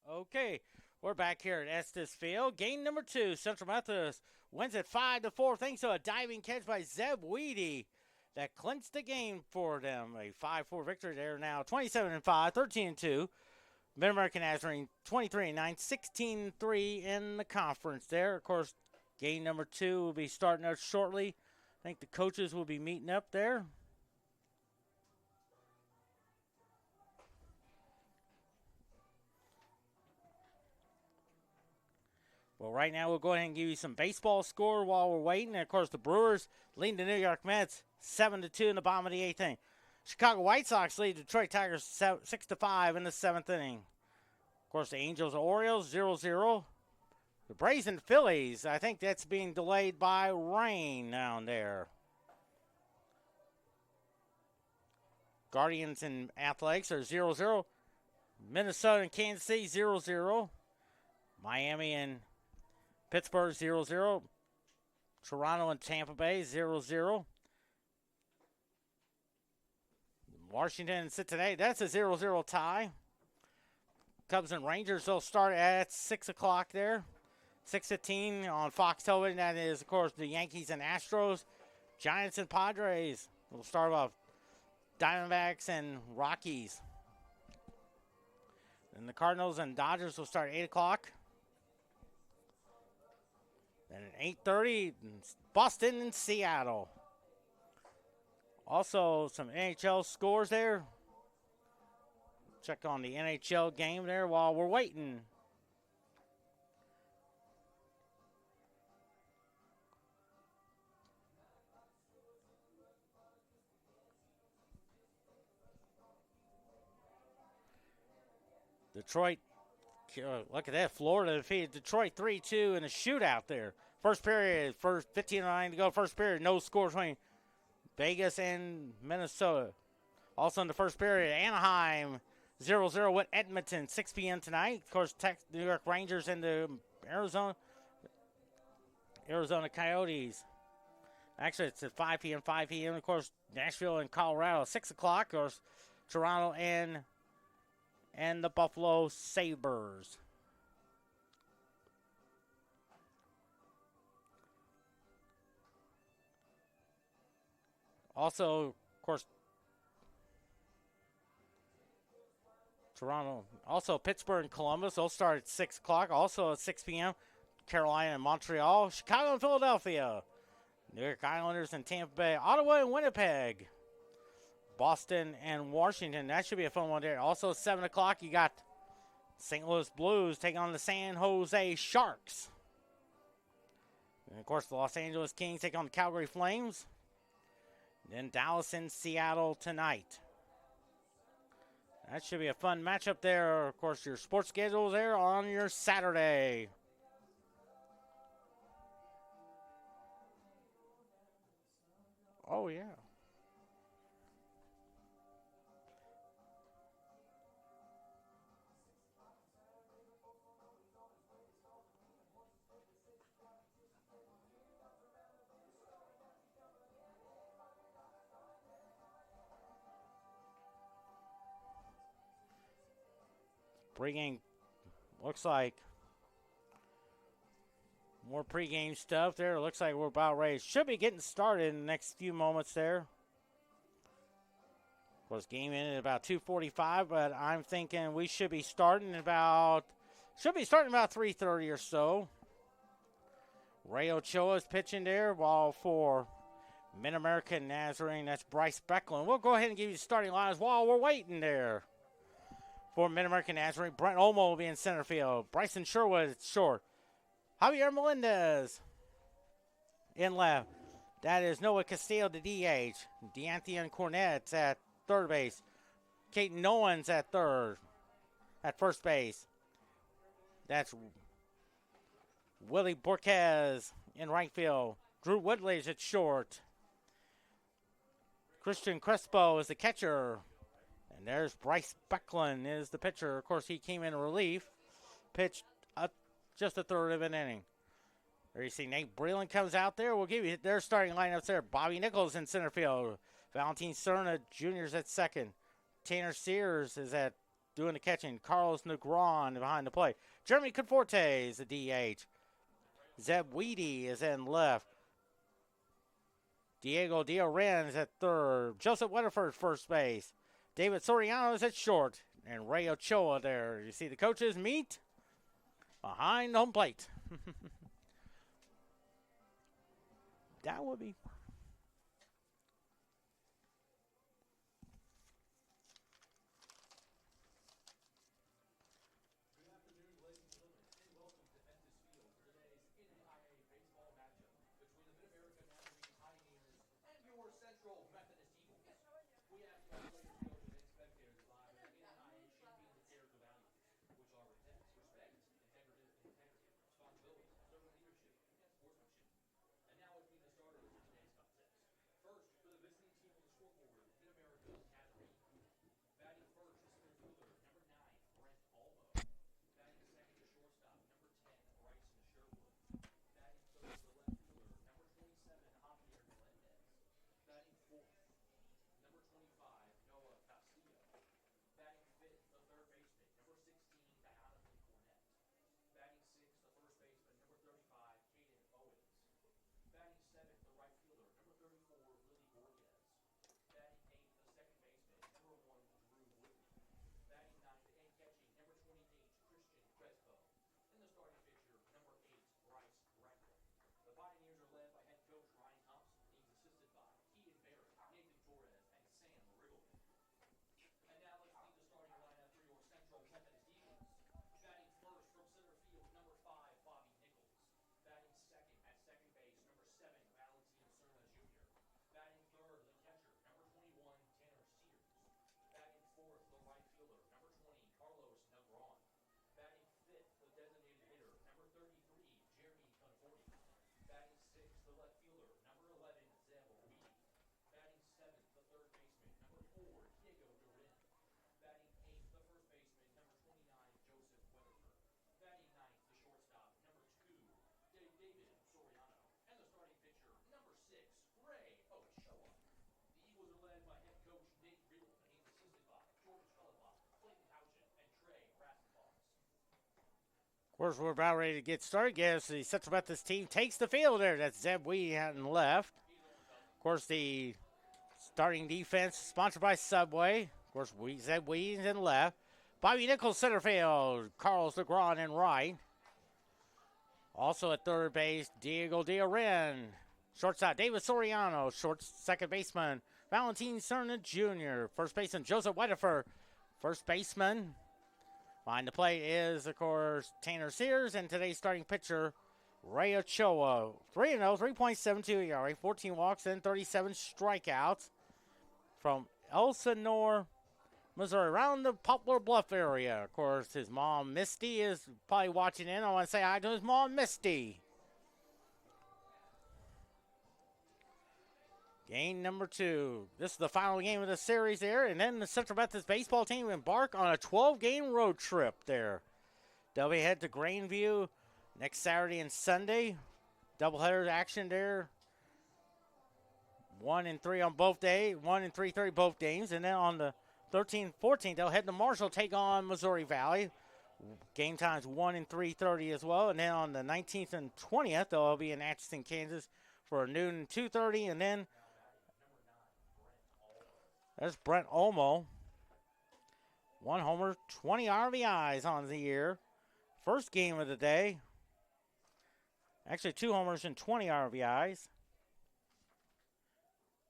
Okay, we're back here at Estes Field. Game number 2, Central Methodist wins it 5-4 thanks to a diving catch by Zeb Weedy that clinched the game for them. A 5-4 victory there now. 27-5, 13-2. MidAmerica Nazarene 23-9, 16-3 in the conference there. Of course, game number 2 will be starting up shortly. I think the coaches will be meeting up there. Well, right now we'll go ahead and give you some baseball score while we're waiting. And of course, the Brewers lead the New York Mets 7-2 in the bottom of the 8th inning. Chicago White Sox lead Detroit Tigers 6-5 in the 7th inning. Of course, the Angels and Orioles 0-0. The Braves and Phillies, I think that's being delayed by rain down there. Guardians and Athletics are 0-0. Minnesota and Kansas City 0-0. Miami and Pittsburgh 0-0. Toronto and Tampa Bay 0-0. Washington and Cincinnati, that's a 0-0 tie. Cubs and Rangers, they'll start at 6 o'clock there. 6:15 on Fox Television. That is, of course, the Yankees and Astros. Giants and Padres. We'll start off Diamondbacks and Rockies. And the Cardinals and Dodgers will start at 8 o'clock. Then at 8:30, Boston and Seattle. Also, some NHL scores there. Check on the NHL game there while we're waiting. Detroit, look at that. Florida defeated Detroit 3-2 in a shootout there. First period, first 15:09 to go. First period, no score between Vegas and Minnesota. Also in the first period, Anaheim 0-0 with Edmonton, 6 p.m. tonight. Of course, New York Rangers and the Arizona Coyotes. Actually, it's at 5 p.m., 5 p.m. Of course, Nashville and Colorado, 6 o'clock. Of course, Toronto and the Buffalo Sabres. Also, of course, Toronto. Also, Pittsburgh and Columbus. They'll start at 6 o'clock. Also at 6 p.m., Carolina and Montreal. Chicago and Philadelphia. New York Islanders and Tampa Bay. Ottawa and Winnipeg. Boston and Washington. That should be a fun one there. Also, 7 o'clock, you got St. Louis Blues taking on the San Jose Sharks. And, of course, the Los Angeles Kings take on the Calgary Flames. Then Dallas and Seattle tonight. That should be a fun matchup there. Of course, your sports schedule there on your Saturday. Oh, yeah. Pre-game looks like more pre-game stuff there. Looks like we're about ready. Should be getting started in the next few moments there. Of course, game in at about 2:45, but I'm thinking we should be starting about 3:30 or so. Ray Ochoa is pitching there, while for MidAmerica Nazarene, that's Bryce Becklin. We'll go ahead and give you the starting lines while we're waiting there. For MidAmerica Nazarene, Brent Olmo will be in center field. Bryson Sherwood at short. Javier Melendez in left. That is Noah Castillo, the DH. DeAnthony Cornett at third base. Caden Owens at first base. That's Willie Borquez in right field. Drew Woodley's at short. Christian Crespo is the catcher. And there's Bryce Becklin is the pitcher. Of course, he came in relief. Pitched just a third of an inning. There you see Nate Breland comes out there. We'll give you their starting lineups there. Bobby Nichols in center field. Valentin Cerna Jr. is at second. Tanner Sears is at doing the catching. Carlos Negron behind the plate. Jeremy Conforte is the DH. Zeb Weedy is in left. Diego Diarren is at third. Joseph Weatherford first base. David Soriano is at short. And Ray Ochoa there. You see the coaches meet behind home plate. That would be. Of course, we're about ready to get started. Yes, the Central Methodist team takes the field there. That's Zeb Weedy and left. Of course, the starting defense sponsored by Subway. Of course, Zeb Weedy in left. Bobby Nichols center field. Carlos Legron in right. Also at third base, Diego Diarren. Shortstop, David Soriano. Second baseman, Valentin Cerna Jr. First baseman, Joseph Weatherford. First baseman. Behind the plate is, of course, Tanner Sears, and today's starting pitcher, Ray Ochoa. 3-0, 3.72 ERA, 14 walks, and 37 strikeouts from Elsinore, Missouri, around the Poplar Bluff area. Of course, his mom, Misty, is probably watching in. I want to say hi to his mom, Misty. Game number 2. This is the final game of the series there. And then the Central Methodist baseball team embark on a 12-game road trip there. They'll be head to Grandview next Saturday and Sunday. Doubleheader action there. 1 and 3 on both days. 1 and 3:30 both games. And then on the 13th, 14th, they'll head to Marshall, take on Missouri Valley. Game times 1 and 3:30 as well. And then on the 19th and 20th, they'll be in Atchison, Kansas for a noon and 2:30. And then there's Brent Olmo. 1 homer, 20 RBIs on the year. First game of the day. Actually, 2 homers and 20 RBIs.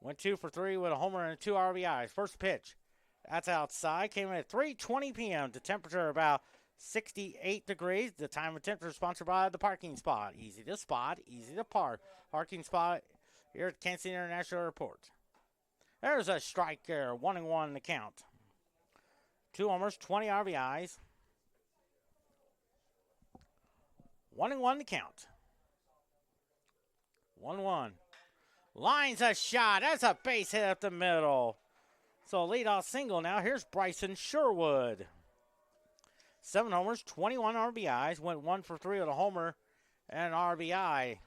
Went 2 for 3 with a homer and 2 RBIs. First pitch. That's outside. Came in at 3:20 p.m. The temperature about 68 degrees. The time of temperature sponsored by the Parking Spot. Easy to spot, easy to park. Parking Spot here at Kansas City International Airport. There's a strike there. 1-1 the count. 2 homers, 20 RBIs. 1-1 the count. 1-1. Lines a shot. That's a base hit up the middle. So leadoff single now. Here's Bryson Sherwood. 7 homers, 21 RBIs. Went 1 for 3 with a homer and an RBI.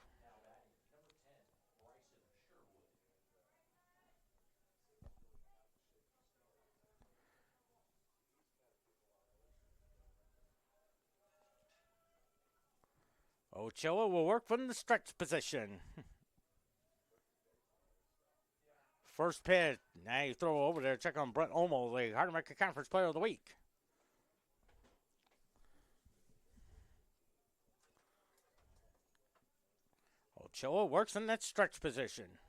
Ochoa will work from the stretch position. First pitch. Now you throw over there. Check on Brett Olmo, the MidAmerica Conference Player of the Week. Ochoa works in that stretch position.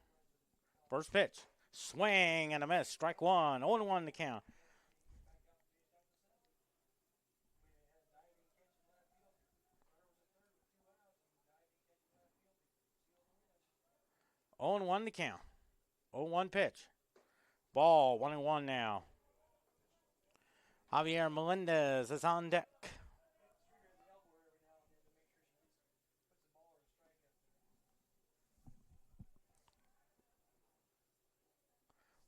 First pitch. Swing and a miss. Strike one. 0-1 to count. Oh and 1 to count. 0-1 pitch. Ball 1-1 now. Javier Melendez is on deck.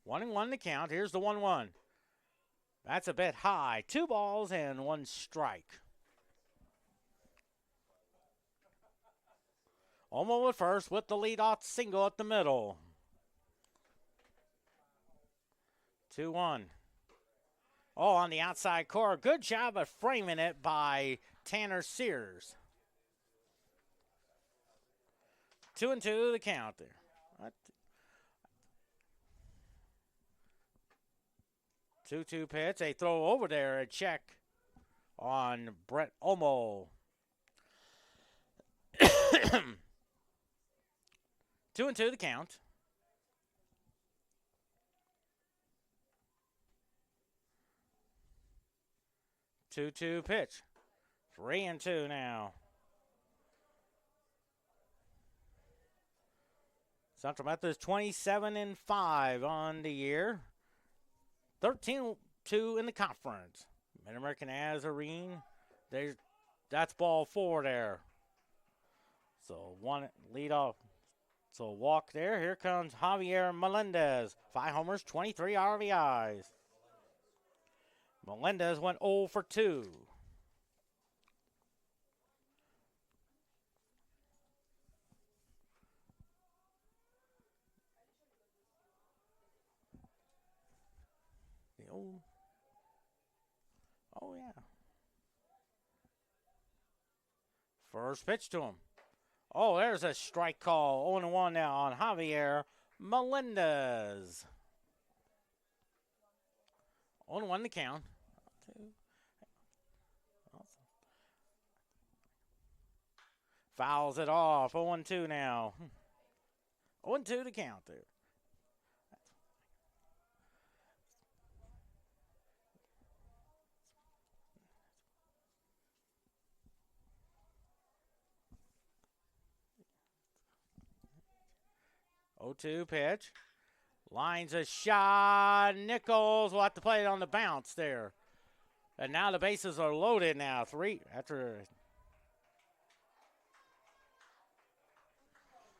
One and 1 to count. Here's the 1-1. That's a bit high. 2 balls and 1 strike. Olmo at first with the leadoff single at the middle. 2-1. Oh, on the outside corner. Good job of framing it by Tanner Sears. 2-2 the count there. 2-2 pitch. They throw over there a check on Brett Olmo. 2-2 the count. 2-2 pitch. 3-2 now. Central Methodist 27-5 on the year. 13-2 in the conference. MidAmerica Nazarene. That's ball 4 there. So one lead off. So walk there. Here comes Javier Melendez. 5 homers, 23 RBIs. Melendez went 0 for 2. Oh, yeah. First pitch to him. Oh, there's a strike call. 0-1 now on Javier Melendez. 0-1 the count. Fouls it off. 0-2 now. 0-2 the count there. 0-2 pitch. Lines a shot. Nichols will have to play it on the bounce there. And now the bases are loaded now. 3 after.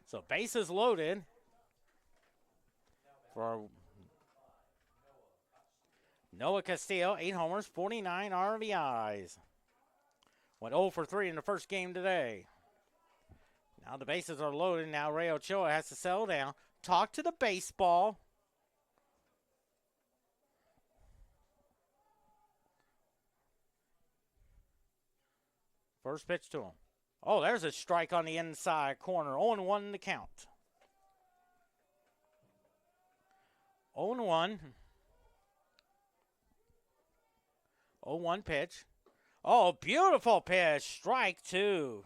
So bases loaded for Noah Castillo. 8 homers, 49 RBIs. Went 0 for 3 in the first game today. Now the bases are loaded. Now Ray Ochoa has to settle down. Talk to the baseball. First pitch to him. Oh, there's a strike on the inside corner. 0-1 the count. 0-1. 0-1 pitch. Oh, beautiful pitch. Strike 2.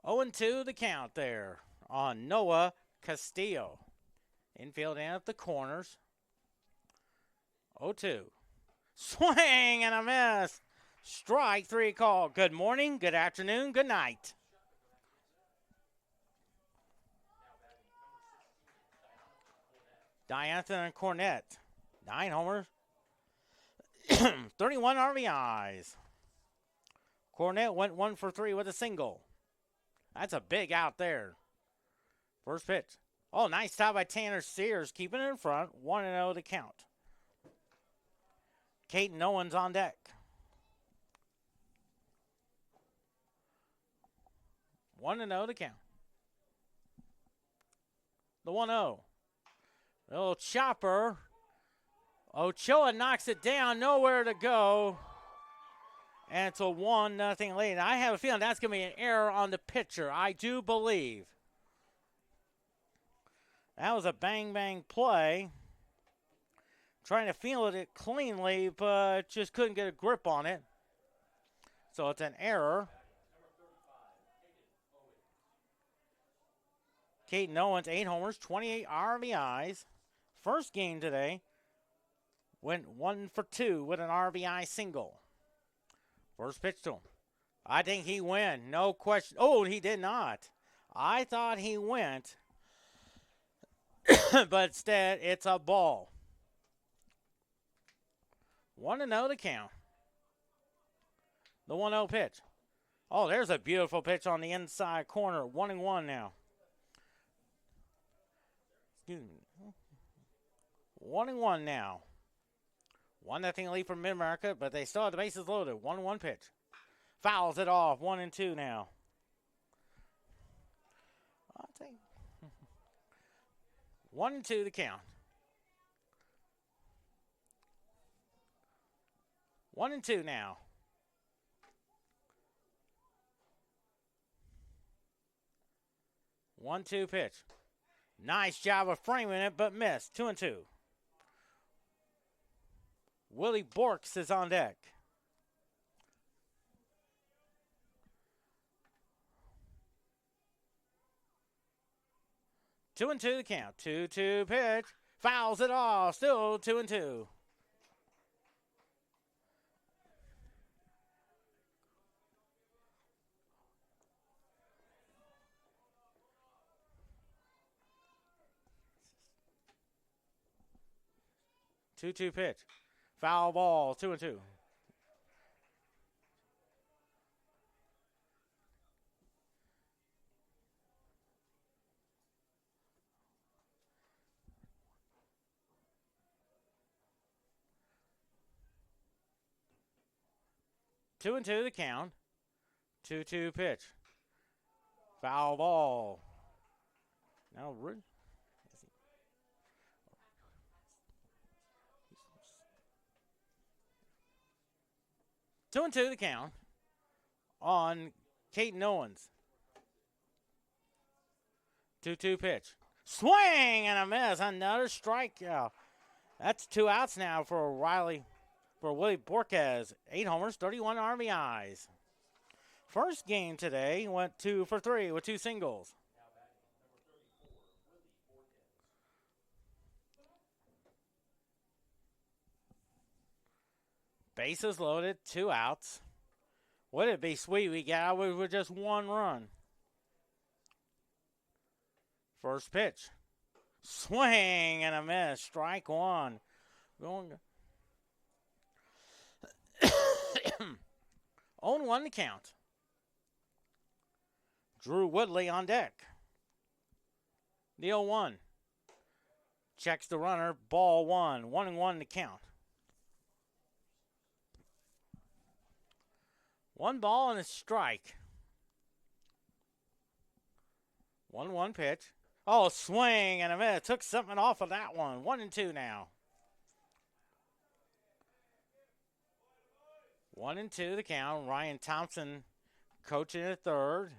0-2 the count there on Noah Castillo. Infield in at the corners. 0-2. Swing and a miss. Strike 3 call. Good morning, good afternoon, good night. Diantha and Cornett. 9 homers. 31 RBIs. Cornett went 1 for 3 with a single. That's a big out there. First pitch. Oh, nice stop by Tanner Sears, keeping it in front. 1-0 to count. Caden Owens on deck. 1-0 to count. The 1-0. Little chopper. Ochoa knocks it down. Nowhere to go. And it's a 1-0 lead. I have a feeling that's going to be an error on the pitcher. I do believe. That was a bang-bang play. Trying to field it cleanly, but just couldn't get a grip on it. So it's an error. Caden Owens, 8 homers, 28 RBIs. First game today. Went 1 for 2 with an RBI single. First pitch to him. I think he went. No question. Oh, he did not. I thought he went. But instead, it's a ball. 1-0 to count. The 1-0 pitch. Oh, there's a beautiful pitch on the inside corner. 1-1 now. 1-1 now. 1-0 lead for MidAmerica, but they still have the bases loaded. 1-1 pitch. Fouls it off. 1-2 now. I'll take 1-2 the count. 1-2 now. 1-2 pitch. Nice job of framing it, but missed. 2-2. Willie Borks is on deck. Two and two the count. 2-2 pitch. Fouls it off. Still 2-2. Two pitch. Foul ball. 2-2. Two and two the count. 2-2 pitch. Foul ball. Now, 2-2 the count on Caden Owens. 2-2 pitch. Swing and a miss. Another strikeout. That's 2 outs now for Willie Borquez. 8 homers, 31 RBIs. First game today went 2 for 3 with 2 singles. Bases loaded, 2 outs. Would it be sweet we got out with just 1 run? First pitch. Swing and a miss. Strike 1. Going 0-1 to count. Drew Woodley on deck. The 0-1. Checks the runner. Ball 1. 1-1 to count. 1 ball and a strike. 1-1 pitch. Oh, swing and a miss. Took something off of that one. 1-2 now. 1-2 the count. Ryan Thompson coaching at third.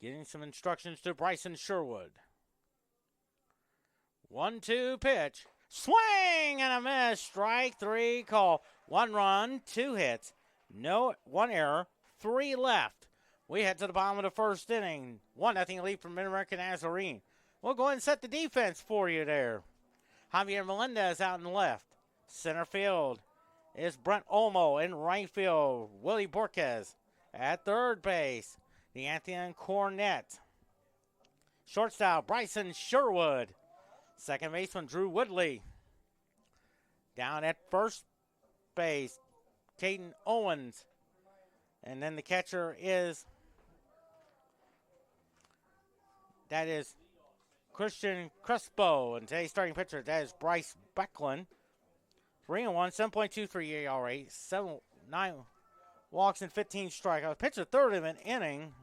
Getting some instructions to Bryson Sherwood. 1-2 pitch. Swing and a miss. Strike 3 call. 1 run, 2 hits. No, 1 error, 3 left. We head to the bottom of the first inning. 1-0 lead from MidAmerica Nazarene. We'll go ahead and set the defense for you there. Javier Melendez out in the left. Center field is Brent Olmo. In right field, Willie Borquez. At third base, the Anthony Cornett. Shortstop, Bryson Sherwood. Second baseman, Drew Woodley. Down at first base, Caden Owens. And then the catcher is Christian Crespo. And today's starting pitcher, that is Bryce Becklin. 3-1, 7.23 ERA, 9 walks and 15 strikeouts. Pitched a third of an inning.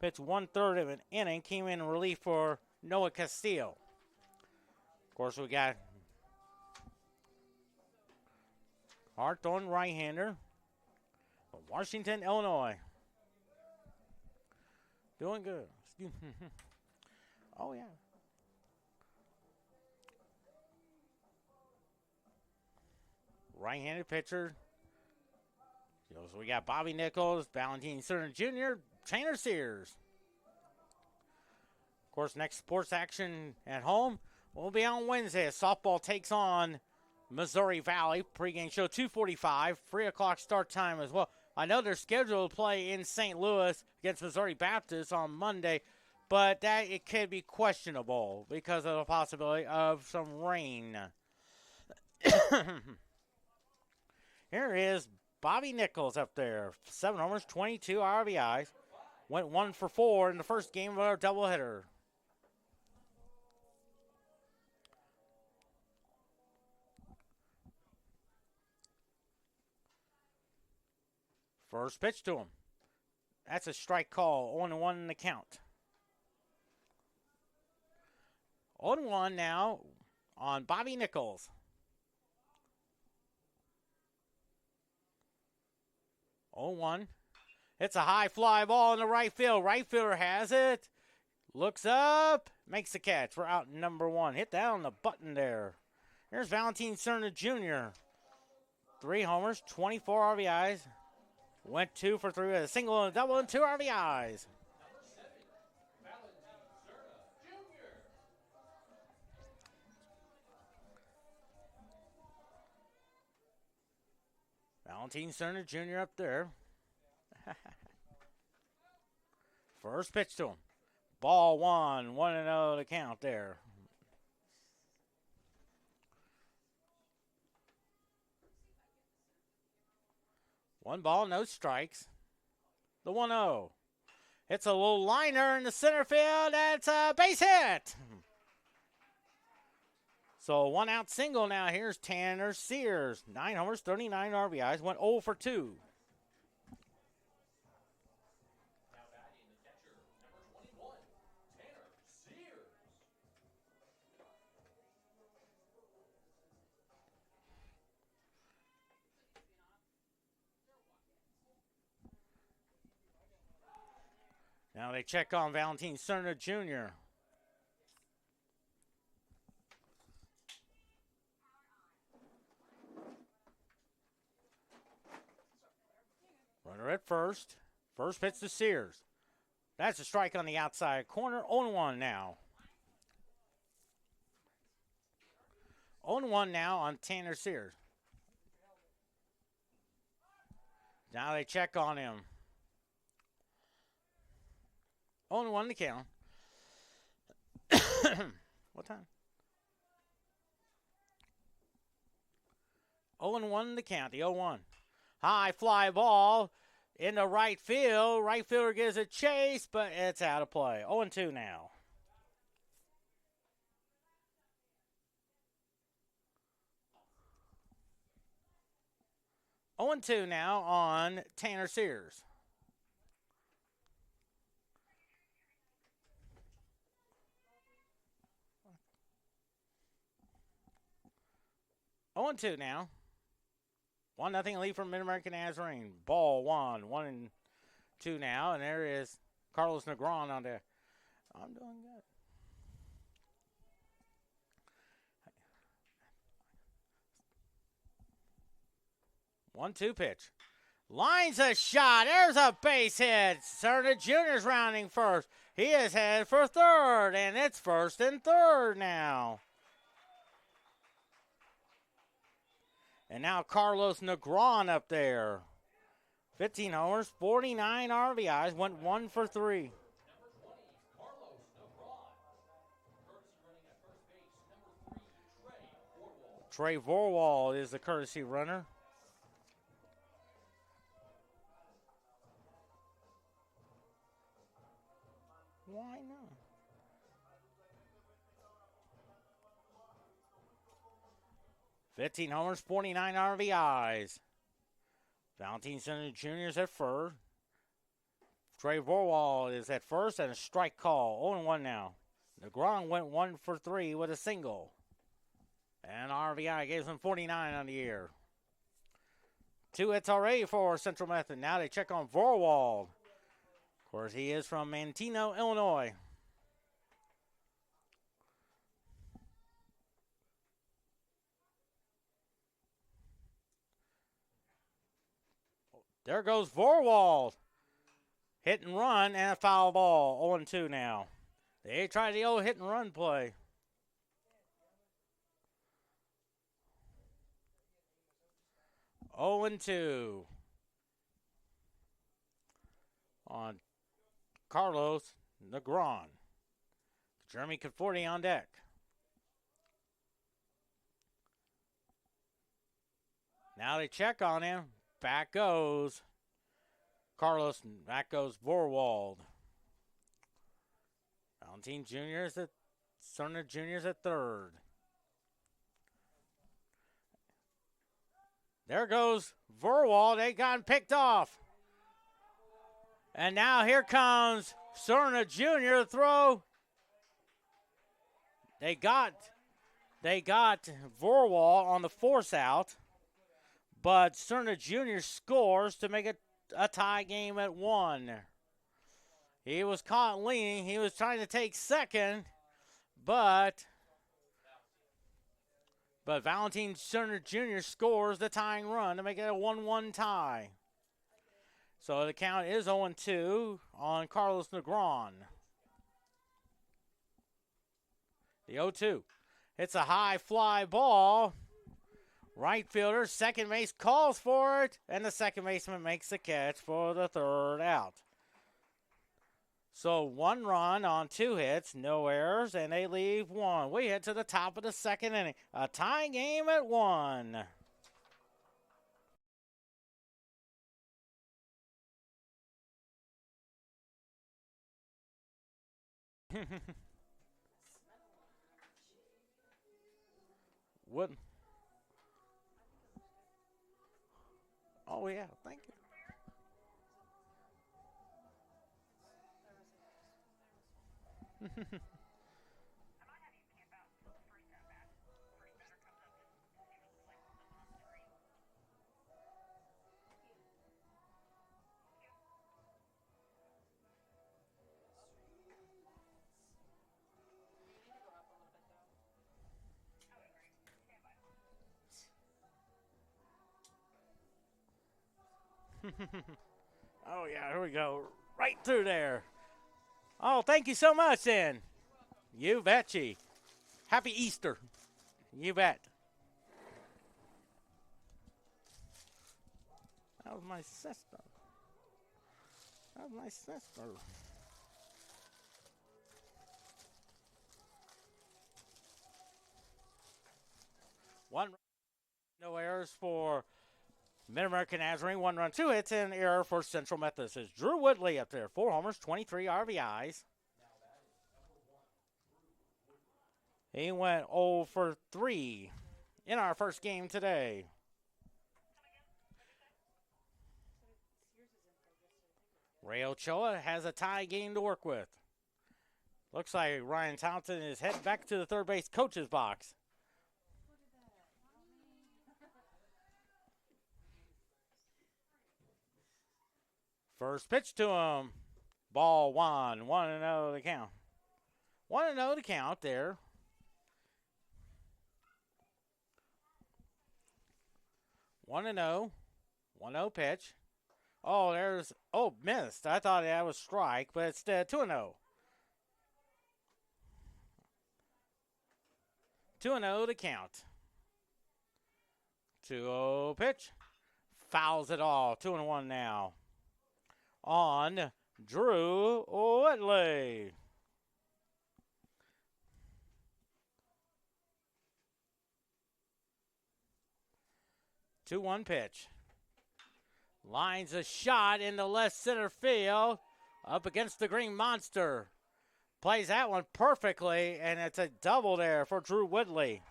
Pitched 1/3 of an inning. Came in relief for Noah Castillo. Of course, we got hard throwing right-hander. Washington, Illinois. Doing good. Oh, yeah. Right-handed pitcher. So we got Bobby Nichols, Valentine Cerner Jr., Tanner Sears. Of course, next sports action at home will be on Wednesday as softball takes on Missouri Valley. Pre-game show 2:45, 3 o'clock start time as well. I know they're scheduled to play in St. Louis against Missouri Baptist on Monday, but that it could be questionable because of the possibility of some rain. Here is Bobby Nichols up there. 7 homers, 22 RBIs. Went 1 for 4 in the first game of our doubleheader. First pitch to him. That's a strike call. 0-1 in the count. 0-1 now on Bobby Nichols. 0-1. It's a high fly ball in the right field. Right fielder has it. Looks up. Makes the catch. We're out number 1. Hit that on the button there. Here's Valentine Cerner Jr. 3 homers, 24 RBIs. Went 2 for 3 with a single and a double and 2 RBIs. Valentine Cerner Jr. up there. First pitch to him. Ball 1, 1-0 to count there. One ball, no strikes. The 1-0. It's a little liner in the center field. That's a base hit. So 1 out single now. Here's Tanner Sears. 9 homers, 39 RBIs. Went 0 for 2. Now they check on Valentine Cerner Jr. Runner at first. First pitch to Sears. That's a strike on the outside corner. 0-1 now. 0-1 now on Tanner Sears. Now they check on him. 0-1 to count. What time? 0-1 to count. The 0-1. High fly ball in the right field. Right fielder gives a chase, but it's out of play. 0-2 now. Oh and 2 now on Tanner Sears. Oh and 2 now. 1-0 lead from MidAmerica Nazarene. Ball 1, 1-2 now, and there is Carlos Negron on there. I'm doing good. 1-2 pitch. Lines a shot. There's a base hit. Cerner Jr.'s rounding first. He is headed for third, and it's first and third now. And now Carlos Negron up there. 15 homers, 49 RBIs, went 1 for 3. Trey Vorwald is the courtesy runner. Why not? $15 homers, 49 RBIs. Valentine Cerner Jr. is at first. Trey Vorwald is at first and a strike call. 0-1 now. Negron went 1 for 3 with a single. And RBI gives him 49 on the year. 2 hits already for Central Methodist. Now they check on Vorwald. Of course, he is from Manteno, Illinois. There goes Vorwald. Hit and run and a foul ball. 0-2 now. They tried the old hit and run play. Oh and 2 on Carlos Negron. Jeremy Conforti on deck. Now they check on him. Back goes Carlos. Back goes Vorwald. Valentine Jr. is at Cerner Jr. is at third. There goes Vorwald. They got him picked off. And now here comes Cerner Jr. throw. They got Vorwald on the force out. But Cerner Jr. scores to make it a tie game at 1. He was caught leaning. He was trying to take second, but Valentine Cerner Jr. scores the tying run to make it a 1-1 tie. So the count is 0-2 on Carlos Negron. The 0-2. It's a high fly ball. Right fielder, second base calls for it, and the second baseman makes the catch for the third out. So 1 run on 2 hits, no errors, and they leave 1. We head to the top of the second inning. A tie game at 1. What? Oh, yeah, thank you. Oh, yeah, here we go. Right through there. Oh, thank you so much, then. You betcha. Happy Easter. You bet. That was my sister. That was my sister. One, no errors for MidAmerica Nazarene. 1 run, 2 hits, and error for Central Methodist. It's Drew Woodley up there. 4 homers, 23 RBIs. He went 0 for 3 in our first game today. Ray Ochoa has a tie game to work with. Looks like Ryan Townsend is heading back to the third base coach's box. First pitch to him. Ball 1. 1-0 the count. 1-0 the count there. 1-0. 1-0 pitch. Oh, missed. I thought that was strike, but it's 2-0. 2-0 to count. 2-0 pitch. Fouls it all. 2-1 now. On Drew Whitley. Two-one pitch. Lines a shot in the left center field up against the Green Monster. Plays that one perfectly, and it's a double there for Drew Whitley.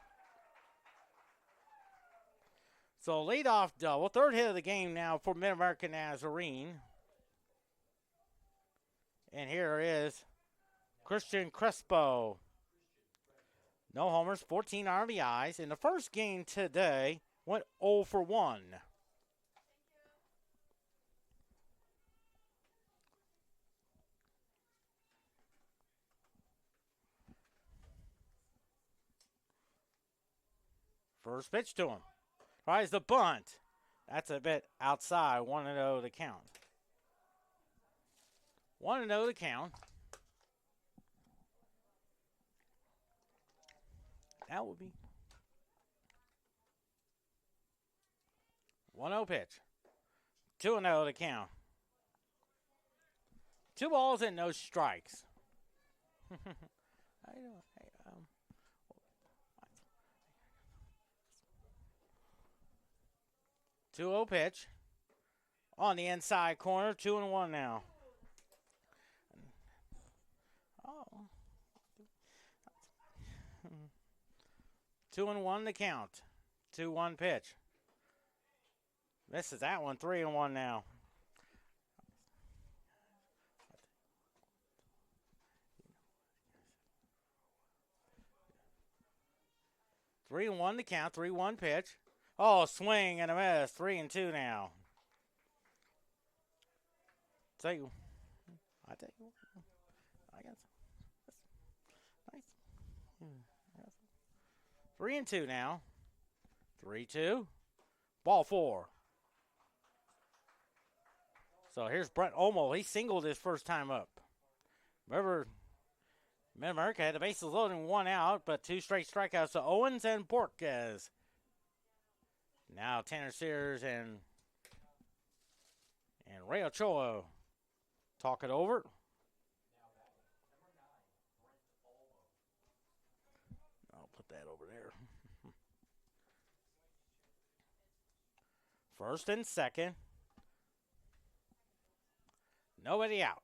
So leadoff double. Third hit of the game now for MidAmerica Nazarene. And here is Christian Crespo. No homers, 14 RBIs. In the first game today, went 0 for 1. First pitch to him. Tries the bunt. That's a bit outside. 1-0 the count. 1-0 the count. That would be 1-0 pitch. 2-0 the count. 2 balls and no strikes. I know. Hey, 2-0 pitch. On the inside corner. 2-1 now. Oh. 2-1 the count. 2-1 pitch. Misses that one. 3-1 now. Three and one to count. 3-1 pitch. Oh, swing and a miss. 3-2 now. I got nice. 3-2 now. 3-2. Ball 4. So here's Brett Omo. He singled his first time up. Remember, MidAmerica had the bases loaded and 1 out, but 2 straight strikeouts to Owens and Borges. Now Tanner Sears and Ray Ochoa talk it over. I'll put that over there. First and second. Nobody out.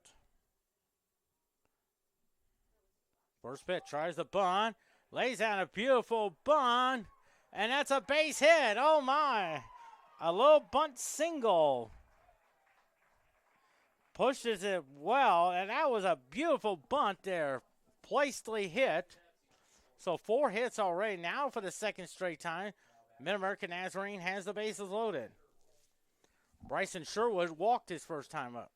First pitch, tries the bunt, lays down a beautiful bunt, and that's a base hit. Oh my. A little bunt single. Pushes it well, and that was a beautiful bunt there. Placedly hit. So 4 hits already. Now for the second straight time, MidAmerica Nazarene has the bases loaded. Bryson Sherwood walked his first time up.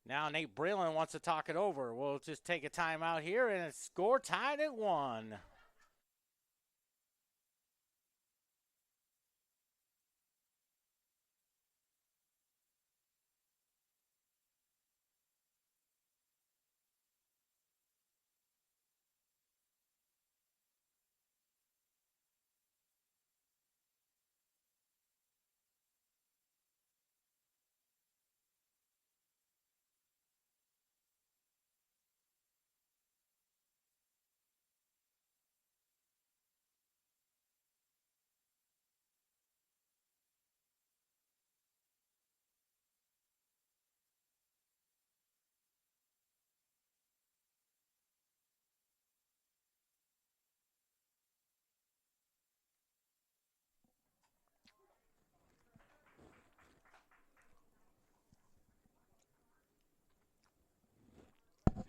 Now Nate Breland wants to talk it over. We'll just take a timeout here, and it's score tied at 1.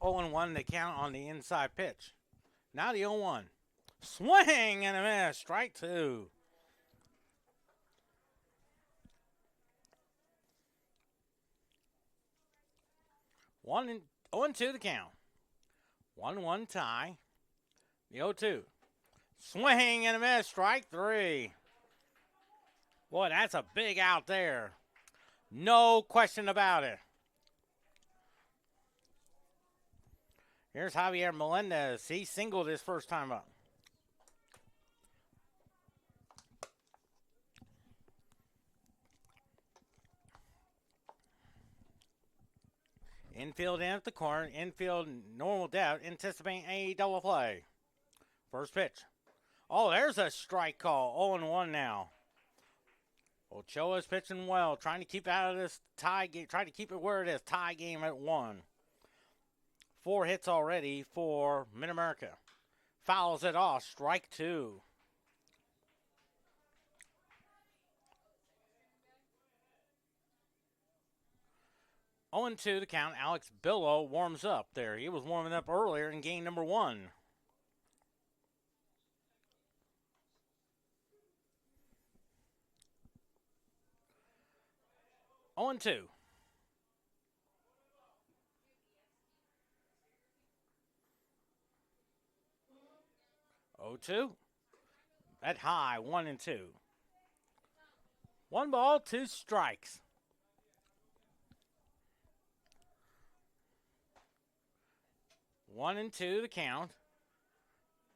Oh and 1 to count on the inside pitch. Now the 0-1. Swing and a miss. Strike 2. One and 0-2 the count. 1-1 tie. The 0-2. Swing and a miss. Strike 3. Boy, that's a big out there. No question about it. Here's Javier Melendez. He singled his first time up. Infield in at the corner. Infield normal depth. Anticipating a double play. First pitch. Oh, there's a strike call. 0-1 now. Ochoa's pitching well. Trying to keep out of this tie game. Trying to keep it where it is. Tie game at 1. 4 hits already for MidAmerica. Fouls it off. Strike 2. Oh and 2 to count. Alex Billow warms up there. He was warming up earlier in game number 1. Oh and 2. 0-2. At high, 1-2. 1 ball, 2 strikes. One and two the count.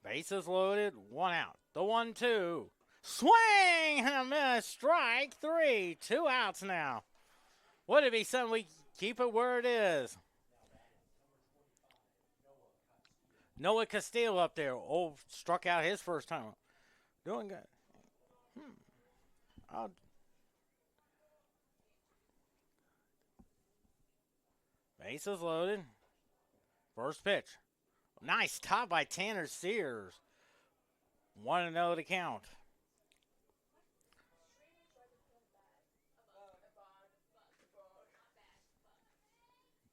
Bases loaded, 1 out. The 1-2. Swing and a miss. Strike 3. 2 outs now. Would it be something we keep it where it is? Noah Castillo up there. Oh, struck out his first time. Doing good. Bases loaded. First pitch. Nice stop by Tanner Sears. 1-0 to count.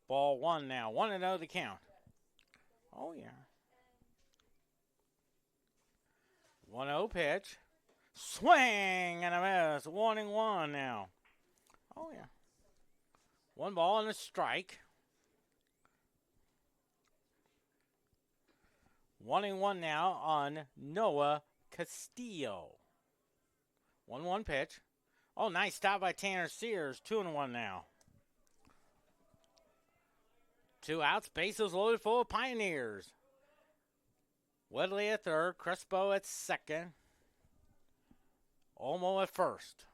Ball 1 now. 1-0 to count. Oh, yeah. 1-0 pitch. Swing and a miss. 1-1 now. Oh, yeah. 1 ball and a strike. 1-1 now on Noah Castillo. 1-1 pitch. Oh, nice stop by Tanner Sears. 2-1 now. 2 outs. Bases loaded full of Pioneers. Woodley at third. Crespo at second. Olmo at first.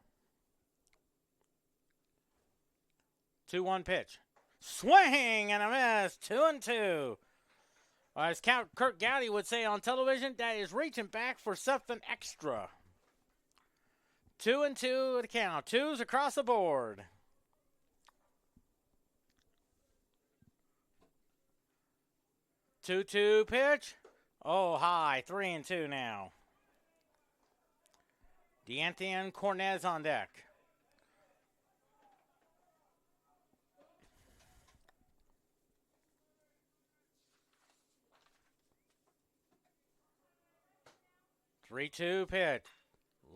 2-1 pitch. Swing and a miss. 2-2. As Kurt Gowdy would say on television, that is reaching back for something extra. 2-2 to count. 2s across the board. 2-2 pitch. Oh, high. 3-2 now. D'Anthony Cornez on deck. Three-two pitch.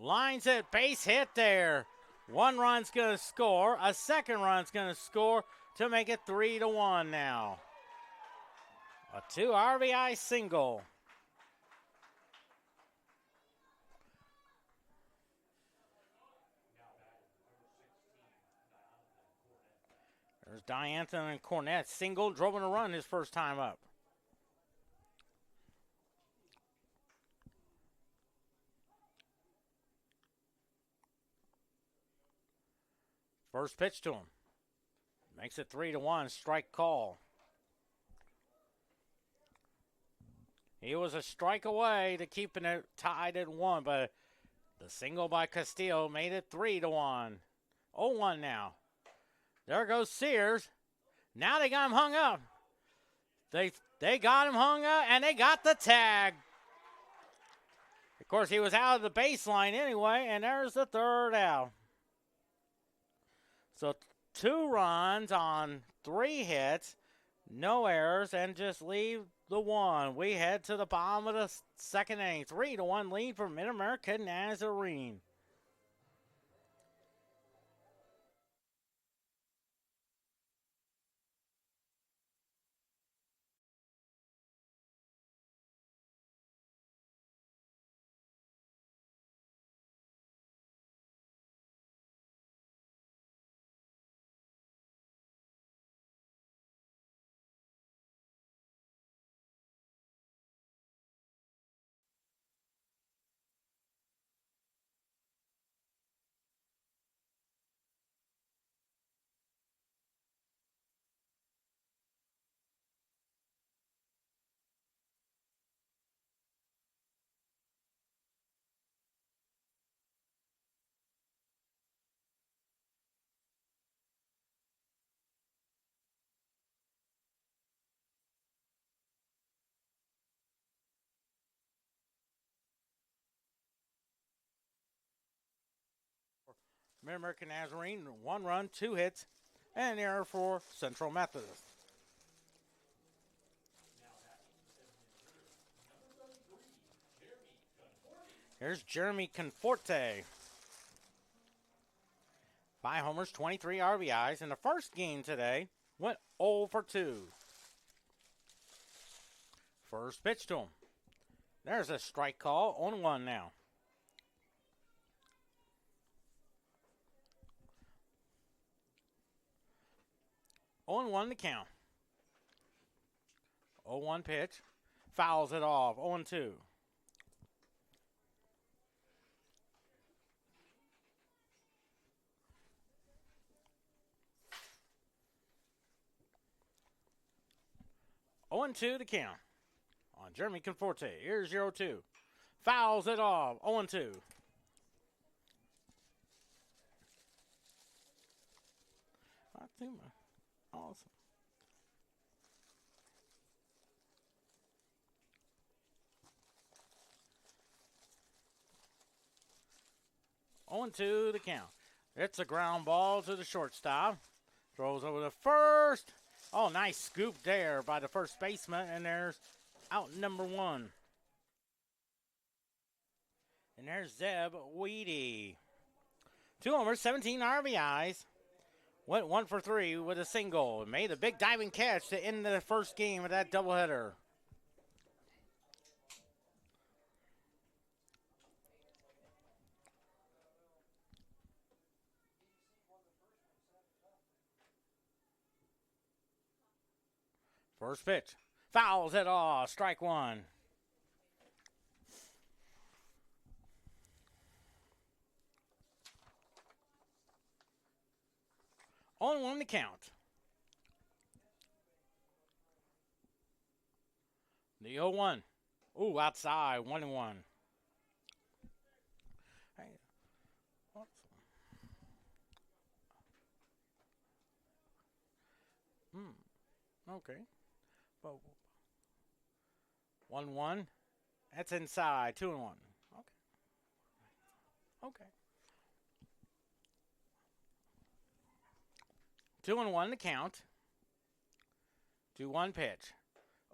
Lines it. Base hit there. 1 run's going to score. A second run's going to score to make it 3-1 now. A 2 RBI single. There's D'Anthony and Cornett. Single, drove in a run his first time up. First pitch to him. Makes it 3-1. Strike call. He was a strike away to keeping it tied at 1, but the single by Castillo made it 3-1. 0-1 now. There goes Sears. Now they got him hung up. They got him hung up, and they got the tag. Of course, he was out of the baseline anyway, and there's the 3rd out. So 2 runs on 3 hits, no errors, and just leave the 1. We head to the bottom of the 2nd inning. 3-1 lead for MidAmerica Nazarene. MidAmerica Nazarene, 1 run, 2 hits, and an error for Central Methodist. Here's Jeremy Conforte. 5 homers, 23 RBIs. In the first game today, went 0 for 2. First pitch to him. There's a strike call. 0-1 now. 0-1 to count. 0-1 pitch. Fouls it off. 0-2. Oh and 2 to count on Jeremy Conforte. Here's 0-2. Fouls it off. 0-2. Not too much. Awesome. 0-2 the count. It's a ground ball to the shortstop. Throws over the first. Oh, nice scoop there by the first baseman, and there's out number 1. And there's Zeb Weedy. 2 homers, 17 RBIs. Went 1 for 3 with a single. Made a big diving catch to end the first game of that doubleheader. First pitch. Fouls it off. Strike 1. On 1 to count. The 0-1. Ooh, outside. 1-1. Hey. Okay. 1-1. That's inside. 2-1. Okay. 2-1 to count. 2-1 pitch.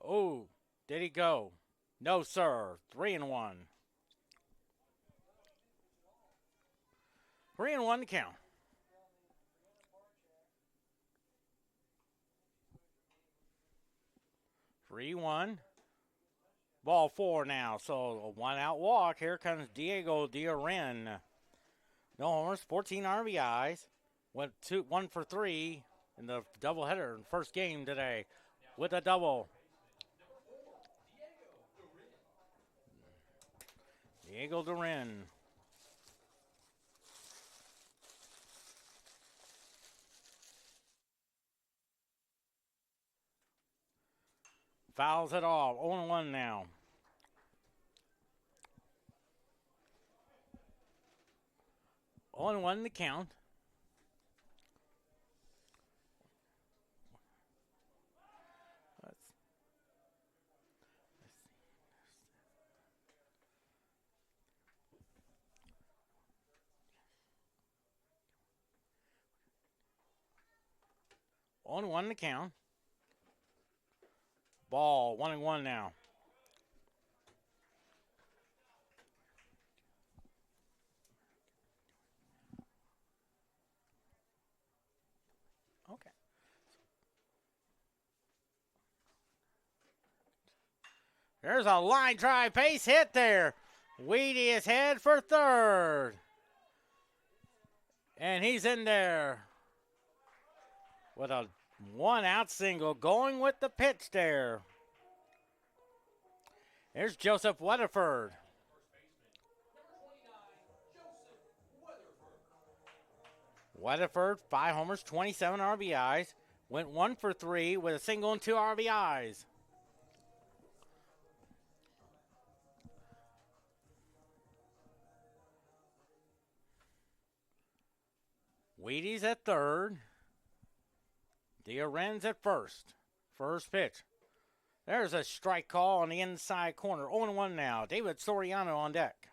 Oh, did he go? No, sir. 3-1. 3-1 to count. 3-1. Ball 4 now. So a 1-out walk. Here comes Diego Diaren. No homers, 14 RBIs. Went 1 for 3 in the doubleheader in first game today with a double. Diego Diaren. Fouls it off. 0-1 now. On 1 to count. On 1 to count. Ball 1-1 now. Okay. There's a line drive base hit there. Weedy is head for third. And he's in there with a 1-out single going with the pitch there. There's Joseph Weatherford. Weatherford, 5 homers, 27 RBIs. Went 1 for 3 with a single and 2 RBIs. Wheaties at third. Diaren's at first. First pitch. There's a strike call on the inside corner. 0-1 now. David Soriano on deck.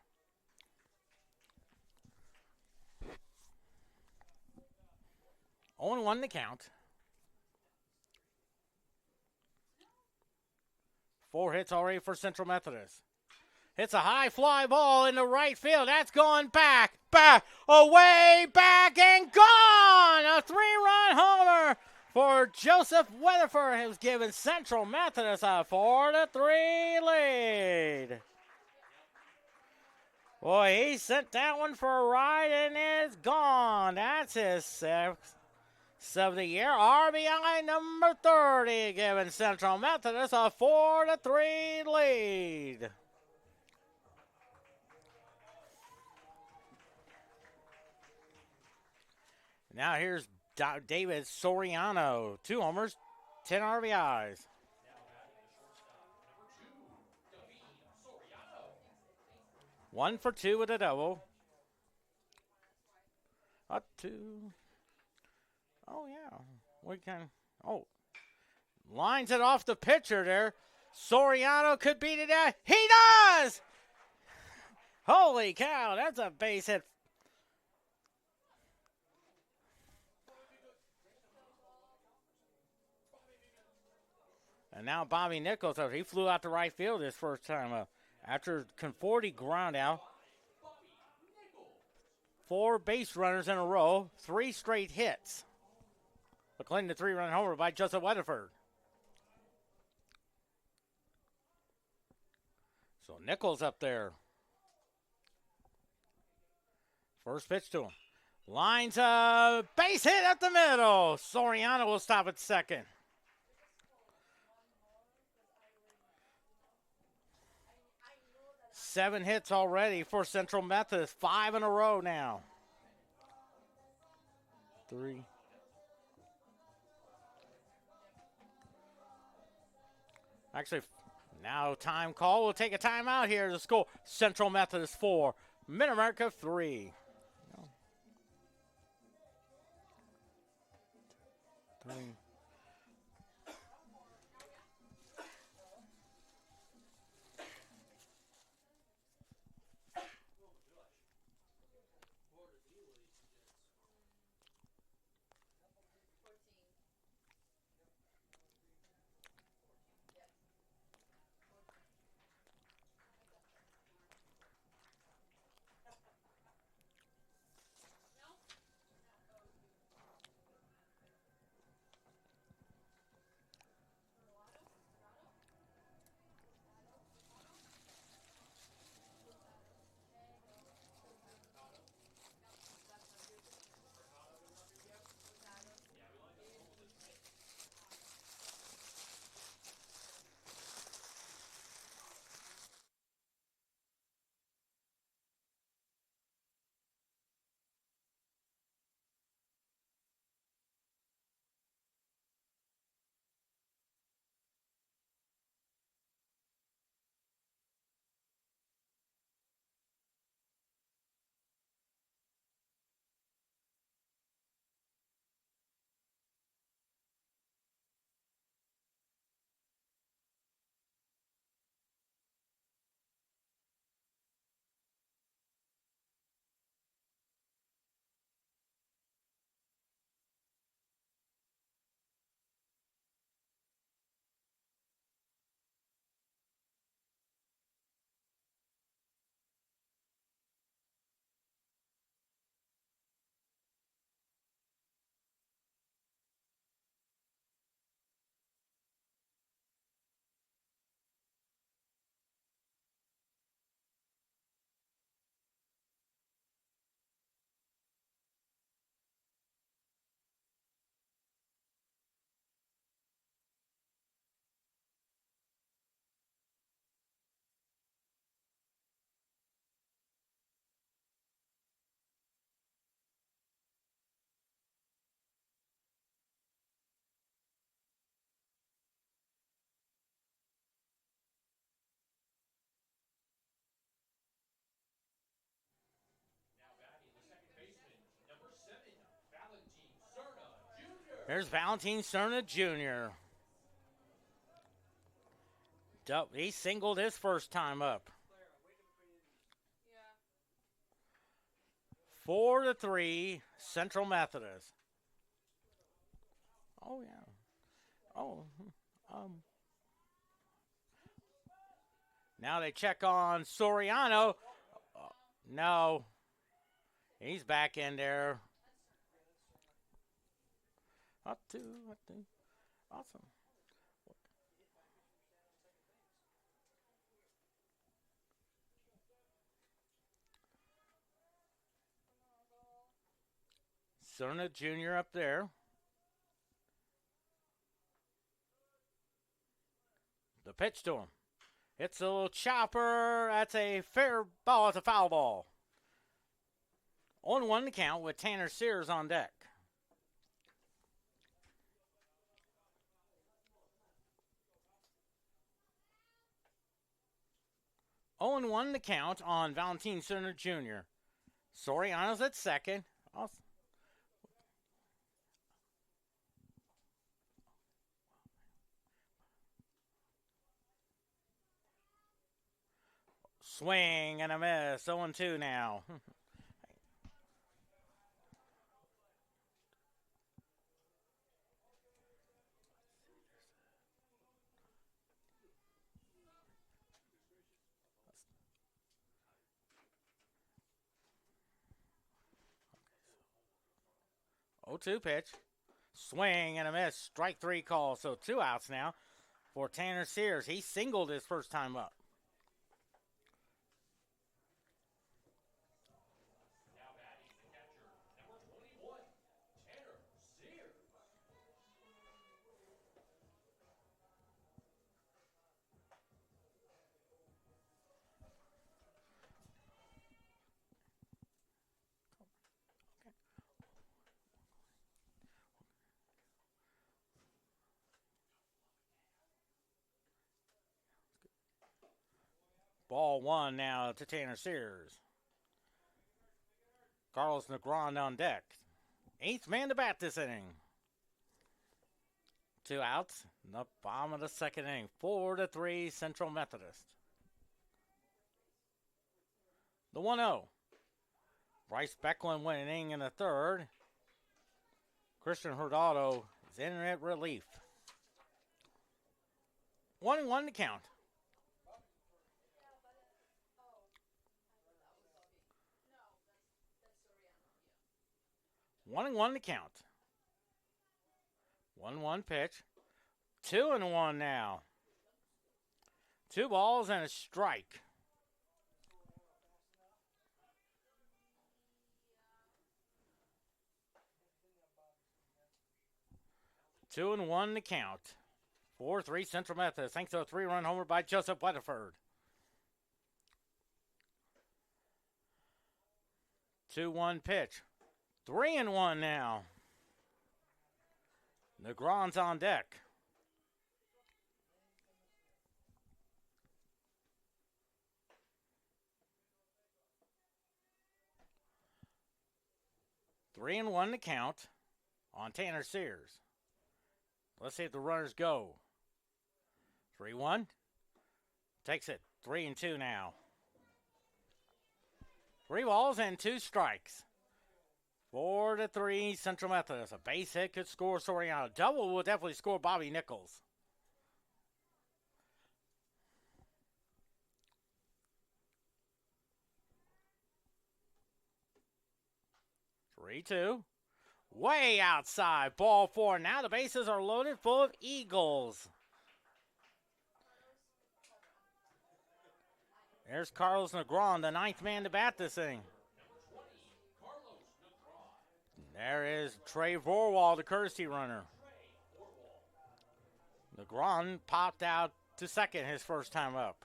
On 1 to count. 4 hits already for Central Methodist. It's a high fly ball in the right field. That's going back, away, back, and gone! A 3-run homer for Joseph Weatherford, has given Central Methodist a 4-3 lead. Boy, he sent that one for a ride and it's gone. That's his sixth of the year. RBI number 30, giving Central Methodist a 4-3 lead. Now here's David Soriano. 2 homers, 10 RBIs. One for 2 with a double. Up 2. Oh, yeah. We can. Oh. Lines it off the pitcher there. Soriano could beat it out. He does! Holy cow, that's a base hit. And now Bobby Nichols, he flew out to right field his first time up. After Conforti ground out. 4 base runners in a row, 3 straight hits. McClendon, the 3-run homer by Joseph Weatherford. So Nichols up there. First pitch to him. Lines a base hit up the middle. Soriano will stop at second. Seven hits already for Central Methodist. 5 in a row now. 3. Actually, now time call. We'll take a timeout here to score. Central Methodist 4, MidAmerica 3. 3. There's Valentin Cerna Jr. He singled his first time up. 4-3, Central Methodist. Oh, yeah. Oh, now they check on Soriano. No. He's back in there. Up 2. Awesome. Cerna Jr. up there. The pitch to him. It's a little chopper. That's a fair ball. It's a foul ball. 0-1 to count with Tanner Sears on deck. Oh and 1 to count on Valentin Cerna Jr. Soriano's at second. Swing and a miss. 0-2 now. 0-2 pitch. Swing and a miss. Strike 3 call. So 2 outs now for Tanner Sears. He singled his first time up. Ball 1 now to Tanner Sears. Carlos Negron on deck. 8th man to bat this inning. 2 outs in the bottom of the second inning. 4-3 Central Methodist. The 1-0. Bryce Becklin winning in the third. Christian Hurtado is in at relief. 1-1 to count. 1-1 to count. 1-1 pitch. 2-1 now. 2 balls and a strike. Two and 1 to count. 4-3 Central Methodist. Thanks to a 3-run homer by Joseph Weatherford. 2-1 pitch. 3-1 now. Negron's on deck. Three and 1 to count on Tanner Sears. Let's see if the runners go. 3-1. Takes it. 3-2 now. 3 balls and 2 strikes. 4-3 Central Methodist. A base hit could score Soriano. Double will definitely score Bobby Nichols. Three-two. Way outside. Ball 4. Now the bases are loaded full of Eagles. There's Carlos Negron, the 9th man to bat this inning. There is Trey Vorwall, the courtesy runner. Negron popped out to second his first time up.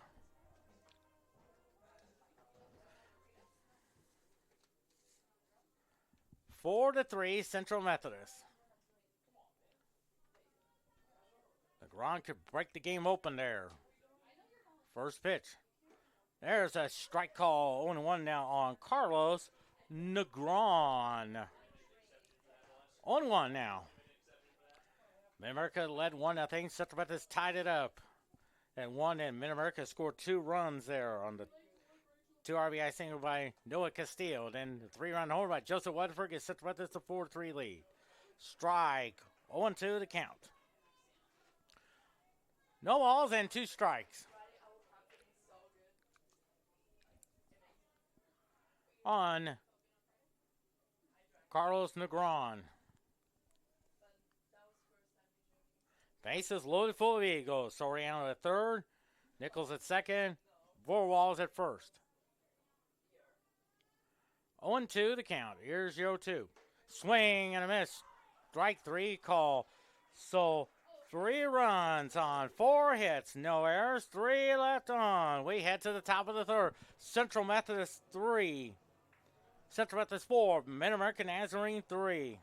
Four to 3 Central Methodist. Negron could break the game open there. First pitch. There's a strike call. 0-1 now on Carlos Negron. 0-1 now. MidAmerica led 1-0. Central Methodist tied it up at 1, and MidAmerica scored 2 runs there on the 2 RBI single by Noah Castillo. Then the 3-run homer by Joseph Weatherford gives Central Methodist a 4-3 lead. Strike. 0-2 to count. No balls and 2 strikes. On Carlos Negron. Bases loaded full of Eagles. Soriano at third. Nichols at second. Vorwalls at first. 0-2 to count. Here's your 0-2. Swing and a miss. Strike 3 call. So 3 runs on 4 hits. No errors. 3 left on. We head to the top of the third. Central Methodist 3. Central Methodist 4. MidAmerica Nazarene 3.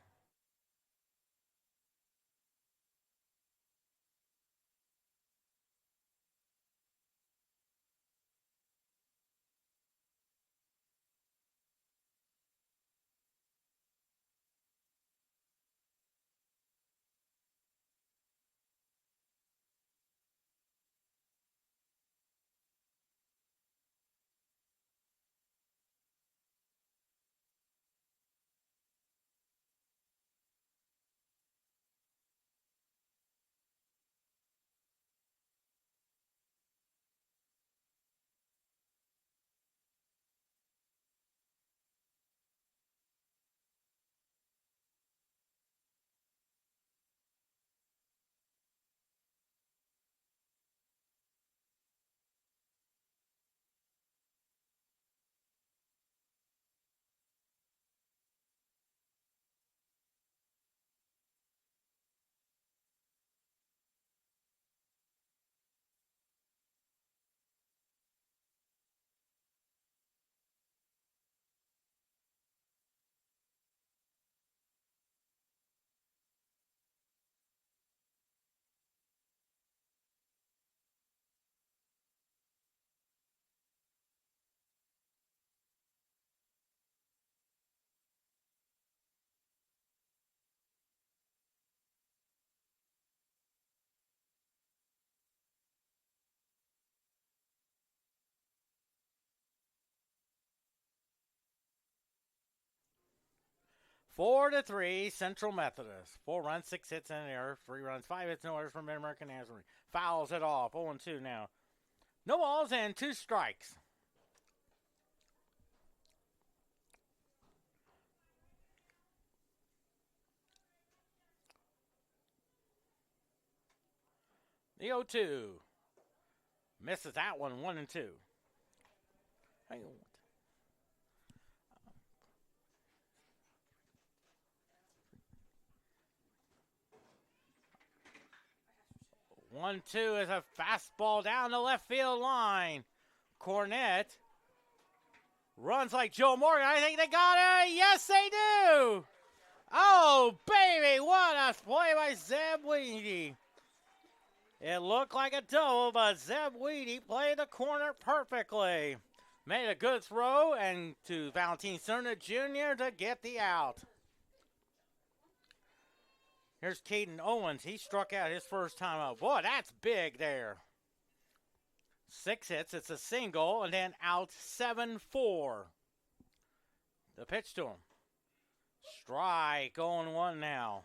Four to three, Central Methodist. 4 runs, 6 hits, and an error. 3 runs, 5 hits, no errors from MidAmerica Nazarene. Fouls it off. 0-2 now. No balls and 2 strikes. The 0-2. Misses that one, 1-2. Hang on. 1-2 is a fastball down the left field line. Cornett runs like Joe Morgan. I think they got it. Yes, they do. Oh, baby, what a play by Zeb Weedy. It looked like a double, but Zeb Weedy played the corner perfectly. Made a good throw and to Valentin Cerna Jr. to get the out. Here's Caden Owens. He struck out his first time up. Boy, that's big there. 6 hits. It's a single, and then out 7-4. The pitch to him. Strike, 0-1 now.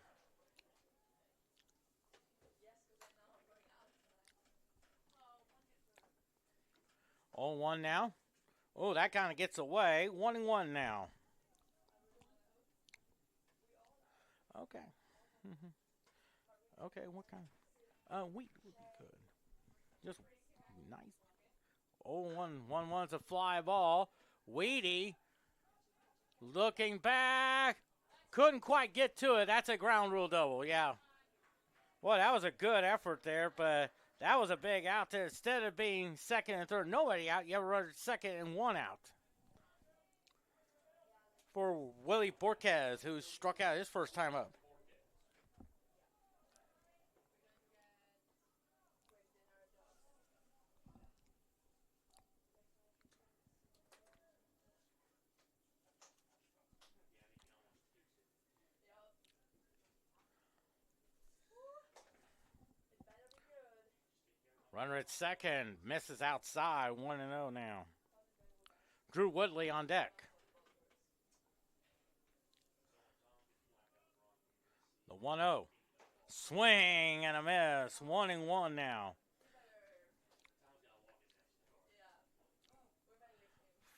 Oh, 1 now. Oh, that kind of gets away. 1-1 now. Okay. Okay, what kind? Wheat would be good. Just nice. 1-1's a fly ball. Weedy looking back. Couldn't quite get to it. That's a ground rule double, yeah. Well, that was a good effort there, but that was a big out there. Instead of being second and third, nobody out, you have a runner second and 1 out. For Willie Borquez, who struck out his first time up. Runner at second, misses outside, 1-0 now. Drew Woodley on deck. The 1-0. Swing and a miss, 1-1 now.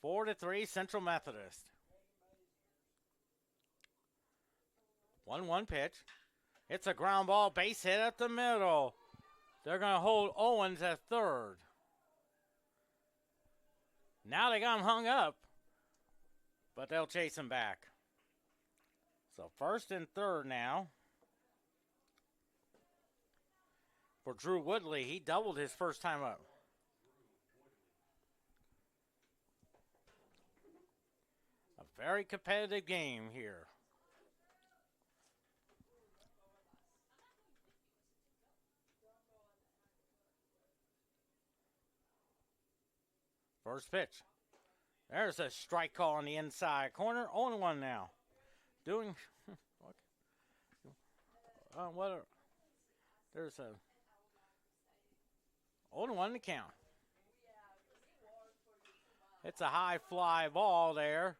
4-3, Central Methodist. 1-1 pitch. It's a ground ball, base hit up the middle. They're going to hold Owens at third. Now they got him hung up, but they'll chase him back. So first and third now for Drew Woodley. He doubled his first time up. A very competitive game here. First pitch. There's a strike call on the inside corner. 0-1 now. Doing there's a 0-1 to count. It's a high fly ball there.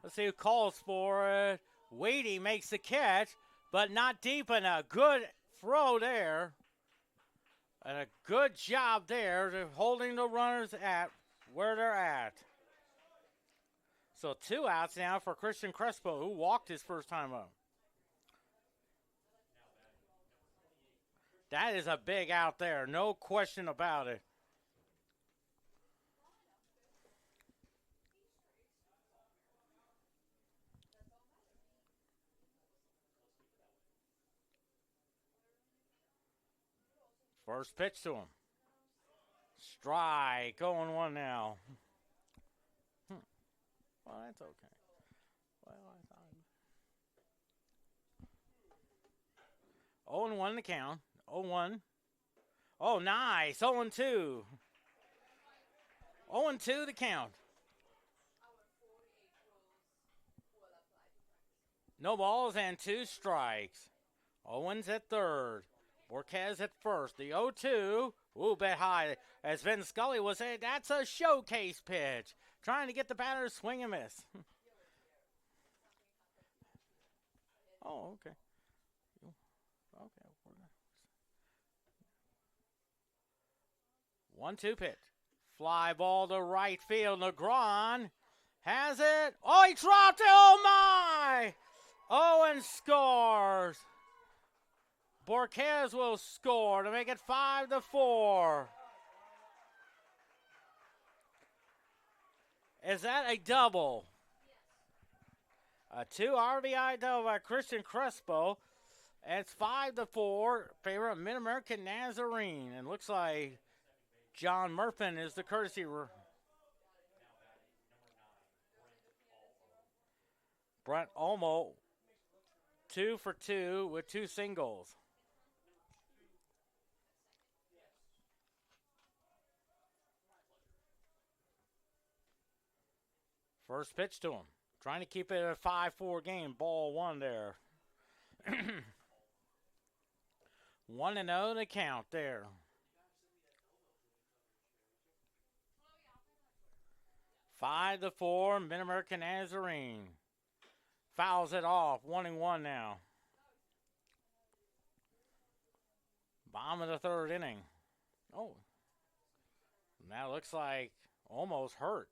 Let's see who calls for it. Weedy makes the catch, but not deep enough. Good throw there. And a good job there to holding the runners at where they're at. So 2 outs now for Christian Crespo, who walked his first time up. That is a big out there, no question about it. First pitch to him. Strike, 0-1 now. Well, that's okay. Well, I thought 0-1 to count. 0-1. Oh, nice. 0-2. 0-2 to count. No balls and 2 strikes. Owens at third. Borquez at first. The 0-2. Ooh, bet high. As Vin Scully was saying, that's a showcase pitch. Trying to get the batter to swing and miss. Oh, okay. Okay. 1-2 pitch. Fly ball to right field. Negron has it. Oh, he dropped it. Oh, my. Owen scores. Borquez will score to make it 5-4. Is that a double? A 2 RBI double by Christian Crespo. It's 5-4. Favor of MidAmerica Nazarene. And looks like John Murphin is the courtesy. Brent Olmo, 2 for 2 with 2 singles. First pitch to him. Trying to keep it a 5-4 game. Ball 1 there. 1-0 to count there. Five to 4, MidAmerica Nazarene. Fouls it off. 1-1 now. Bottom of the third inning. Oh. That looks like almost hurt.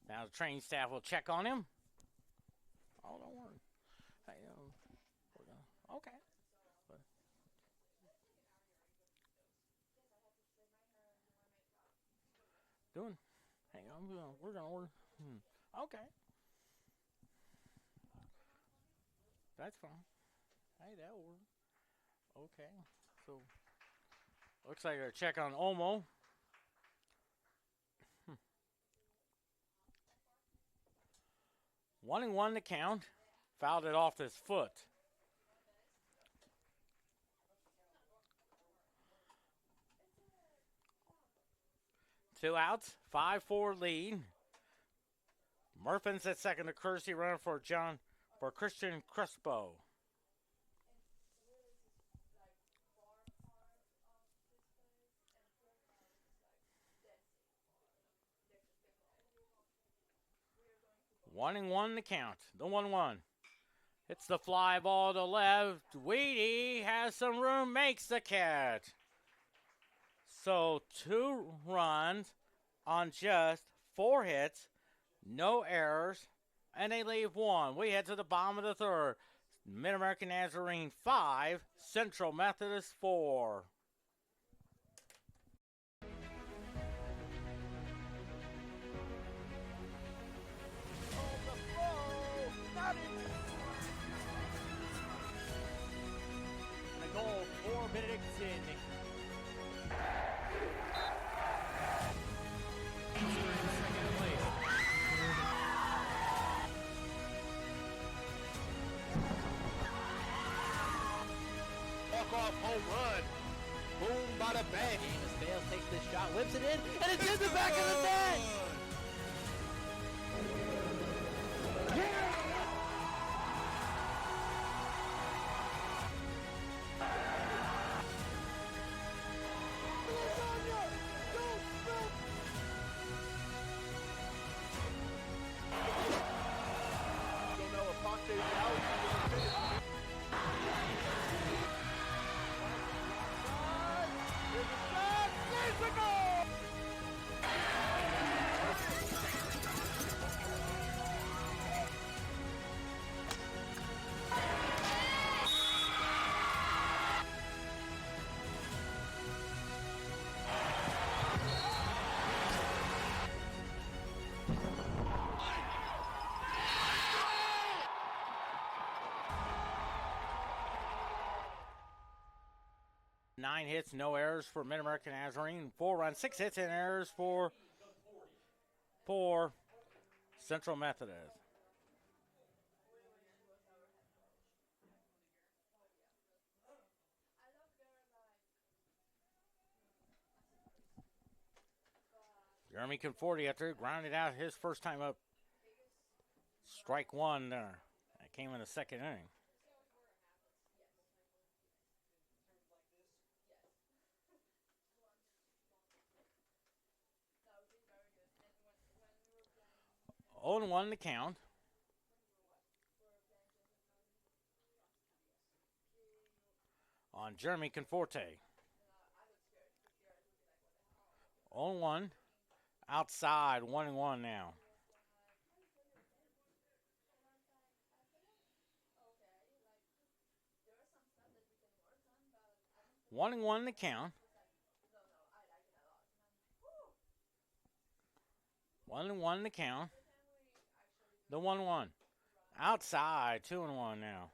Now the training staff will check on him. Oh, don't worry. Hey, we're gonna, okay. But, doing. Hang on, we're gonna order. Okay. That's fine. Hey, that'll work. Okay. So looks like a check on Olmo. 1-1 to count. Fouled it off his foot. Two outs, 5-4 lead. Murphin's at second, a courtesy runner for Christian Crespo. One and one to count. The 1-1. It's the fly ball to left. Weedy has some room, makes the catch. So 2 runs on just 4 hits, no errors, and they leave 1. We head to the bottom of the third. MidAmerica Nazarene 5, Central Methodist 4. Not in Boom, bada bang. James Bales takes this shot, whips it in, and it's in the back of the net. Nine hits, no errors for MidAmerica Nazarene. 4 runs, 6 hits and errors for Central Methodist. Jeremy Conforti after grounded out his first time up. Strike one there. That came in the second inning. Oh, and 1 to count. On Jeremy Conforti. 0-1. Outside, 1-1 now. 1-1 to count. 1-1 to count. The 1-1. Outside, 2-1 now.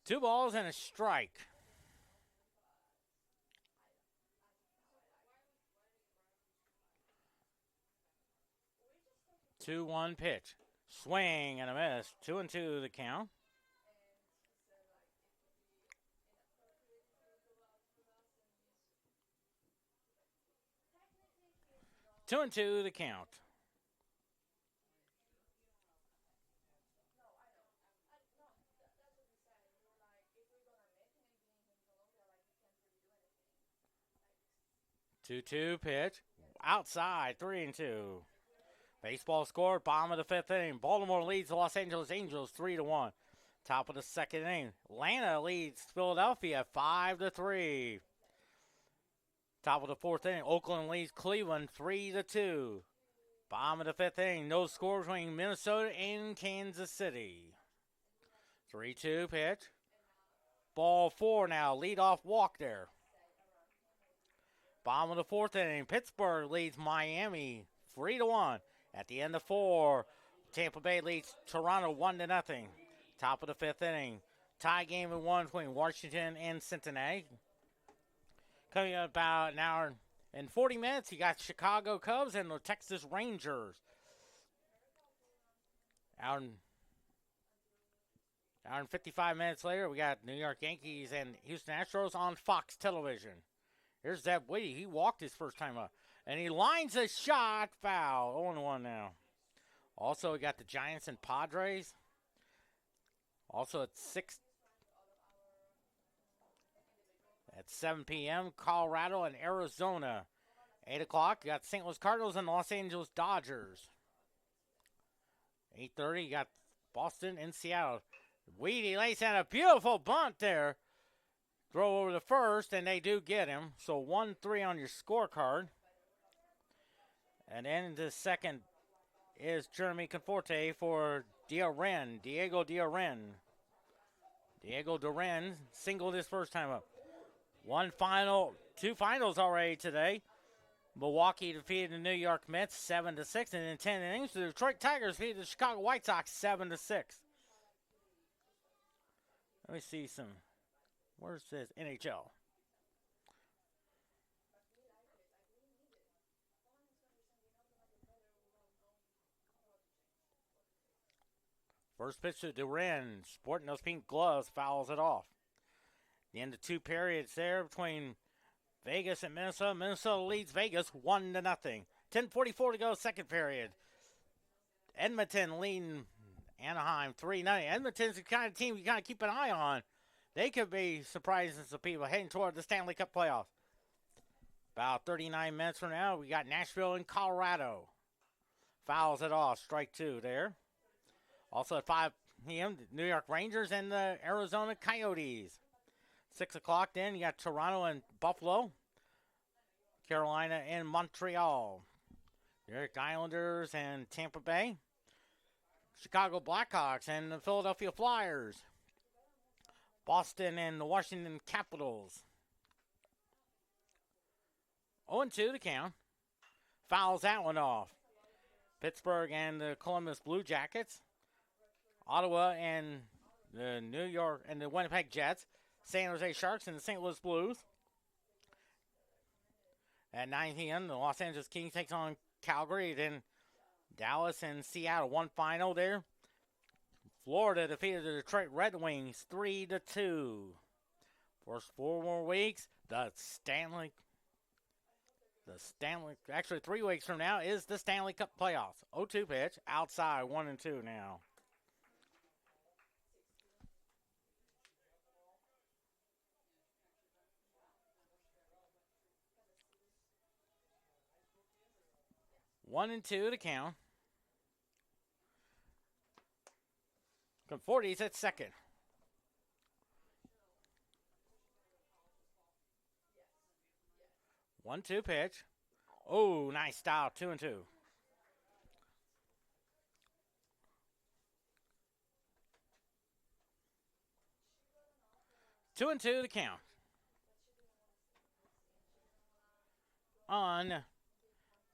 Two balls and a strike. 2-1 pitch. Swing and a miss. 2-2 the count. 2-2 the count. Two pitch. Outside, 3-2. Baseball score, bottom of the fifth inning. Baltimore leads the Los Angeles Angels 3-1. Top of the second inning. Atlanta leads Philadelphia 5-3. Top of the fourth inning. Oakland leads Cleveland 3-2. Bottom of the fifth inning. No score between Minnesota and Kansas City. 3-2 pitch. Ball 4 now. Leadoff walk there. Bottom of the fourth inning. Pittsburgh leads Miami 3-1. At the end of 4, Tampa Bay leads Toronto 1-0. Top of the fifth inning. Tie game in 1 between Washington and Cincinnati. Coming up about an hour and 40 minutes, you got Chicago Cubs and the Texas Rangers. Hour and 55 minutes later, we got New York Yankees and Houston Astros on Fox Television. Here's Zeb Whitty. He walked his first time up. And he lines a shot, foul. 0-1 now. Also, we got the Giants and Padres. Also at 7 p.m., Colorado and Arizona. 8 o'clock, you got St. Louis Cardinals and Los Angeles Dodgers. 8:30, you got Boston and Seattle. Weedy lays down a beautiful bunt there. Throw over the first, and they do get him. So 1-3 on your scorecard. And then the second is Jeremy Conforti for Diaren, Diego Diaren. Diego Diaren singled his first time up. Two finals already today. Milwaukee defeated the New York Mets 7-6, and in 10 innings, the Detroit Tigers defeated the Chicago White Sox 7-6. Let me see some. Where's this NHL? First pitch to Duran, sporting those pink gloves, fouls it off. The end of 2 periods there between Vegas and Minnesota. Minnesota leads Vegas 1-0. 10:44 to go, second period. Edmonton leading Anaheim 3-0. Edmonton's the kind of team you got to keep an eye on. They could be surprising some people heading toward the Stanley Cup playoffs. About 39 minutes from now, we got Nashville and Colorado. Fouls it off, strike 2 there. Also at 5 p.m., the New York Rangers and the Arizona Coyotes. 6 o'clock then, you got Toronto and Buffalo. Carolina and Montreal. New York Islanders and Tampa Bay. Chicago Blackhawks and the Philadelphia Flyers. Boston and the Washington Capitals. 0-2 to count. Fouls that one off. Pittsburgh and the Columbus Blue Jackets. Ottawa and the New York and the Winnipeg Jets. San Jose Sharks and the St. Louis Blues. At 9 p.m., the Los Angeles Kings takes on Calgary. Then Dallas and Seattle, one final there. Florida defeated the Detroit Red Wings 3-2. First 4 more weeks, actually 3 weeks from now is the Stanley Cup playoffs. 0-2 pitch, outside, 1-2 now. One and 2 to count. Conforti's at second. 1-2 pitch. Oh, nice style. 2-2. 2-2 to count. On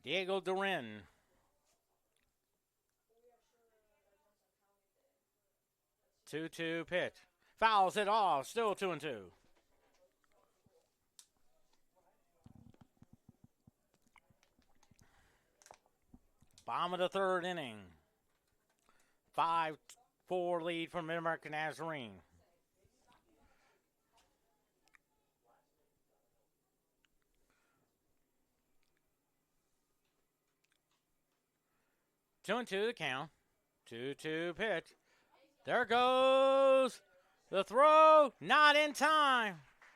Diego Duran. 2-2 pitch. Fouls it off. Still 2-2. Bottom of the third inning. 5-4 lead for MidAmerica Nazarene. Two and two to count. 2-2 pitch. There goes the throw. Not in time.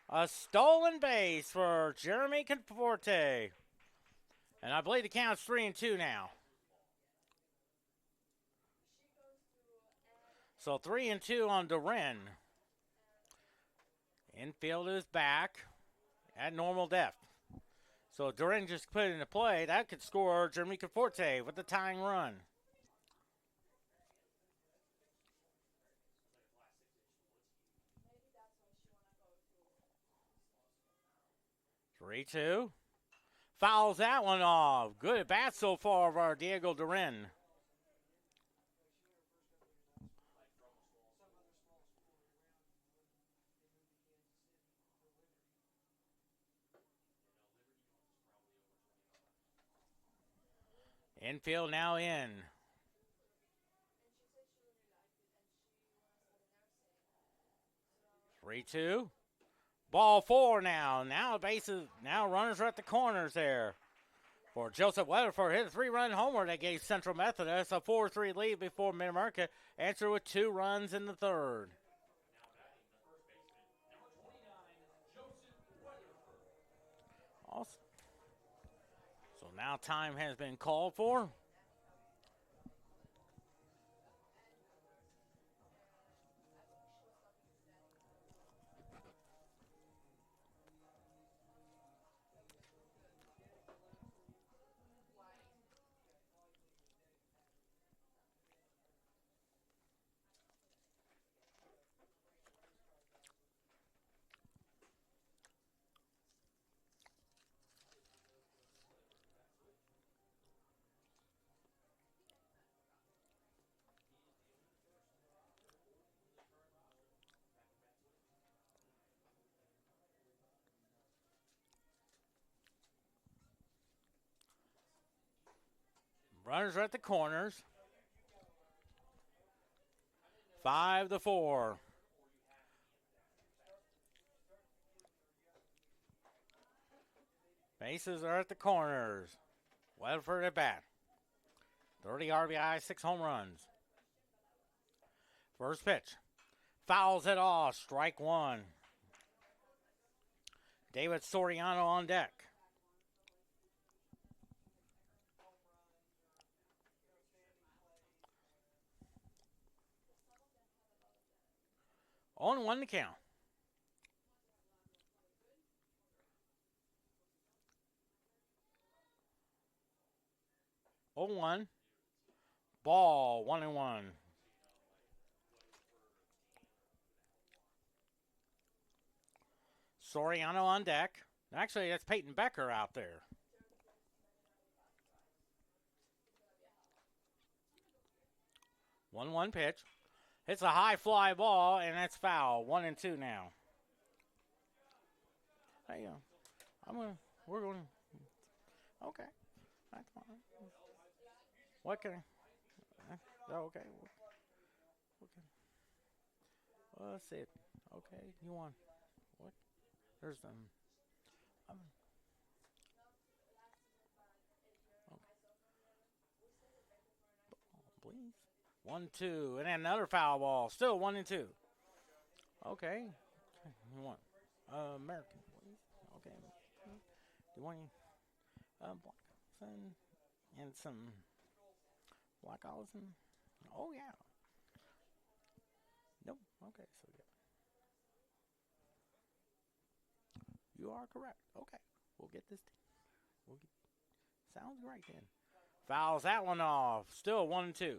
A stolen base for Jeremy Conforte. And I believe the count's 3-2 now. So 3-2 on Duran. Infield is back at normal depth. So Duran just put it into play. That could score Jeremy Conforte with the tying run. Three, 2. Fouls that one off. Good at bat so far of our Diego Duran. Infield now in. 3-2. Ball 4 now. Now runners are at the corners there. For Joseph Weatherford hit a 3-run homer that gave Central Methodist a 4-3 lead before MidAmerica answered with 2 runs in the third. Also, so now time has been called for. Runners are at the corners. 5-4. Bases are at the corners. Weatherford at bat. 30 RBI, 6 home runs. First pitch. Fouls it off. Strike one. David Soriano on deck. On 1 to count. 0-1. Ball, 1-1. Soriano on deck. Actually, that's Peyton Becker out there. One pitch. It's a high fly ball, and that's foul. 1-2 now. Hey, we're going. Okay, that's fine. What can okay. Well, let's see it. Okay, you want what? There's them. Okay. Please. 1-2, and then another foul ball. Still 1-2. Okay. You want American, please? Okay. Do you want black and some black olives? Oh yeah. Nope. Okay, so yeah. You are correct. Okay, we'll get this. Sounds great then. Fouls that one off. Still 1-2.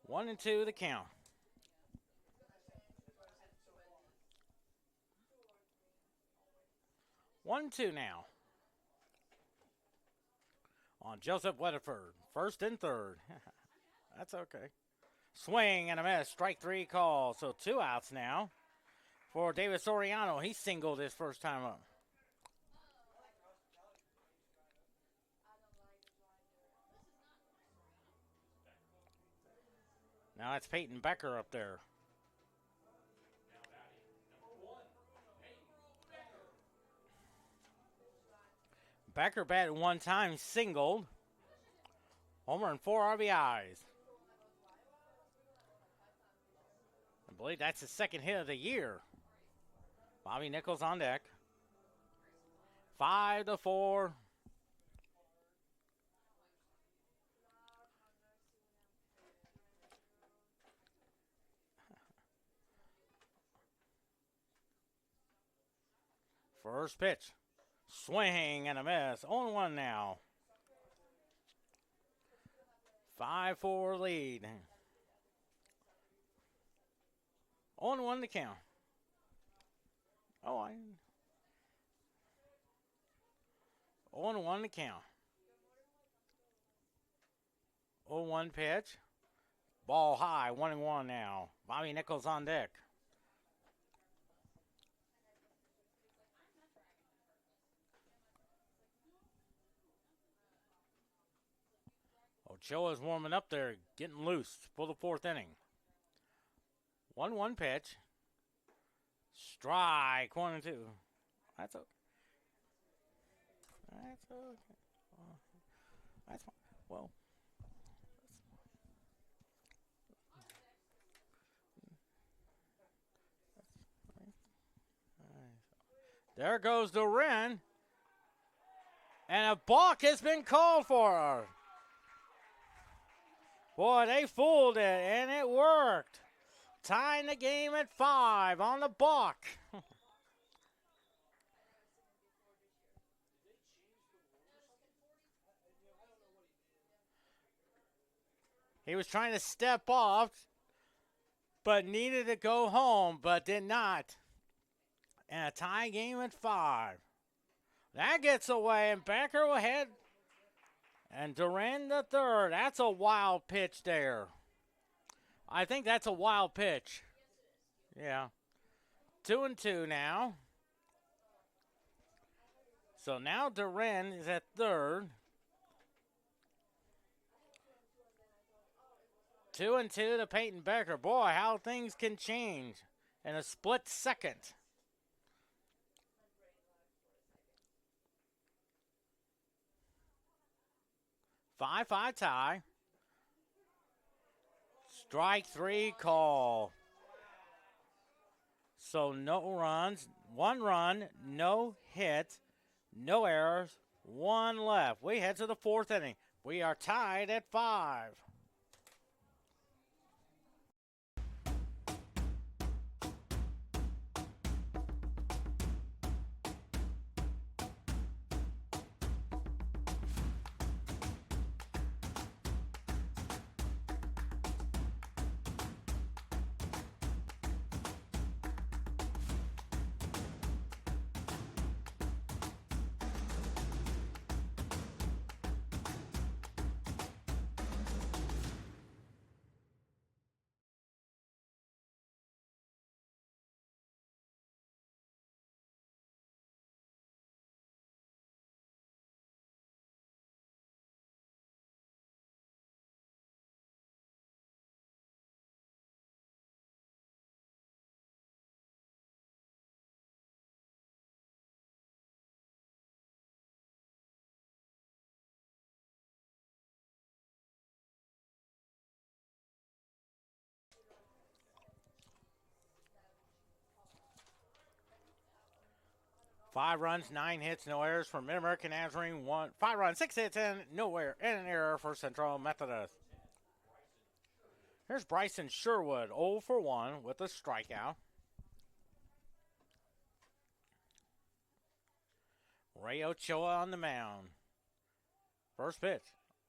1-2 the count. 1-2 now. On Joseph Weatherford. First and third. That's okay. Swing and a miss. Strike 3 call. So 2 outs now for David Soriano. He singled his first time up. Now it's Peyton Becker up there. Becker batted 1 time, singled. Homer and 4 RBIs. I believe that's his second hit of the year. Bobby Nichols on deck. 5-4. First pitch. Swing and a miss. 0-1 now. 5-4 lead. 0-1 to count. 0-1 to count. 0-1 pitch. Ball high. 1-1 now. Bobby Nichols on deck. Ochoa's warming up there, getting loose for the 4th inning. 1-1 pitch. Strike, 1-2. That's okay. That's okay. That's fine. Well, there goes the Wren. And a balk has been called for her. Boy, they fooled it, and it worked. Tying the game at 5 on the balk. He was trying to step off, but needed to go home, but did not. And a tie game at 5. That gets away, and Becker will head. And Duran the third. That's a wild pitch there. I think that's a wild pitch. Yeah. 2-2 now. So now Duran is at third. 2-2 to Peyton Becker. Boy, how things can change in a split second. 5-5 tie. Strike three call. So no runs, 1 run, no hits, no errors, 1 left. We head to the 4th inning. We are tied at 5. Five runs, 9 hits, no errors for MidAmerica Nazarene. 5 runs, 6 hits, and no error, and an error for Central Methodist. Here's Bryson Sherwood, 0 for 1 with a strikeout. Ray Ochoa on the mound. First pitch.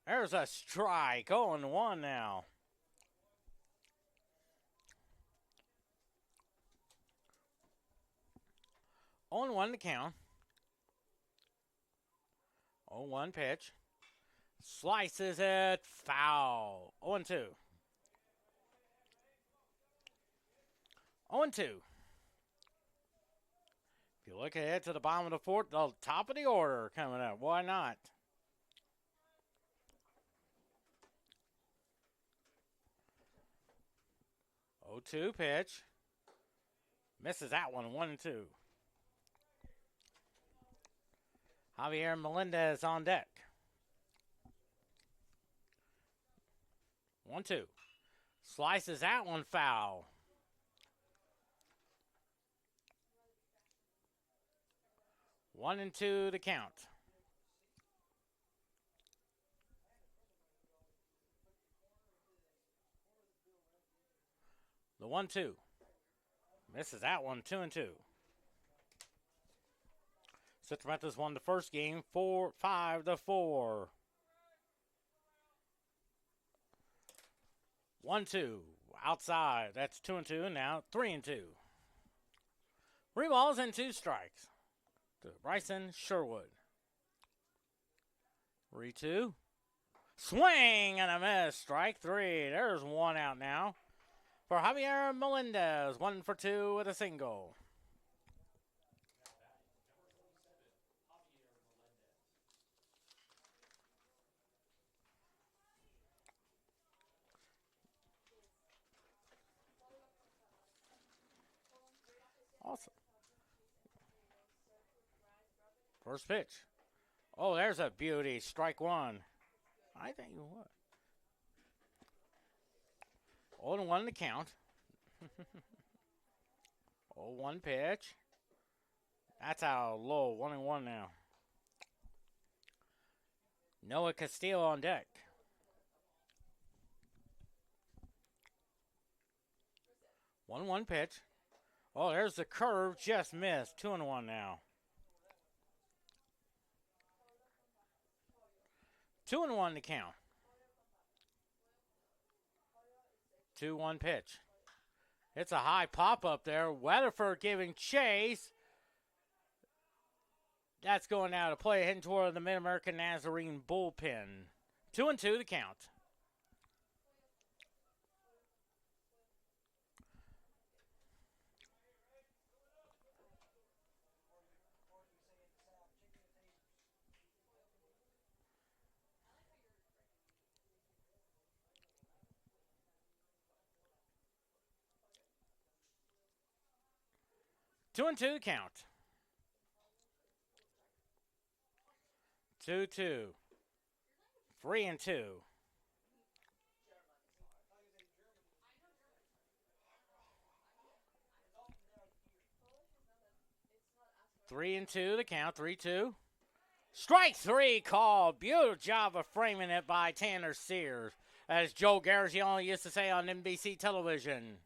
There's a strike. 0-1 now. On 1 to count. 0-1 pitch. Slices it foul. 0-2. 0-2. If you look ahead to the bottom of the 4th, the top of the order coming up. Why not? Oh, 2 pitch. Misses that one. 1-2. Javier Melendez on deck. 1-2. Slices that one foul. 1-2 to count. The 1-2. Misses that one. 2-2. Central Methodist won the first game 5-4. 1-2. Outside. That's 2-2. Now 3-2. 3 balls and 2 strikes to Bryson Sherwood. 3-2. Swing and a miss. Strike 3. There's 1 out now for Javier Melendez. 1 for 2 with a single. Awesome. First pitch. Oh, there's a beauty. Strike 1. I think you would. 0-1 to count. 0-1 pitch. That's how low. 1-1 now. Noah Castillo on deck. 1-1 pitch. Oh, there's the curve. Just missed. 2-1 now. 2-1 to count. 2-1 pitch. It's a high pop up there. Weatherford giving chase. That's going out of play, heading toward the MidAmerica Nazarene bullpen. 2-2 to count. 2-2 the count. 2-2. 3-2. 3-2 the count. 3-2. Strike three called. Beautiful job of framing it by Tanner Sears, as Joe Garagiola used to say on NBC television.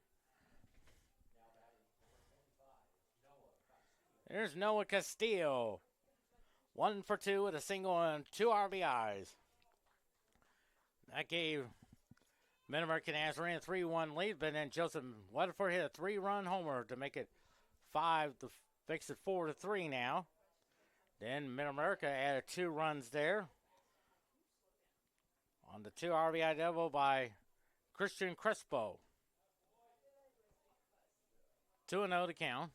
There's Noah Castillo. 1 for 2 with a single and 2 RBIs. That gave MidAmerica Nazarene a 3-1 lead, but then Joseph Weatherford hit a 3-run homer to make it 5 to fix it 4-3 now. Then MidAmerica added 2 runs there on the 2 RBI double by Christian Crespo. 2-0 to count.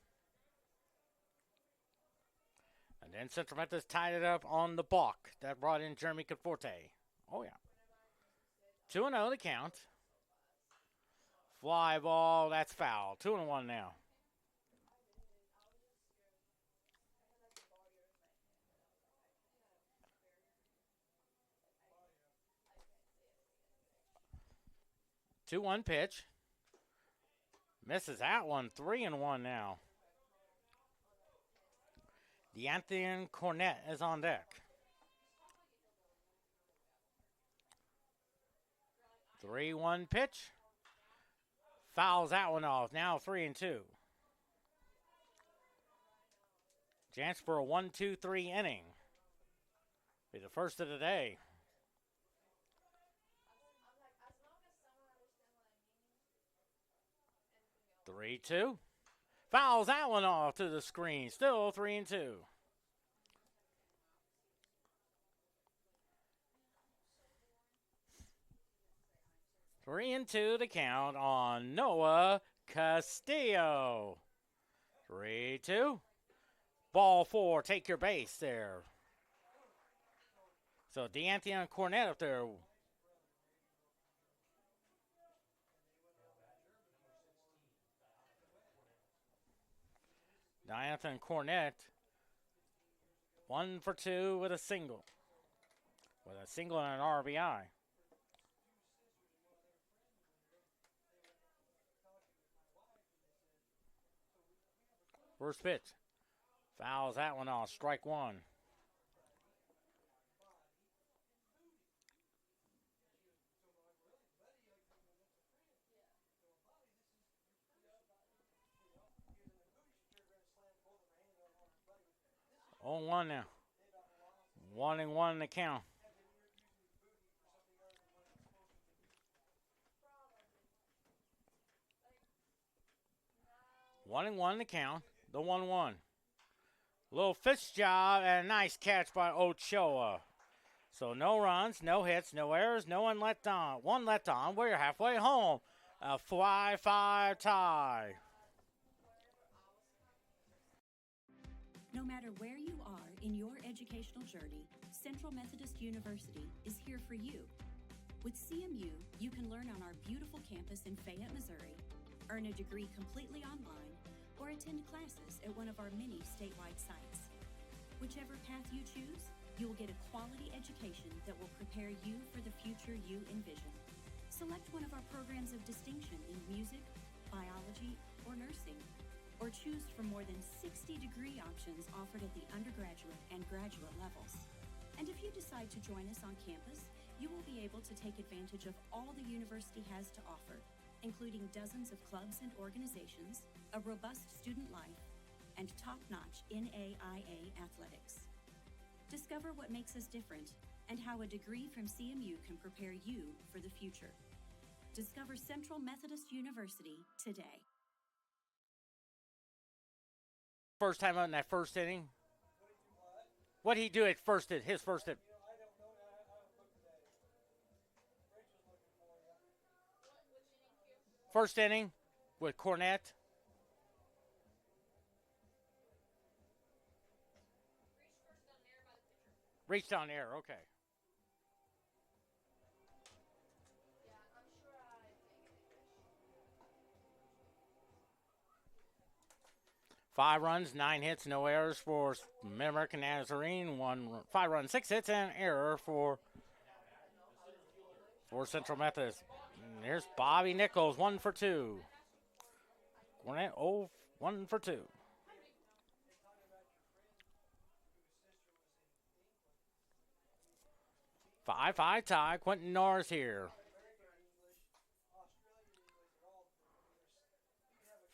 And then Central Methodist tied it up on the balk. That brought in Jeremy Conforte. Oh, yeah. 2-0 to count. Fly ball, that's foul. 2-1 now. Two-one pitch. Misses that one. 3-1 now. D'Anthony Cornett is on deck. 3-1 pitch. Fouls that one off. Now 3-2. Chance for a 1-2-3 inning. Be the first of the day. 3-2. Fouls that one off to the screen. Still 3-2. Three and 2 to count on Noah Castillo. 3-2. Ball 4. Take your base there. So D'Anthony Cornett up there. D'Anthony Cornett, 1 for 2 with a single. With a single and an RBI. First pitch. Fouls that one off. Strike one. Oh, 1 now. 1-1 in the count. One and one to count. The 1-1. Little fish job and a nice catch by Ochoa. So no runs, no hits, no errors, no one let on. One let on. We're halfway home. A 5-5 tie. No matter where you are in your educational journey, Central Methodist University is here for you. With CMU, you can learn on our beautiful campus in Fayette, Missouri, earn a degree completely online, or attend classes at one of our many statewide sites. Whichever path you choose, you will get a quality education that will prepare you for the future you envision. Select one of our programs of distinction in music, biology, or nursing, or choose from more than 60 degree options offered at the undergraduate and graduate levels. And if you decide to join us on campus, you will be able to take advantage of all the university has to offer, including dozens of clubs and organizations, a robust student life, and top-notch NAIA athletics. Discover what makes us different and how a degree from CMU can prepare you for the future. Discover Central Methodist University today. First time out in that first inning. What did he do at first? His first inning. First inning with Cornett. Reached on air, okay. 5 runs, 9 hits, no errors for MidAmerica Nazarene. 5 runs, 6 hits, and an error for Central Methodist. And here's Bobby Nichols, 1 for 2. Gwinnett, 1 for 2. Five tie. Quentin Norris here.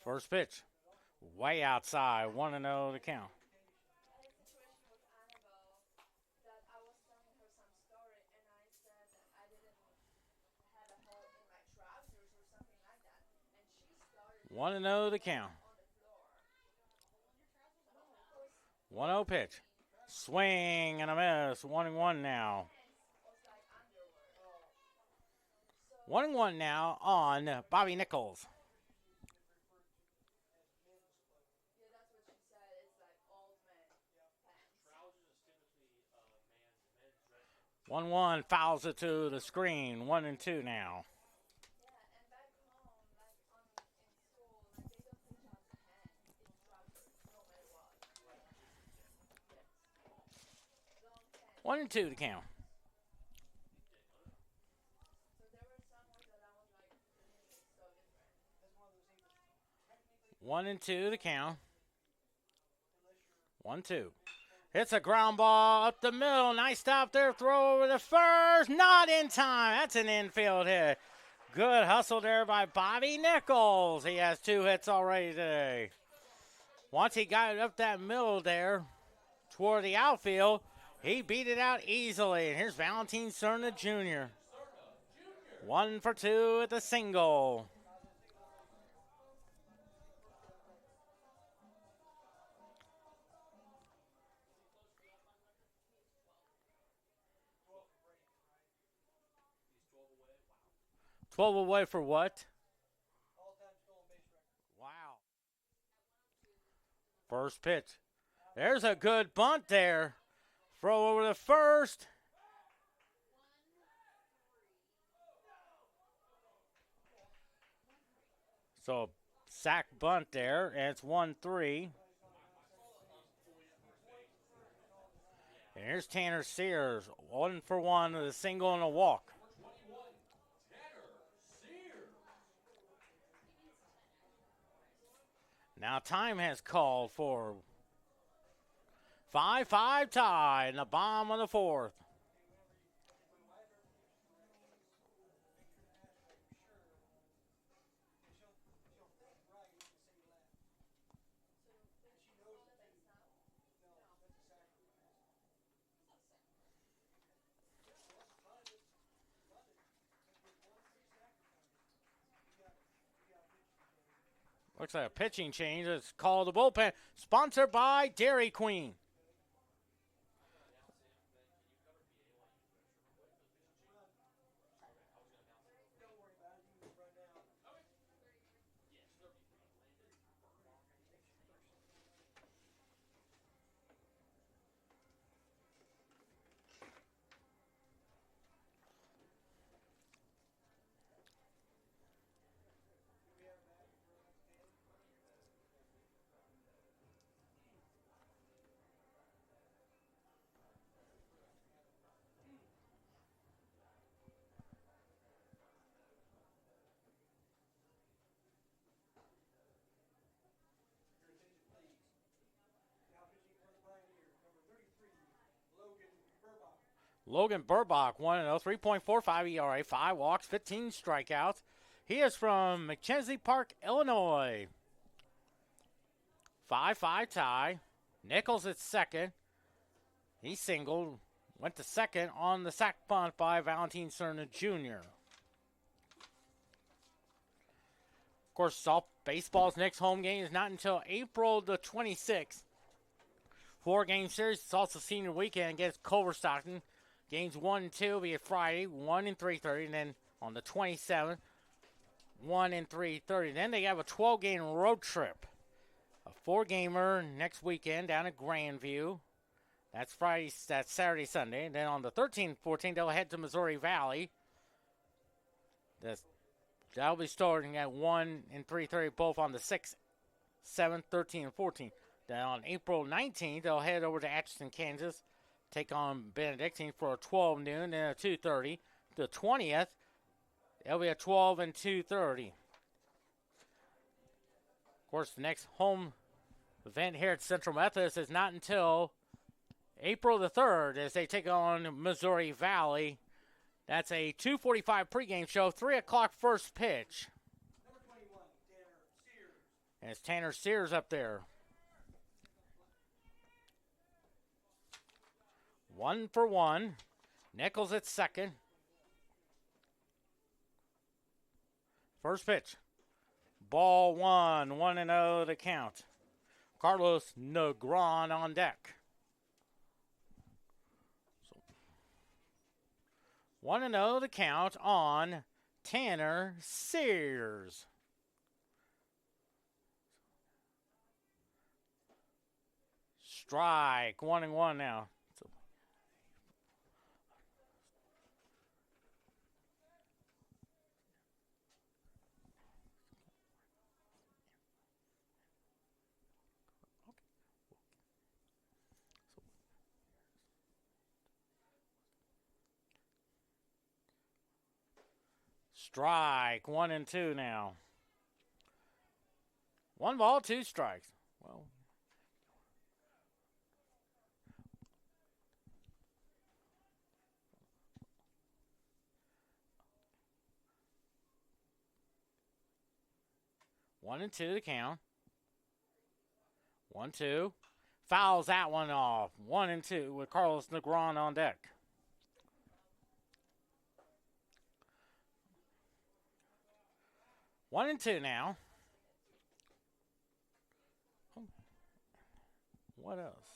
First pitch. Way outside. 1-0 to count. One and 0 the count. 1-0 pitch. Swing and a miss. 1-1 now. 1-1 now on Bobby Nichols. One fouls it to the screen. 1-2 now. One and two to count. 1-2 to count. 1-2. Hits a ground ball up the middle. Nice stop there. Throw over the first. Not in time. That's an infield hit. Good hustle there by Bobby Nichols. He has 2 hits already today. Once he got it up that middle there toward the outfield, he beat it out easily. And here's Valentin Cerna Jr. 1 for 2 at the single. Twelve away for what? Wow. First pitch. There's a good bunt there. Throw over the first. So sack bunt there, and it's 1-3. And here's Tanner Sears, 1 for 1 with a single and a walk. Now time has called for 5-5 tie in the bottom of the 4th. Looks like a pitching change. It's called the bullpen. Sponsored by Dairy Queen. Logan Burbach, 1-0, 3.45 ERA, 5 walks, 15 strikeouts. He is from McChesney Park, Illinois. 5-5 tie. Nichols at second. He singled, went to second on the sac bunt by Valentin Cerna Jr. Of course, baseball's next home game is not until April the 26th. 4-game series. It's also senior weekend against Culver Stockton. Games 1 and 2 will be Friday, 1 and 3:30, and then on the 27th, 1 and 3:30. Then they have a 12-game road trip. A 4-gamer next weekend down at Grandview. That's Saturday, Sunday. And then on the 13th, 14th, they'll head to Missouri Valley. That'll be starting at 1 and 3:30, both on the 6th 7th, 13, and 14. Then on April 19th, they'll head over to Atchison, Kansas, take on Benedictine for a 12 noon and a 2:30. The 20th, it'll be a 12 and 2:30. Of course, the next home event here at Central Methodist is not until April the 3rd as they take on Missouri Valley. That's a 2:45 pregame show, 3 o'clock first pitch. Number 21, Tanner Sears. And it's Tanner Sears up there. 1-for-1. Nichols at second. First pitch. Ball 1, 1-0 the count. Carlos Negron on deck. 1-0 the count on Tanner Sears. Strike, 1-1 now. Strike, 1-2 now. 1 ball, 2 strikes. Well, one and two the count. 1-2. Fouls that one off. 1-2 with Carlos Negron on deck. One and two now. What else?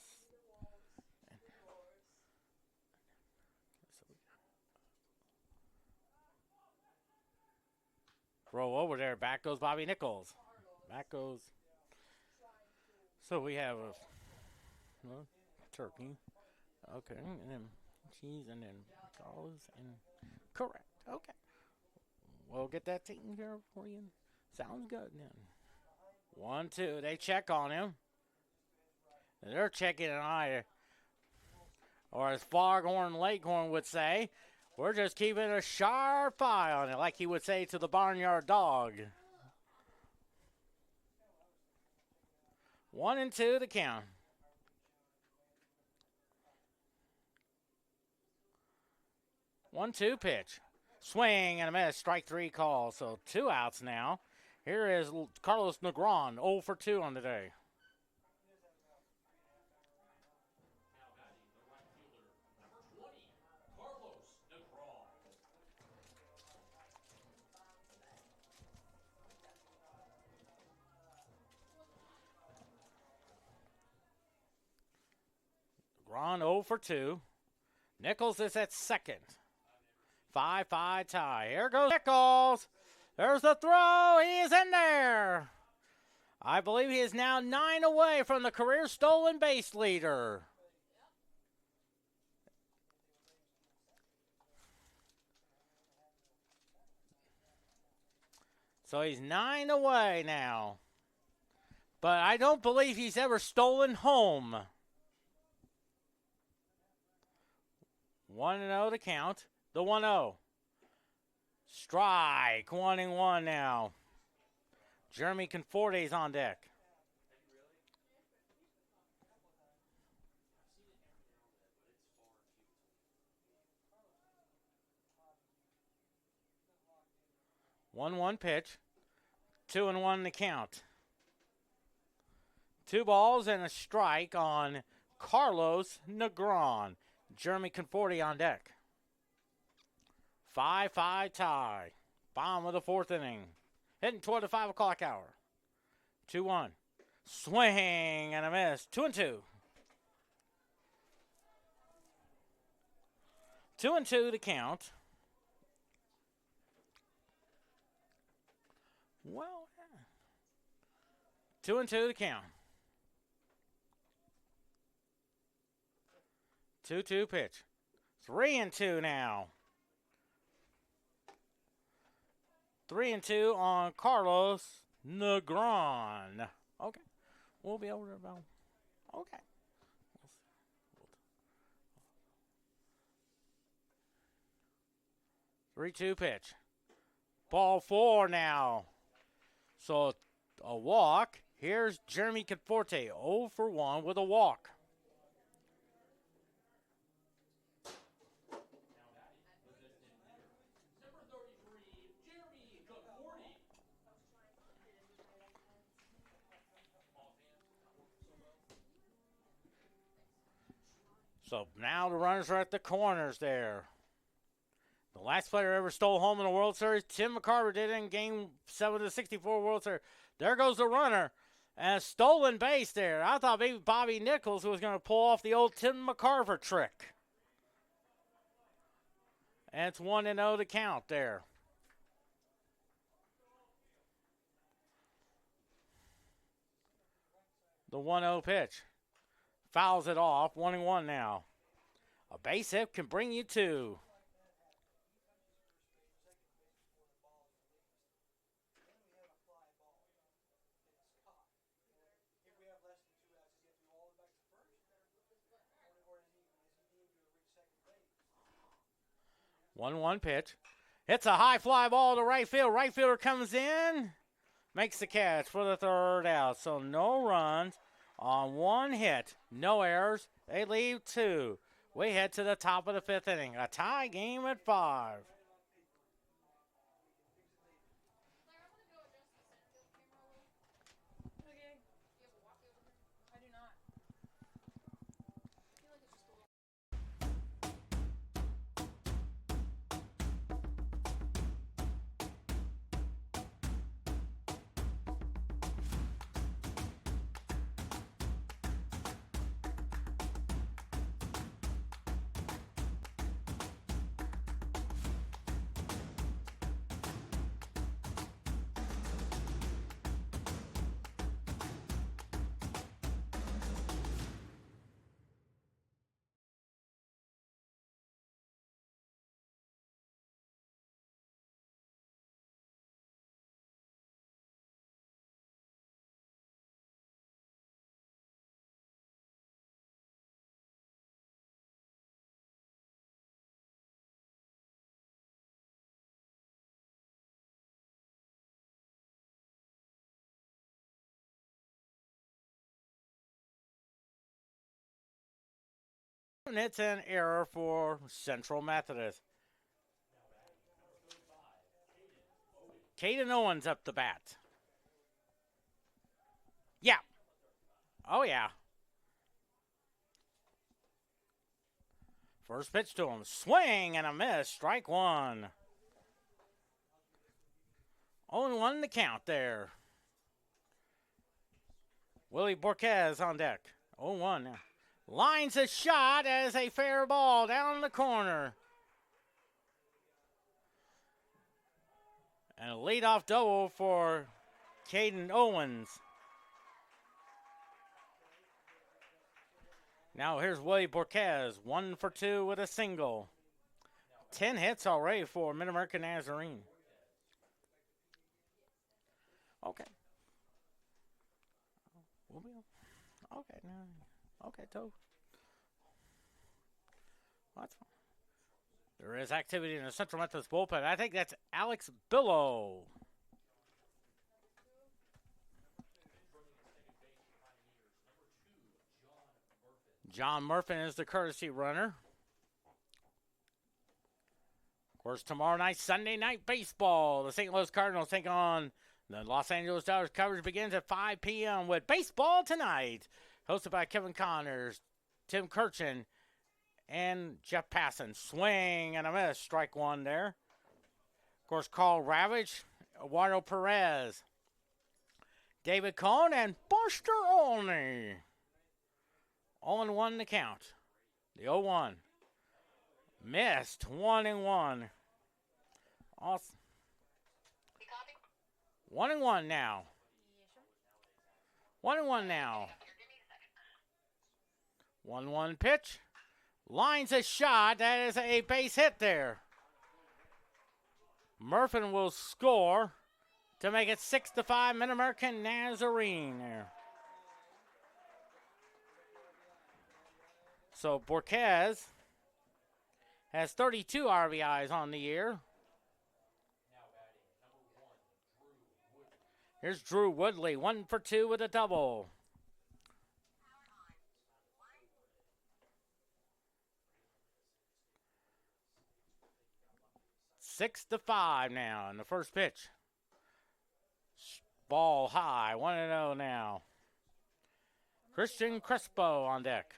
Throw over there. Back goes Bobby Nichols. Back goes. So we have a turkey. Okay. And then cheese and then Carlos and correct. Okay. We'll get that taken care of for you. Sounds good then. 1-2. They check on him. And they're checking an eye. Or as Foghorn Leghorn would say, we're just keeping a sharp eye on it, like he would say to the barnyard dog. 1-2 the count. 1-2 pitch. Swing and a miss. Strike 3 call. So 2 outs now. Here is Carlos Negron, 0 for 2 on the day. Negron 0 for 2. Nichols is at second. 5-5 tie. Here goes Nichols. There's the throw. He is in there. I believe he is now 9 away from the career stolen base leader. So he's 9 away now. But I don't believe he's ever stolen home. 1-0 to count. The 1-0. Strike. 1-1 now. Jeremy Conforte's on deck. 1-1 pitch. 2-1 the count. 2 balls and a strike on Carlos Negron. Jeremy Conforte on deck. 5-5 tie. Bottom of the 4th inning. Heading toward the 5 o'clock hour. 2-1. Swing and a miss. 2-2. 2-2 to count. Well, 2-2 to count. 2-2 pitch. 3-2 now. 3-2 on Carlos Negron. Okay. We'll be over about. Okay. 3-2 pitch. Ball 4 now. So a walk. Here's Jeremy Conforte, 0 for 1 with a walk. So now the runners are at the corners there. The last player ever stole home in the World Series, Tim McCarver, did in Game 7 of the 64 World Series. There goes the runner. And a stolen base there. I thought maybe Bobby Nichols was going to pull off the old Tim McCarver trick. And it's 1-0 to count there. The 1-0 pitch. Fouls it off. 1-1 now. A base hit can bring you 2. One pitch. Hits a high fly ball to right field. Right fielder comes in. Makes the catch for the 3rd out. So no runs on 1 hit. No errors. They leave 2. We head to the top of the 5th inning. A tie game at 5. And it's an error for Central Methodist. Caden Owens up the bat. Yeah. Oh, yeah. First pitch to him. Swing and a miss. Strike 1. 0-1 the count there. Willie Borquez on deck. 0-1 now. Lines a shot as a fair ball down the corner. And a leadoff double for Caden Owens. Now here's Willie Borquez, 1 for 2 with a single. 10 hits already for MidAmerica Nazarene. Okay. We'll be okay now. Okay, Toe. That's fine. There is activity in the Central Methodist bullpen. I think that's Alex Billow. John Murphin is the courtesy runner. Of course, tomorrow night, Sunday Night Baseball. The St. Louis Cardinals take on the Los Angeles Dodgers. Coverage begins at 5 p.m. with Baseball Tonight, hosted by Kevin Connors, Tim Kirchin, and Jeff Passon. Swing and a miss. Strike 1 there. Of course, Carl Ravage, Eduardo Perez, David Cohn, and Buster Olney. 0-1 the count. The 0-1. Missed. 1-1. Awesome. 1-1 now. 1-1 now. 1-1 pitch. Lines a shot. That is a base hit there. Murphin will score. to make it 6-5 MidAmerica Nazarene there. So Borquez has 32 RBIs on the year. Here's Drew Woodley, 1 for 2 with a double. Six to 5 now in the first pitch. Ball high, 1-0 now. Christian Crespo on deck.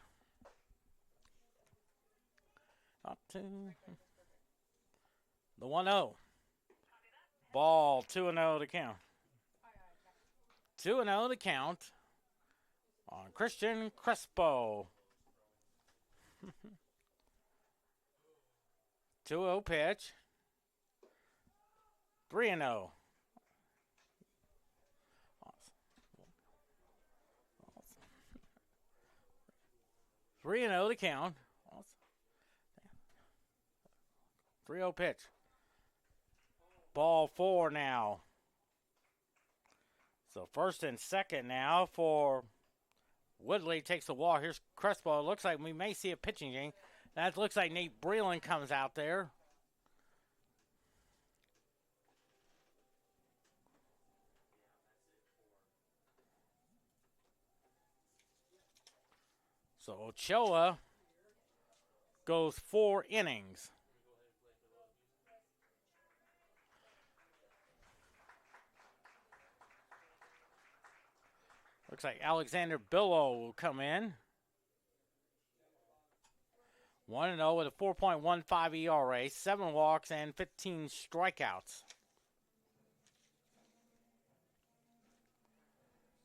Up to the 1-0. Ball 2-0 to count. 2-0 to count on Christian Crespo. 2-0 pitch. 3-0. 3-0 to count. 3-0 pitch. Ball 4 now. So first and second now for Woodley. Takes the walk. Here's Crespo. It looks like we may see a pitching game. That looks like Nate Breland comes out there. So Ochoa goes 4 innings. Looks like Alexander Billow will come in. 1-0 with a 4.15 ERA, 7 walks, and 15 strikeouts.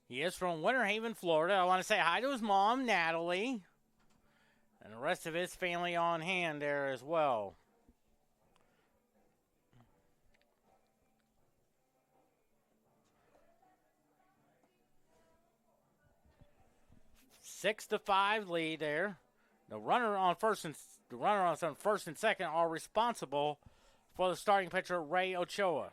He is from Winter Haven, Florida. I want to say hi to his mom, Natalie, and the rest of his family on hand there as well. Six to 5 lead there. The runner on first and second are responsible for the starting pitcher Ray Ochoa.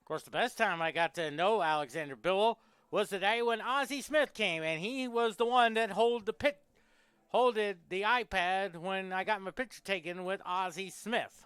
Of course, the best time I got to know Alexander Billow was the day when Ozzie Smith came, and he was the one that holded the iPad when I got my picture taken with Ozzie Smith.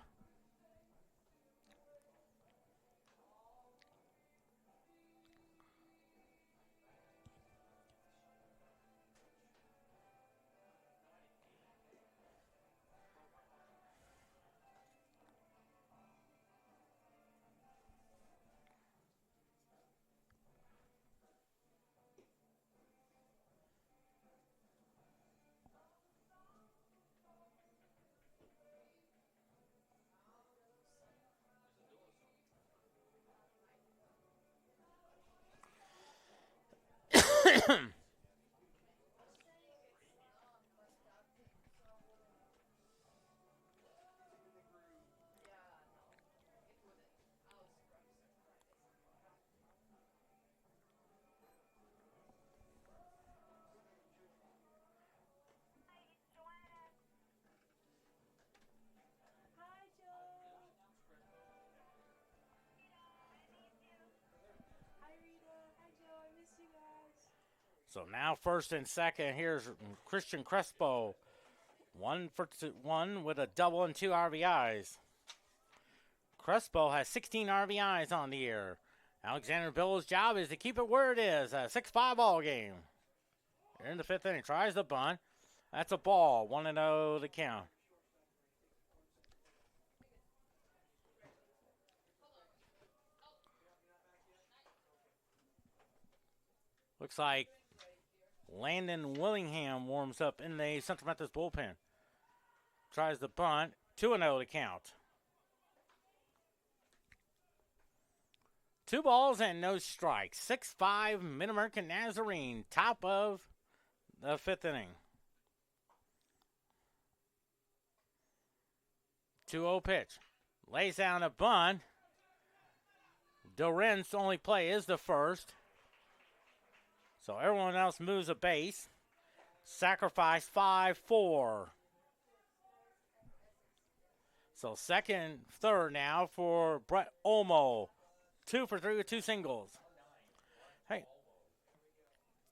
So now first and second, here's Christian Crespo. 1 for 1 with a double and 2 RBIs. Crespo has 16 RBIs on the year. Alexander Billow's job is to keep it where it is, a 6-5 ball game. Here in the 5th inning, tries the bunt. That's a ball, 1-0 to count. Looks like Landon Willingham warms up in the Central Methodist bullpen. Tries the bunt. 2-0 to count. 2 balls and no strikes. 6-5 MidAmerica Nazarene. Top of the 5th inning. 2-0 pitch. Lays down a bunt. Doren's only play is the first. So everyone else moves a base. Sacrifice 5-4. So second, third now for Brett Olmo. 2 for 3 with 2 singles. Hey,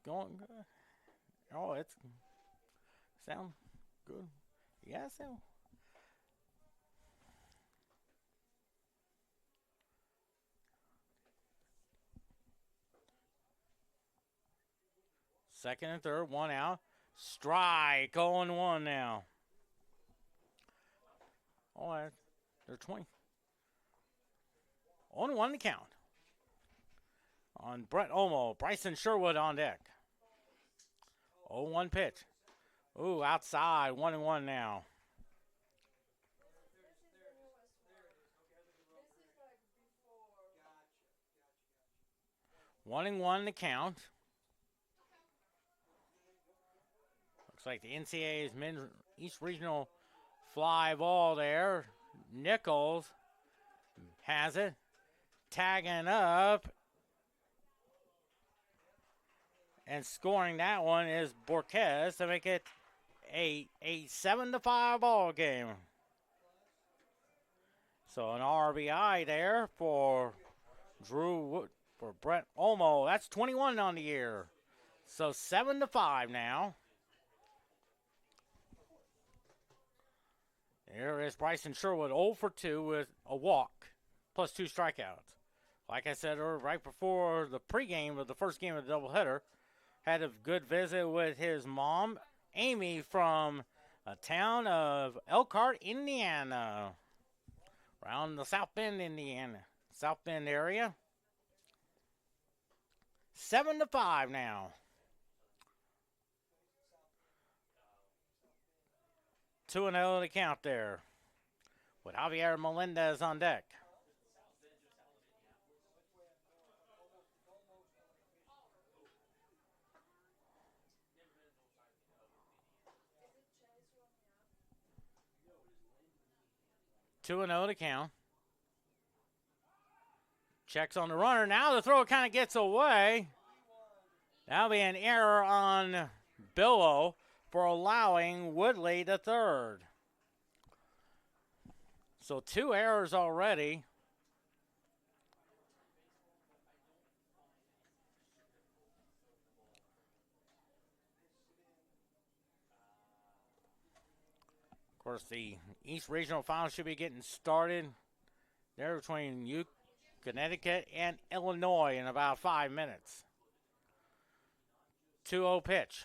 going good. Oh, it's sound good. Yeah, sound. Second and third, 1 out. Strike, 0-1 now. Oh, they're 20. 0-1 to count. On Brett Olmo, Bryson Sherwood on deck. 0-1 pitch. Ooh, outside, 1-1 now. 1-1 to count. Looks like the NCAA's East Regional fly ball there. Nichols has it. Tagging up. And scoring that one is Borquez to make it a 7-5 ball game. So an RBI there for for Brett Olmo. That's 21 on the year. So 7-5 now. Here is Bryson Sherwood, 0 for 2 with a walk, plus 2 strikeouts. Like I said right before the pregame of the first game of the doubleheader, had a good visit with his mom, Amy, from a town of Elkhart, Indiana, around the South Bend area. 7-5 now. 2-0 to count there, with Javier Melendez on deck. Two and 0 to count. Checks on the runner. Now the throw kind of gets away. That'll be an error on Billow for allowing Woodley to third. So 2 errors already. Of course, the East Regional Finals should be getting started there between Connecticut and Illinois in about 5 minutes. 2-0 pitch.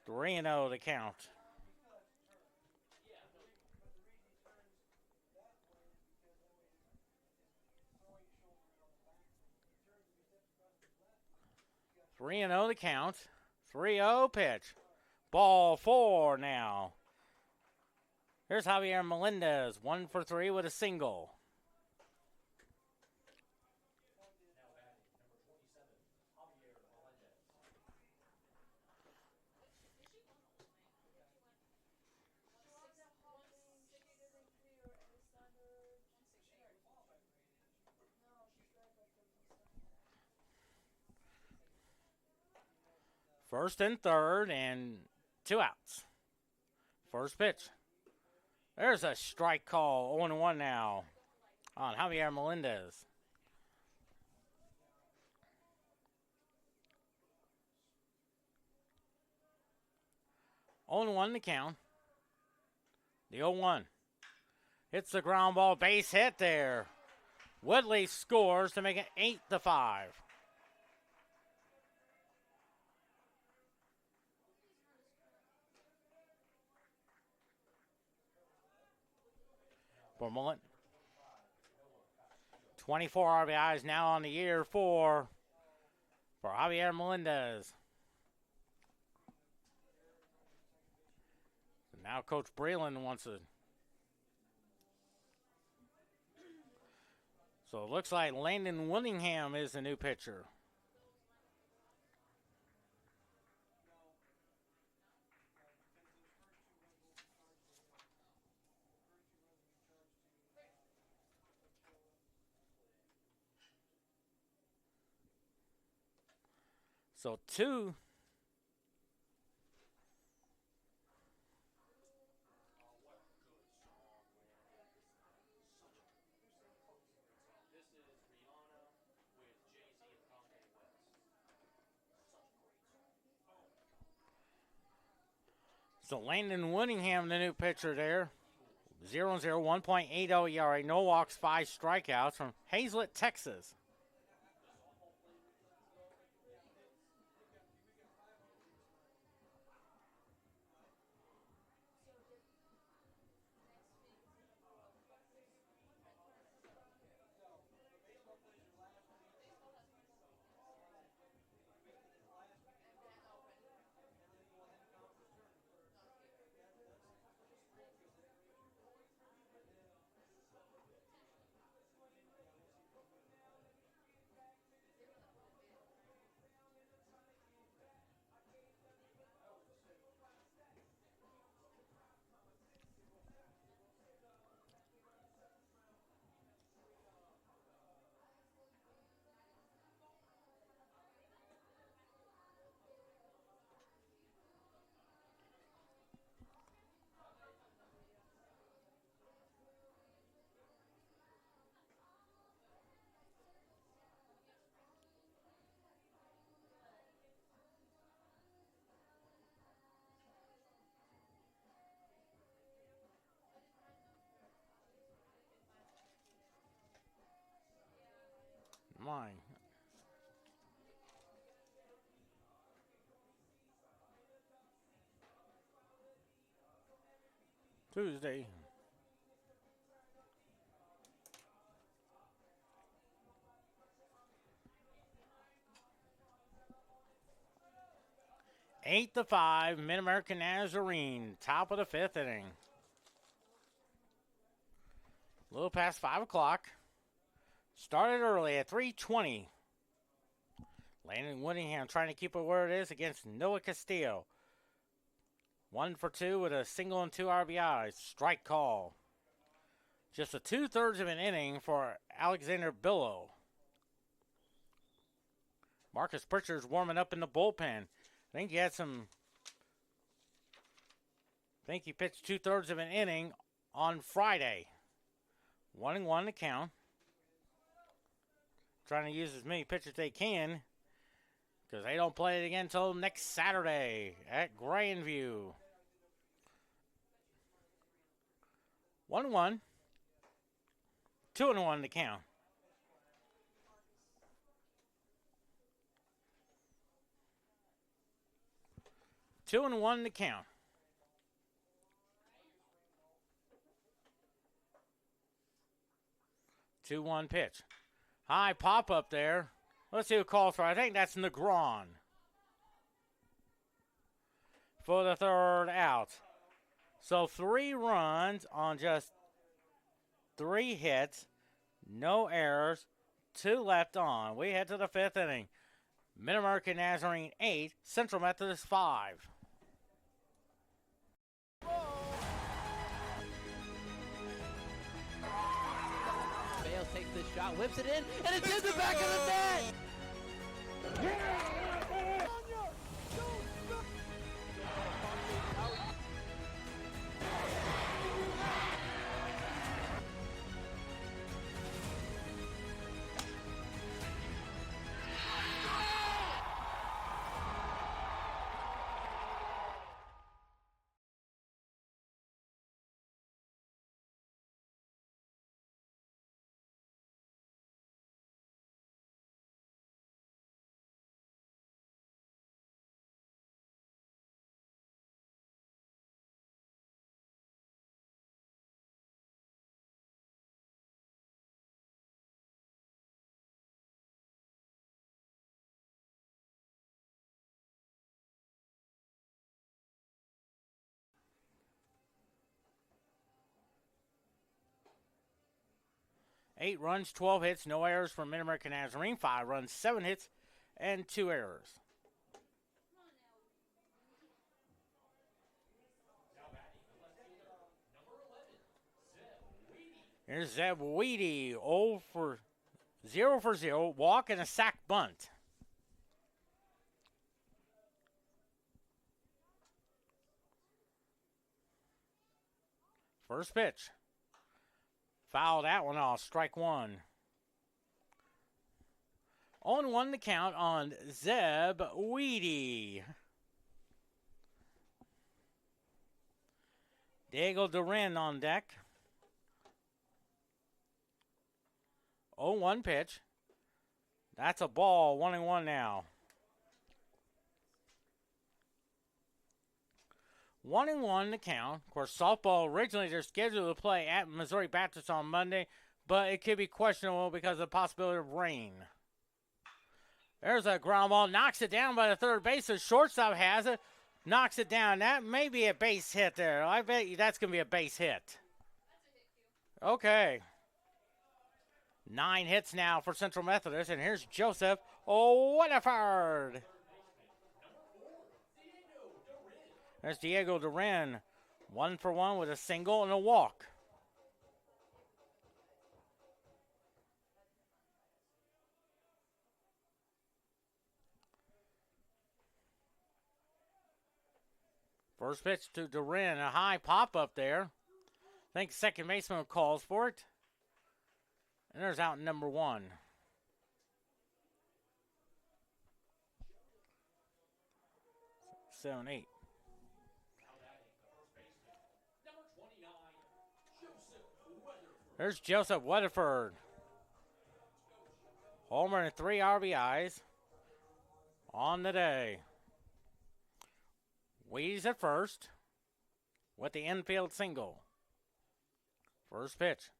3-0 to count. Three and 0 to count. 3-0 pitch. Ball 4 now. Here's Javier Melendez, 1 for 3 with a single. First and third and 2 outs. First pitch. There's a strike call, 0-1 now on Javier Melendez. On 1 to count. The 0-1. Hits the ground ball, base hit there. Woodley scores to make it 8-5. For Mullen. 24 RBIs now on the year for Javier Melendez. Now Coach Breland wants to. So it looks like Landon Willingham is the new pitcher. So 2. So Landon Winningham, the new pitcher there. 0-0, 1.80 ERA, no walks, 5 strikeouts from Hazlet, Texas. Mine. Tuesday. Eight to 5, MidAmerica Nazarene, top of the 5th inning. A little past 5 o'clock. Started early at 3:20. Landon Winningham trying to keep it where it is against Noah Castillo. 1 for 2 with a single and 2 RBIs. Strike call. Just a 2/3 of an inning for Alexander Billow. Marcus Pritchard's warming up in the bullpen. I think he pitched 2/3 of an inning on Friday. 1-1 to count. Trying to use as many pitchers they can because they don't play it again until next Saturday at Grandview. 1-1. 2-1 to count. Two and one to count. 2-1 pitch. High pop up there. Let's see who calls for it. I think that's Negron for the 3rd out. So 3 runs on just 3 hits. No errors. 2 left on. We head to the 5th inning. MidAmerica Nazarene 8, Central Methodist 5. Bales takes this shot, whips it in, and it's in the back of the net! Eight runs, 12 hits, no errors for MidAmerica Nazarene. 5 runs, 7 hits, and 2 errors. Here's Zeb Weedy, 0 for 0, walk and a sack bunt. First pitch. Foul that one off, strike 1. 0-1 the count on Zeb Weedy. Diego Duran on deck. 0-1 pitch. That's a ball, 1-1 now. 1-1 to count. Of course, softball originally they're scheduled to play at Missouri Baptist on Monday, but it could be questionable because of the possibility of rain. There's a ground ball, knocks it down by the third baseman. Shortstop has it, knocks it down. That may be a base hit there. I bet you that's going to be a base hit. Okay. 9 hits now for Central Methodist, and here's Joseph Weatherford. There's Diego Duran, 1 for 1 with a single and a walk. First pitch to Duran, a high pop up there. I think second baseman calls for it. And there's out number 1. Seven, 8. There's Joseph Weatherford. Homer and 3 RBIs on the day. Weeds at first with the infield single. First pitch.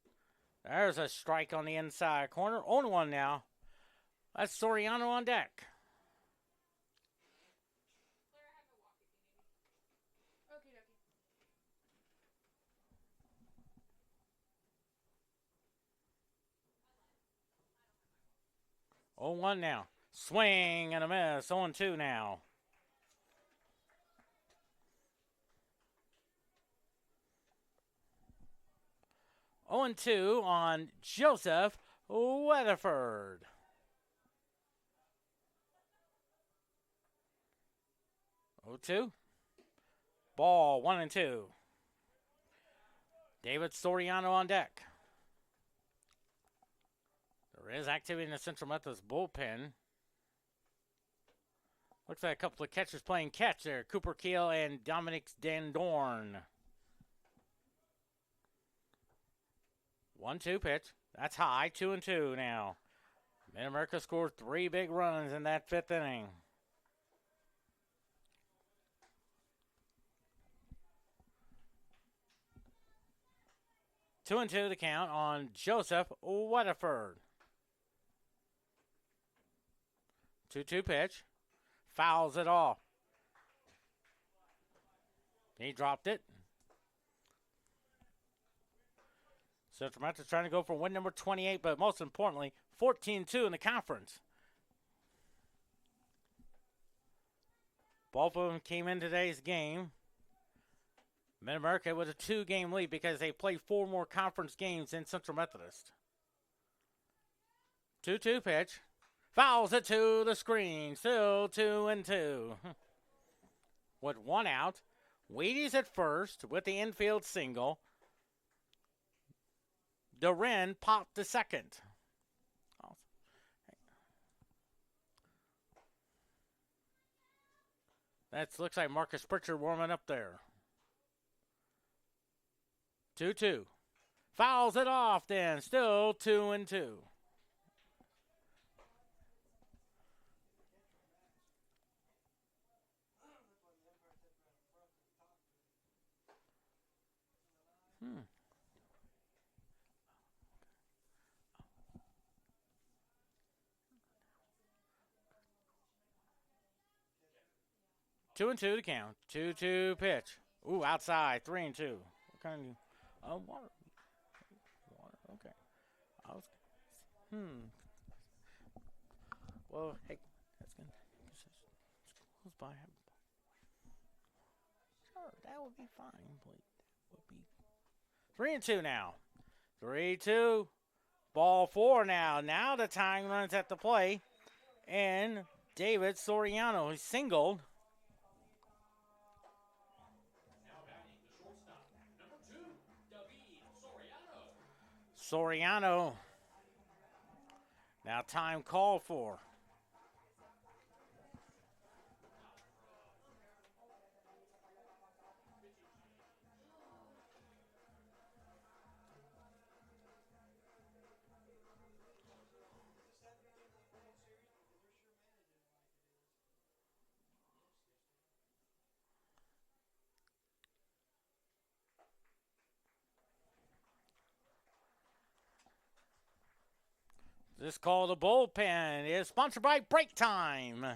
There's a strike on the inside corner. 0-1 now. That's Soriano on deck. Oh, 1 now. Swing and a miss. 0-2 now. Oh, 2 on Joseph Weatherford. Oh, 2. Ball 1-2. David Soriano on deck. There is activity in the Central Methodist bullpen. Looks like a couple of catchers playing catch there. Cooper Keel and Dominic Dandorn. 1-2 pitch. That's high. 2-2 now. MidAmerica scored 3 big runs in that 5th inning. Two and 2 the count on Joseph Weatherford. 2-2 pitch. Fouls it off. He dropped it. Central Methodist trying to go for win number 28, but most importantly, 14-2 in the conference. Both of them came in today's game. MidAmerica with a 2-game lead because they played 4 more conference games in Central Methodist. 2-2 pitch. Fouls it to the screen. Still 2-2. With 1 out. Wheaties at first with the infield single. Duran popped to second. That looks like Marcus Pritchard warming up there. 2-2. Fouls it off then. Still 2-2. Two and 2 to count. 2-2 pitch. Ooh, outside. 3-2. What kind of water? Water. Okay. I was. Well, hey, that's good. Close by. Sure, that would be fine. Would be 3-2 now. 3-2. Ball 4 now. Now the tying runs at the play, and David Soriano, he's singled. Soriano. Now time called for. This call the bullpen is sponsored by Break Time.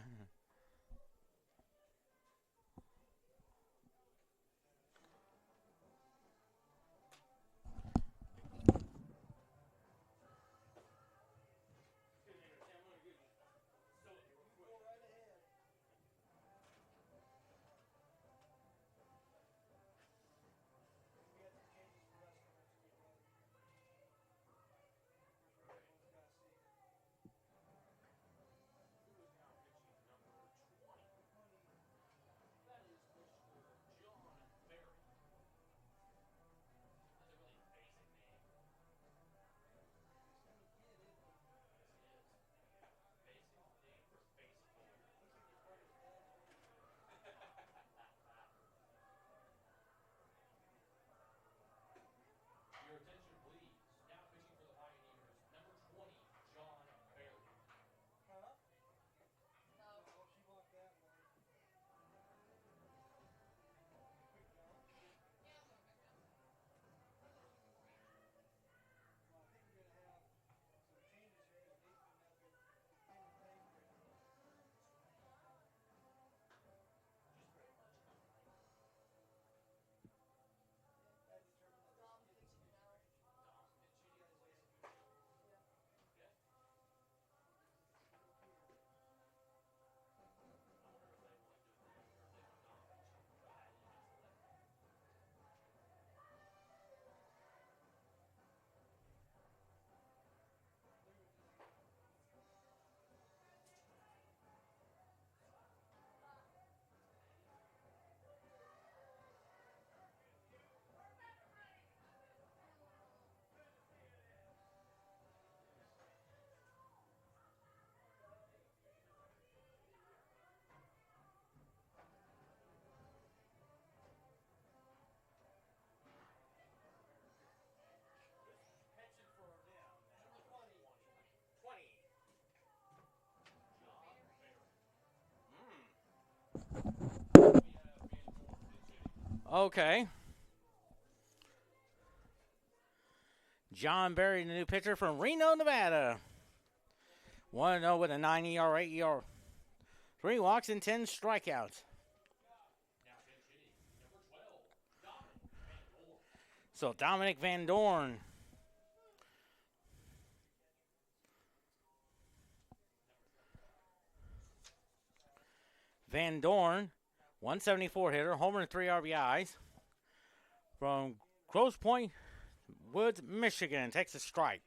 Okay. John Berry, the new pitcher from Reno, Nevada. 1-0 with a 9 ERA, 8 ERA. 3 walks and 10 strikeouts. So Dominic Van Dorn. Van Dorn, 174 hitter, homer and 3 RBIs. From Grosse Pointe Woods, Michigan, takes a strike.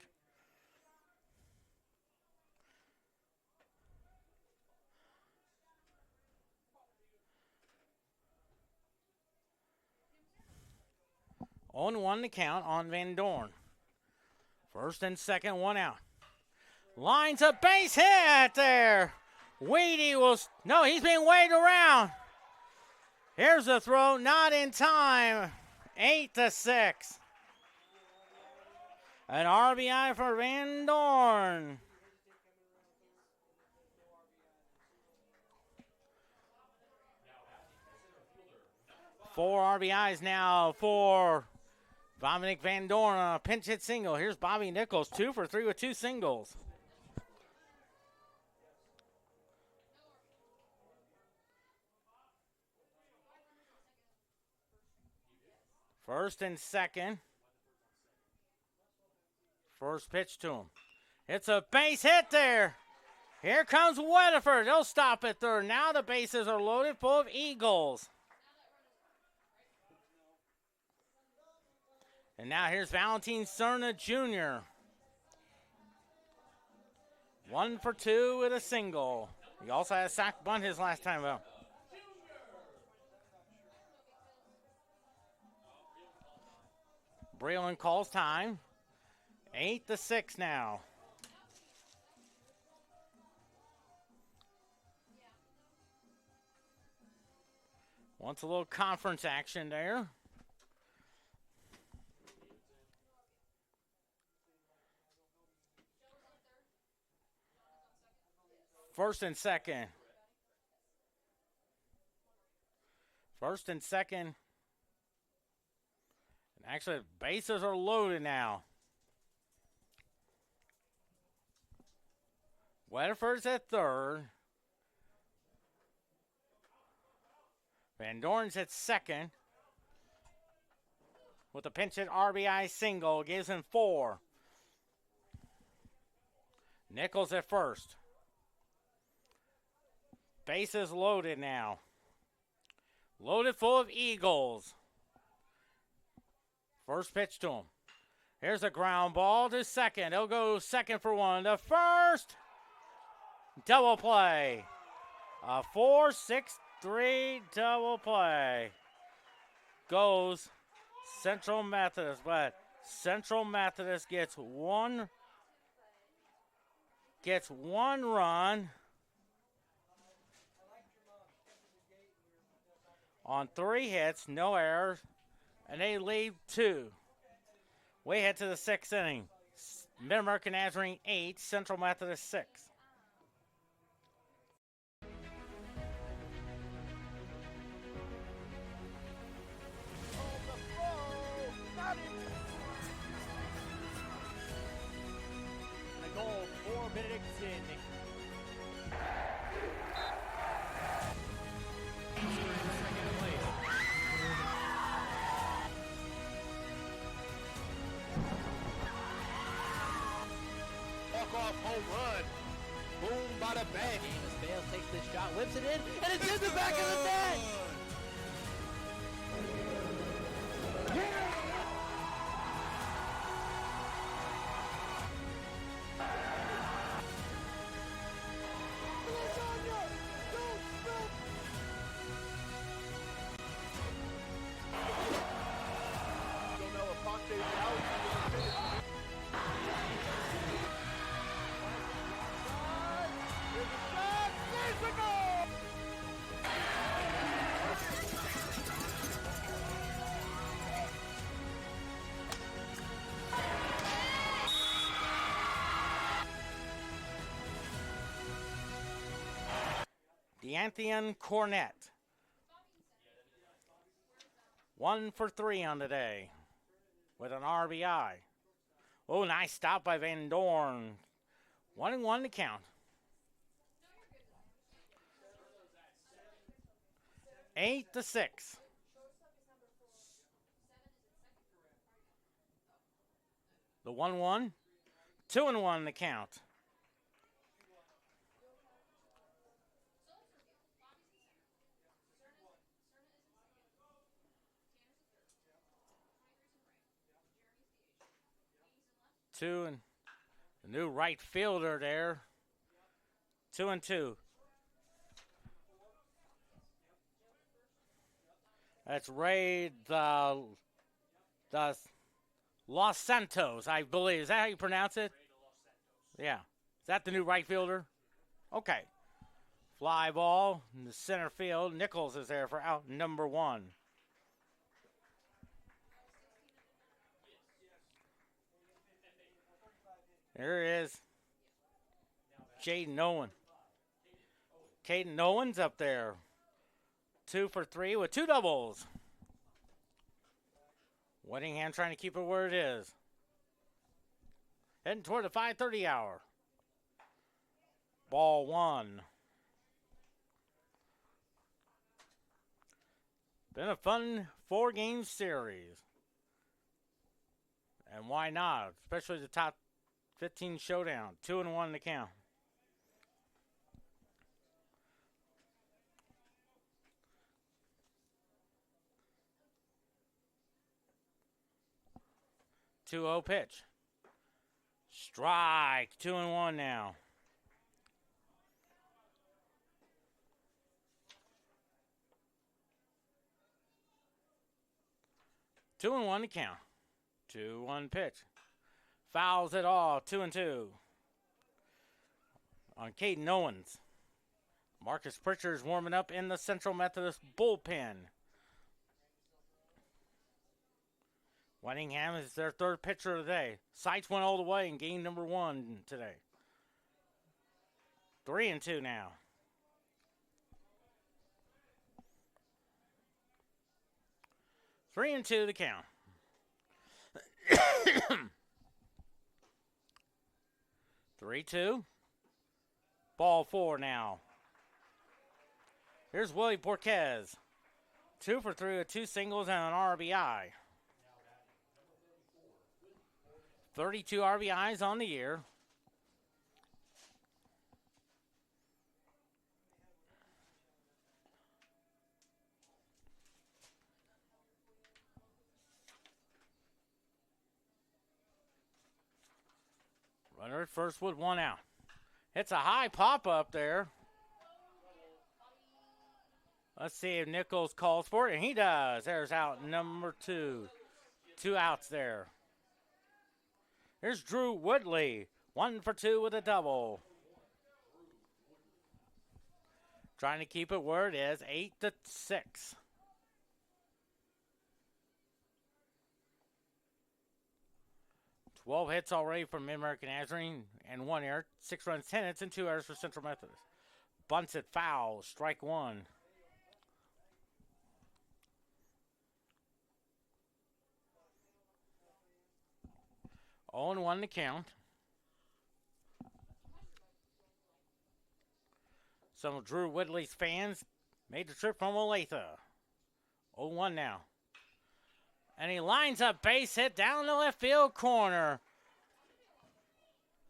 On 1 to count on Van Dorn. First and second, 1 out. Lines a base hit there. Weedy will, no, he's being waved around. Here's the throw, not in time. 8-6. An RBI for Van Dorn. Four RBIs now for Dominic Van Dorn on a pinch hit single. Here's Bobby Nichols, 2 for 3 with 2 singles. First and second. First pitch to him. It's a base hit there. Here comes Weatherford. They'll stop at third. Now the bases are loaded full of Eagles. And now here's Valentin Cerna Jr. 1 for 2 with a single. He also had a sac bunt his last time out. Breland calls time. 8-6 now. Wants a little conference action there. First and second. First and second. And actually, bases are loaded now. Weatherford's at third. Van Dorn's at second. With a pinch hit RBI single, gives him 4. Nichols at first. Bases loaded now. Loaded full of Eagles. First pitch to him. Here's a ground ball to second. He'll go second for 1. To first. Double play. A 4-6-3 double play. Goes Central Methodist, but Central Methodist gets one run on 3 hits, no errors, and they lead 2. We head to the 6th inning. MidAmerica Nazarene 8, Central Methodist 6. A goal for Benedictine. Walk-off home run. Boom, bada bang. Bales takes this shot, whips it in, and it's in the back of the net. D'Anthony Cornett. 1 for 3 on the day with an RBI. Oh, nice stop by Van Dorn. 1-1 to count. 8-6. The 1-1. 2-1 to count. Two and the new right fielder there. 2-2. That's Ray the Los Santos, I believe. Is that how you pronounce it? Yeah. Is that the new right fielder? Okay. Fly ball in the center field. Nichols is there for out number 1. There is Jaden Owen. Caden Owens up there. 2 for 3 with 2 doubles. Whittingham trying to keep it where it is. Heading toward the 5:30 hour. Ball 1. Been a fun 4-game series. And why not? Especially the top 15 showdown. 2-1 to count. Two-0 pitch. Strike. 2-1 now. Two and 1 to count. 2-1 pitch. Fouls it all. 2-2. On Caden Owens. Marcus Pritchard is warming up in the Central Methodist bullpen. Whittingham is their 3rd pitcher of the day. Sights went all the way in game number 1 today. 3-2 now. Three and 2 to count. 3-2. Ball 4 now. Here's Willie Borquez. 2 for 3 with 2 singles and an RBI. 32 RBIs on the year. Runner at first with 1 out. It's a high pop up there. Let's see if Nichols calls for it, and he does. There's out number 2. 2 outs there. Here's Drew Woodley. 1 for 2 with a double. Trying to keep it where it is, 8-6. Twelve hits already for MidAmerica Nazarene and 1 error. 6 runs, 10 hits, and 2 errors for Central Methodist. Bunts it foul, strike 1. Oh, and 1 to count. Some of Drew Woodley's fans made the trip from Olathe. 0-1 now. And he lines up base hit down the left field corner.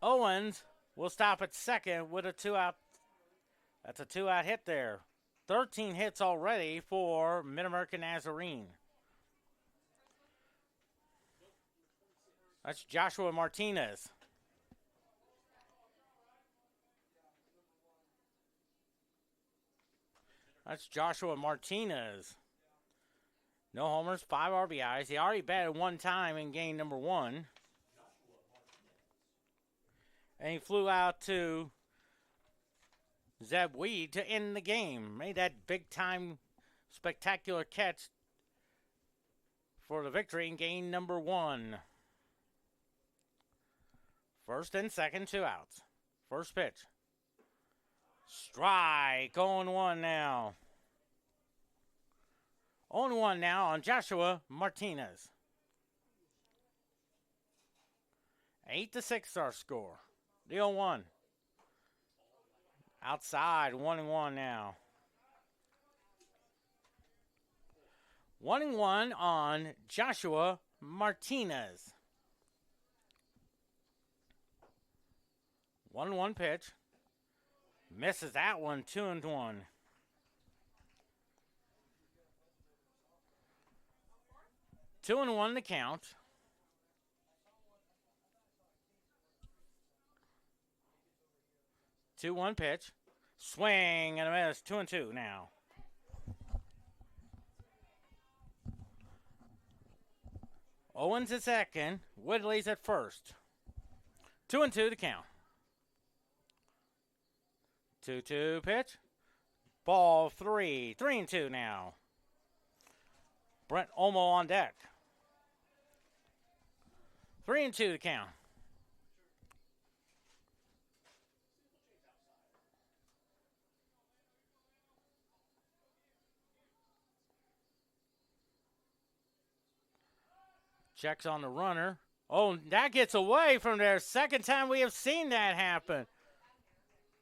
Owens will stop at second with a 2-out. That's a 2-out hit there. 13 hits already for MidAmerica Nazarene. That's Joshua Martinez. That's Joshua Martinez. No homers, 5 RBIs. He already batted 1 time in game number 1. And he flew out to Zeb Weed to end the game. Made that big-time spectacular catch for the victory in game number 1. First and second, 2 outs. First pitch. Strike, 0-1 now. 0-1 now on Joshua Martinez. 8-6 our score. The 0-1. Outside, 1-1 now. 1-1 on Joshua Martinez. 1-1 pitch. Misses that one, 2-1. Two and 1 to count. Two one pitch. Swing and a miss. 2-2 now. Owens at second. Woodley's at first. 2-2 to count. 2-2 pitch. Ball 3. 3-2 now. Brent Olmo on deck. 3-2 to count. Checks on the runner. Oh, that gets away from there. Second time we have seen that happen.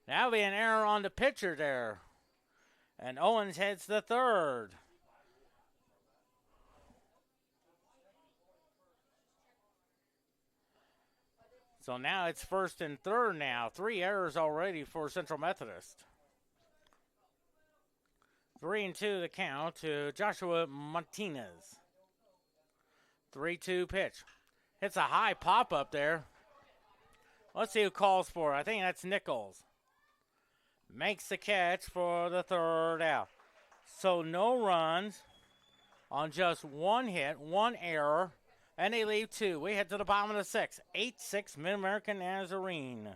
That'll be an error on the pitcher there. And Owens heads to third. So now it's first and third now. 3 errors already for Central Methodist. 3-2 the count to Joshua Martinez. 3-2 pitch. Hits a high pop up there. Let's see who calls for it. I think that's Nichols. Makes the catch for the third out. So no runs on just 1 hit, 1 error. And they leave 2. We head to the bottom of the 6th. 8-6 MidAmerica Nazarene.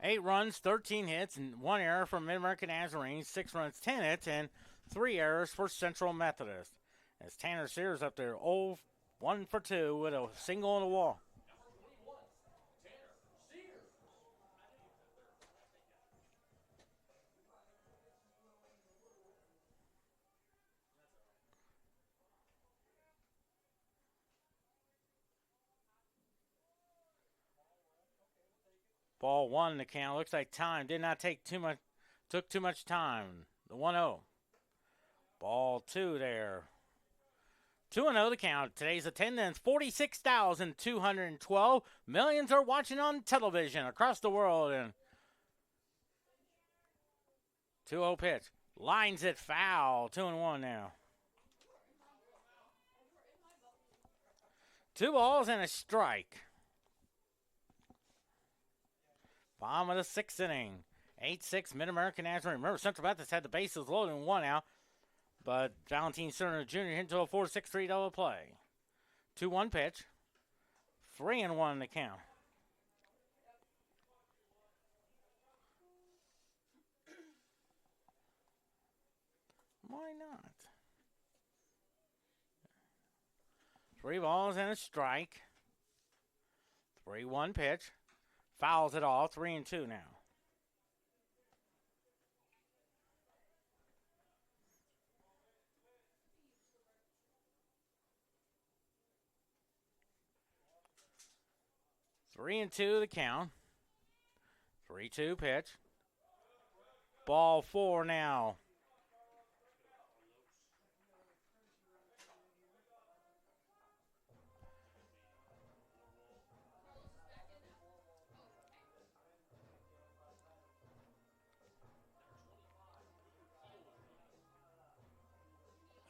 8 runs, 13 hits, and 1 error for MidAmerica Nazarene. 6 runs, 10 hits, and 3 errors for Central Methodist. As Tanner Sears up there, 1 for 2 with a single on the wall. Ball 1 the count. Looks like time did not take too much. Took too much time. The 1-0. Ball 2 there. 2-0 the count. Today's attendance 46,212. Millions are watching on television across the world. And 2-0 pitch. Lines it foul. 2-1 now. 2 balls and a strike. Bottom of the 6th inning. 8-6 MidAmerica Nazarene. Remember, Central Methodist had the bases loaded and 1 out. But Valentine Cerner Jr. hit into a 4-6-3 double play. 2-1 pitch. 3-1 the count. Why not? 3 balls and a strike. 3-1 pitch. Fouls it all. 3-2 now. Three and two the count. 3-2 pitch. Ball 4 now.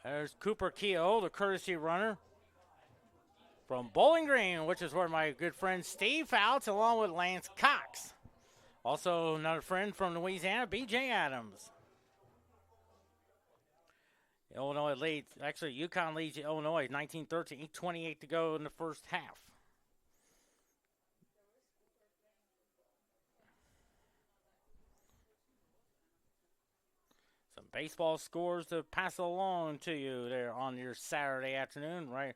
There's Cooper Keogh, the courtesy runner from Bowling Green, which is where my good friend Steve Fouts, along with Lance Cox. Also, another friend from Louisiana, B.J. Adams. Illinois leads, actually, UConn leads Illinois 19-13, 8:28 to go in the first half. Some baseball scores to pass along to you there on your Saturday afternoon, right?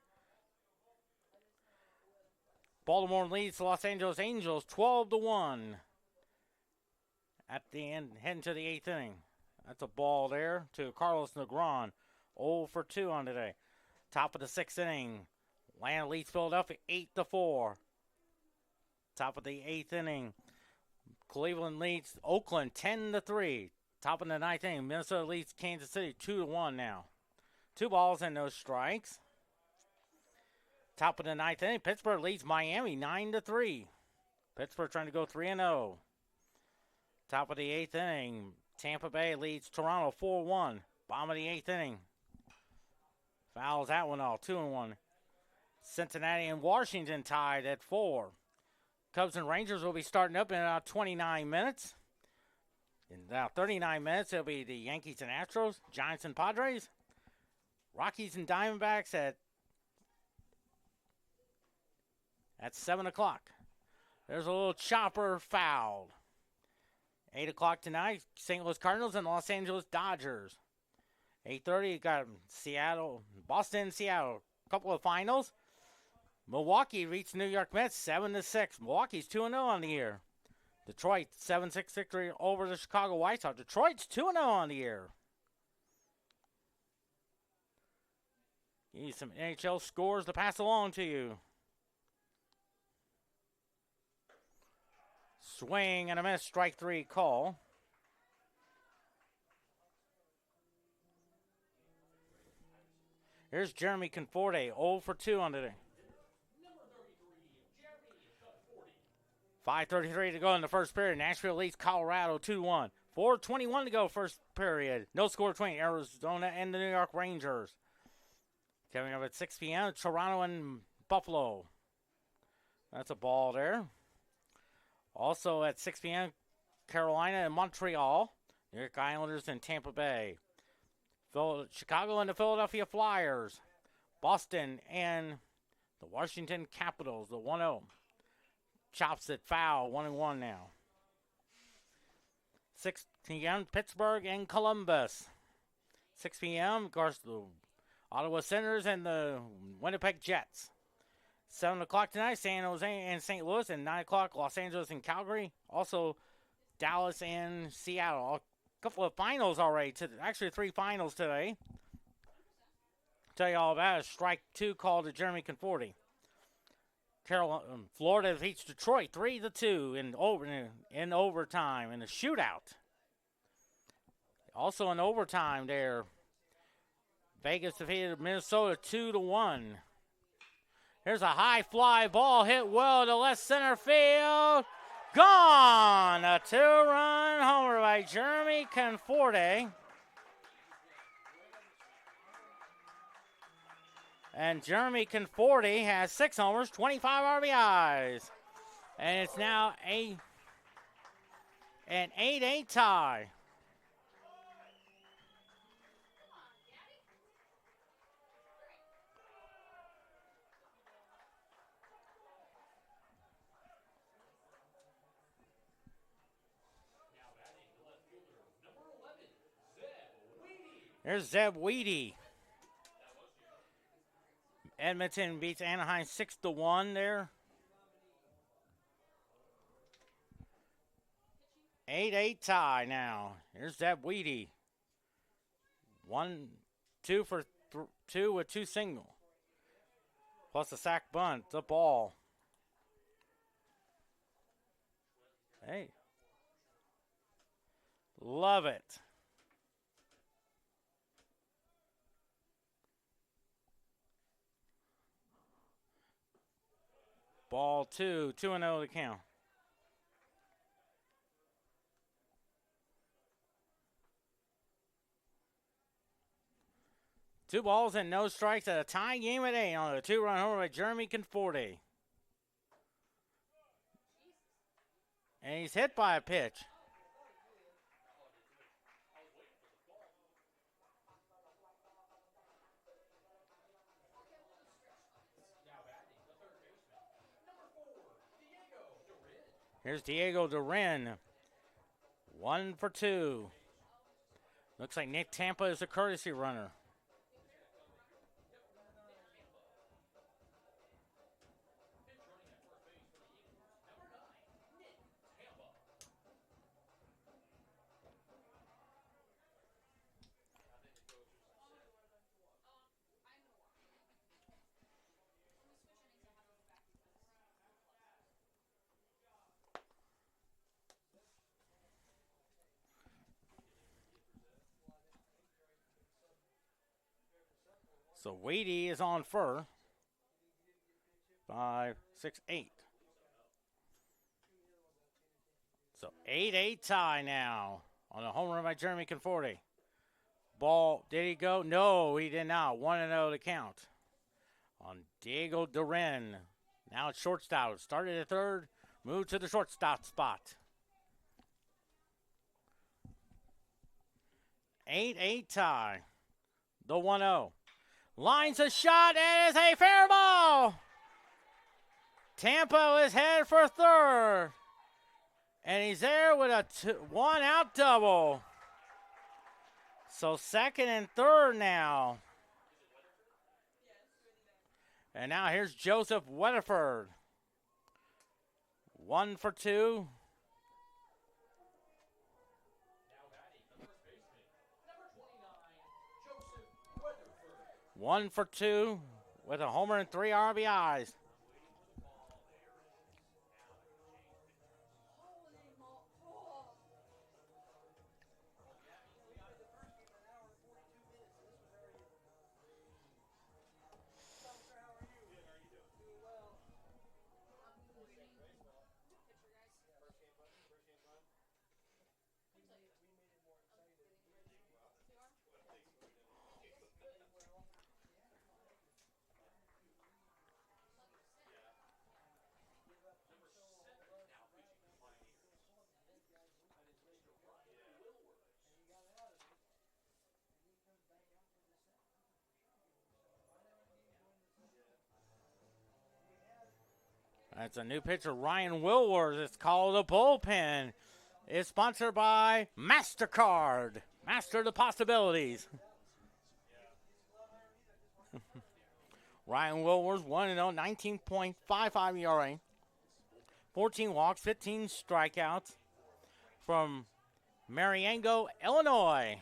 Baltimore leads the Los Angeles Angels 12-1. At the end, heading to the 8th inning. That's a ball there to Carlos Negron. 0 for 2 on today. Top of the 6th inning. Atlanta leads Philadelphia 8-4. Top of the 8th inning. Cleveland leads Oakland 10-3. Top of the 9th inning. Minnesota leads Kansas City 2-1 now. 2 balls and no strikes. Top of the 9th inning. Pittsburgh leads Miami 9-3. Pittsburgh trying to go 3-0. Top of the 8th inning. Tampa Bay leads Toronto 4-1. Bottom of the 8th inning. Fouls that one off. 2-1. Cincinnati and Washington tied at 4. Cubs and Rangers will be starting up in about 29 minutes. In about 39 minutes, it'll be the Yankees and Astros, Giants and Padres, Rockies and Diamondbacks at 7 o'clock. There's a little chopper fouled. 8 o'clock tonight, St. Louis Cardinals and Los Angeles Dodgers. 8:30, you got Seattle, Boston, Seattle. A couple of finals. Milwaukee reached New York Mets 7-6. Milwaukee's 2-0 on the year. Detroit 7-6 victory over the Chicago White Sox. Detroit's 2-0 on the year. Give you some NHL scores to pass along to you. Swing and a miss, strike 3 call. Here's Jeremy Conforte, 0 for 2 on today. 5:33 to go in the first period. Nashville leads Colorado 2-1. 4:21 to go first period. No score between Arizona and the New York Rangers. Coming up at 6 p.m., Toronto and Buffalo. That's a ball there. Also at 6 p.m., Carolina and Montreal. New York Islanders and Tampa Bay. Chicago and the Philadelphia Flyers. Boston and the Washington Capitals, the 1-0. Chops it foul, 1-1 now. 6 p.m. Pittsburgh and Columbus. 6 p.m. Of course, the Ottawa Senators and the Winnipeg Jets. 7 o'clock tonight, San Jose and St. Louis, and 9 o'clock, Los Angeles and Calgary. Also, Dallas and Seattle. A couple of finals already. Actually, 3 finals today. Tell you all about it. Strike 2 called to Jeremy Conforti. Florida beats Detroit 3-2 in overtime in a shootout. Also in overtime there, Vegas defeated Minnesota 2-1. Here's a high fly ball hit well to left center field. Gone! A 2-run homer by Jeremy Conforti. And Jeremy Conforti has 6 homers, 25 RBIs. And it's now an 8-8 tie. There's Zeb Weedy. Edmonton beats Anaheim 6-1 there. 8-8 tie now. Here's Zeb Weedy. 1-2 for 2 with 2 single. Plus a sack bunt. The ball. Hey. Love it. Ball 2, 2-0 to count. Two balls and no strikes at a tie game at 8 on a 2-run homer by Jeremy Conforti. And he's hit by a pitch. Here's Diego Duran. 1 for 2. Looks like Nick Tampa is a courtesy runner. So Wadey is on fur. 5, 6, 8. So 8-8 tie now on a home run by Jeremy Conforti. Ball, did he go? No, he did not. 1-0 to count on Diego Duran. Now it's shortstop. Started at third, moved to the shortstop spot. 8-8 tie. The 1-0. Lines a shot, and it's a fair ball. Tampa is headed for third. And he's there with a 1-out double. So second and third now. And now here's Joseph Weatherford. 1 for 2. One for 2 with a homer and 3 RBIs. That's a new pitcher, Ryan Wilworth. It's called a bullpen. is sponsored by MasterCard. Master the possibilities. Ryan Wilworth, 1-0, 19.55 ERA. 14 walks, 15 strikeouts from Mariango, Illinois.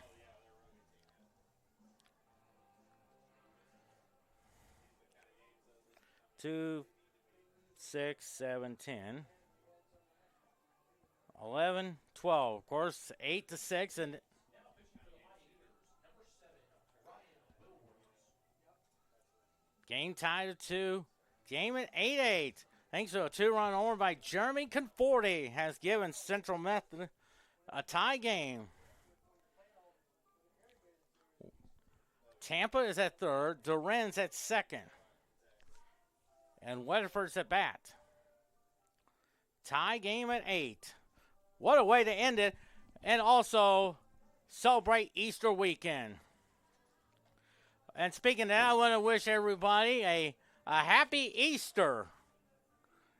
Two, 6, 7, 10, 11, 12. Of course, 8-6, and game tied at 2. Game at 8-8. Thanks to a 2-run homer by Jeremy Conforti has given Central Methodist a tie game. Tampa is at third. Duren's at second. And Weatherford's at bat. Tie game at 8. What a way to end it. And also celebrate Easter weekend. And speaking of that, I want to wish everybody a happy Easter.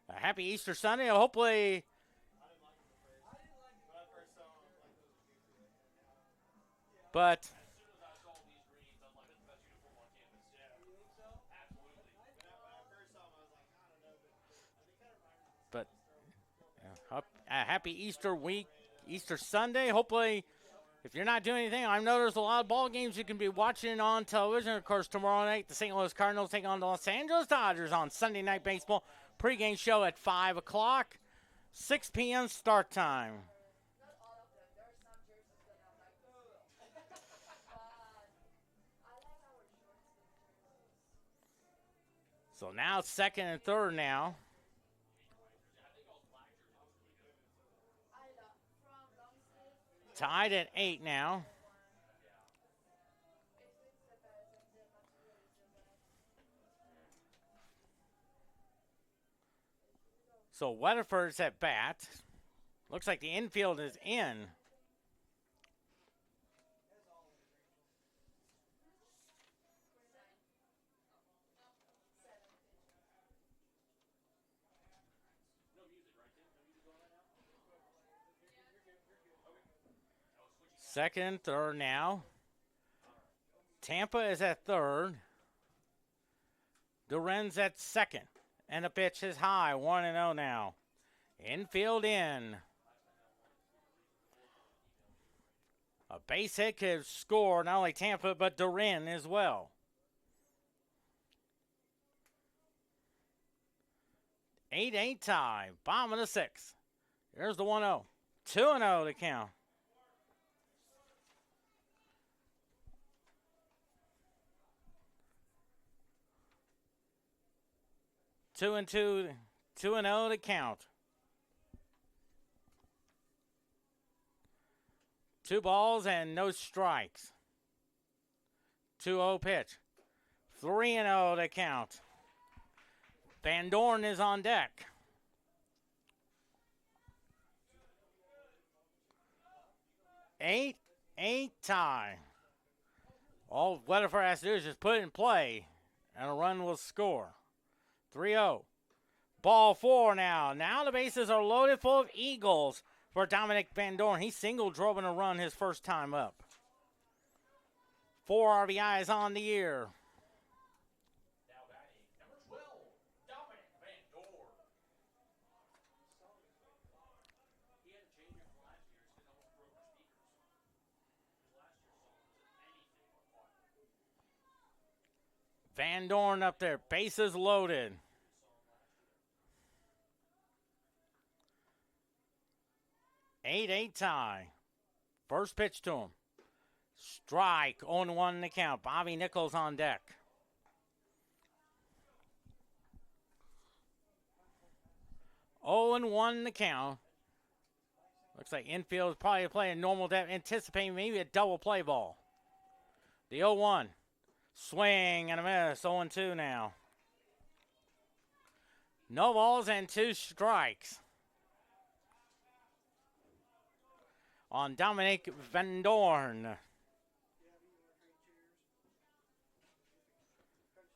A happy Easter Sunday. Hopefully. But. A happy Easter week, Easter Sunday. Hopefully, if you're not doing anything, I know there's a lot of ball games you can be watching on television. Of course, tomorrow night, the St. Louis Cardinals take on the Los Angeles Dodgers on Sunday Night Baseball. Pregame show at 5 o'clock, 6 p.m. start time. So now second and third now. Tied at 8 now. So Weatherford's at bat. Looks like the infield is in. Second, third now. Tampa is at third. Duren's at second. And the pitch is high, 1-0 now. Infield in. A base hit could score not only Tampa, but Duren as well. 8-8 tie. Bottom of the 6th. Here's the 1-0. 2-0 to count. Two and 0 to count. 2 balls and no strikes. 2-0 pitch. 3-0 to count. Van Dorn is on deck. Eight tie. All Weatherford has to do is just put it in play, and a run will score. 3-0. Ball 4 now. Now the bases are loaded full of Eagles for Dominic Van Dorn. He single drove in a run his first time up. 4 RBIs on the year. Now batting, number 12, Dominic Van Dorn. He had a change from last year. He's almost broke our speakers. His last year's song wasn't anything but fun. Van Dorn up there. Bases loaded. 8-8 tie. First pitch to him. Strike. 0-1 the count. Bobby Nichols on deck. Oh and 1 the count. Looks like infield is probably playing normal depth, anticipating maybe a double play ball. The 0-1. Swing and a miss. 0-2 now. No balls and 2 strikes on Dominic Van Dorn.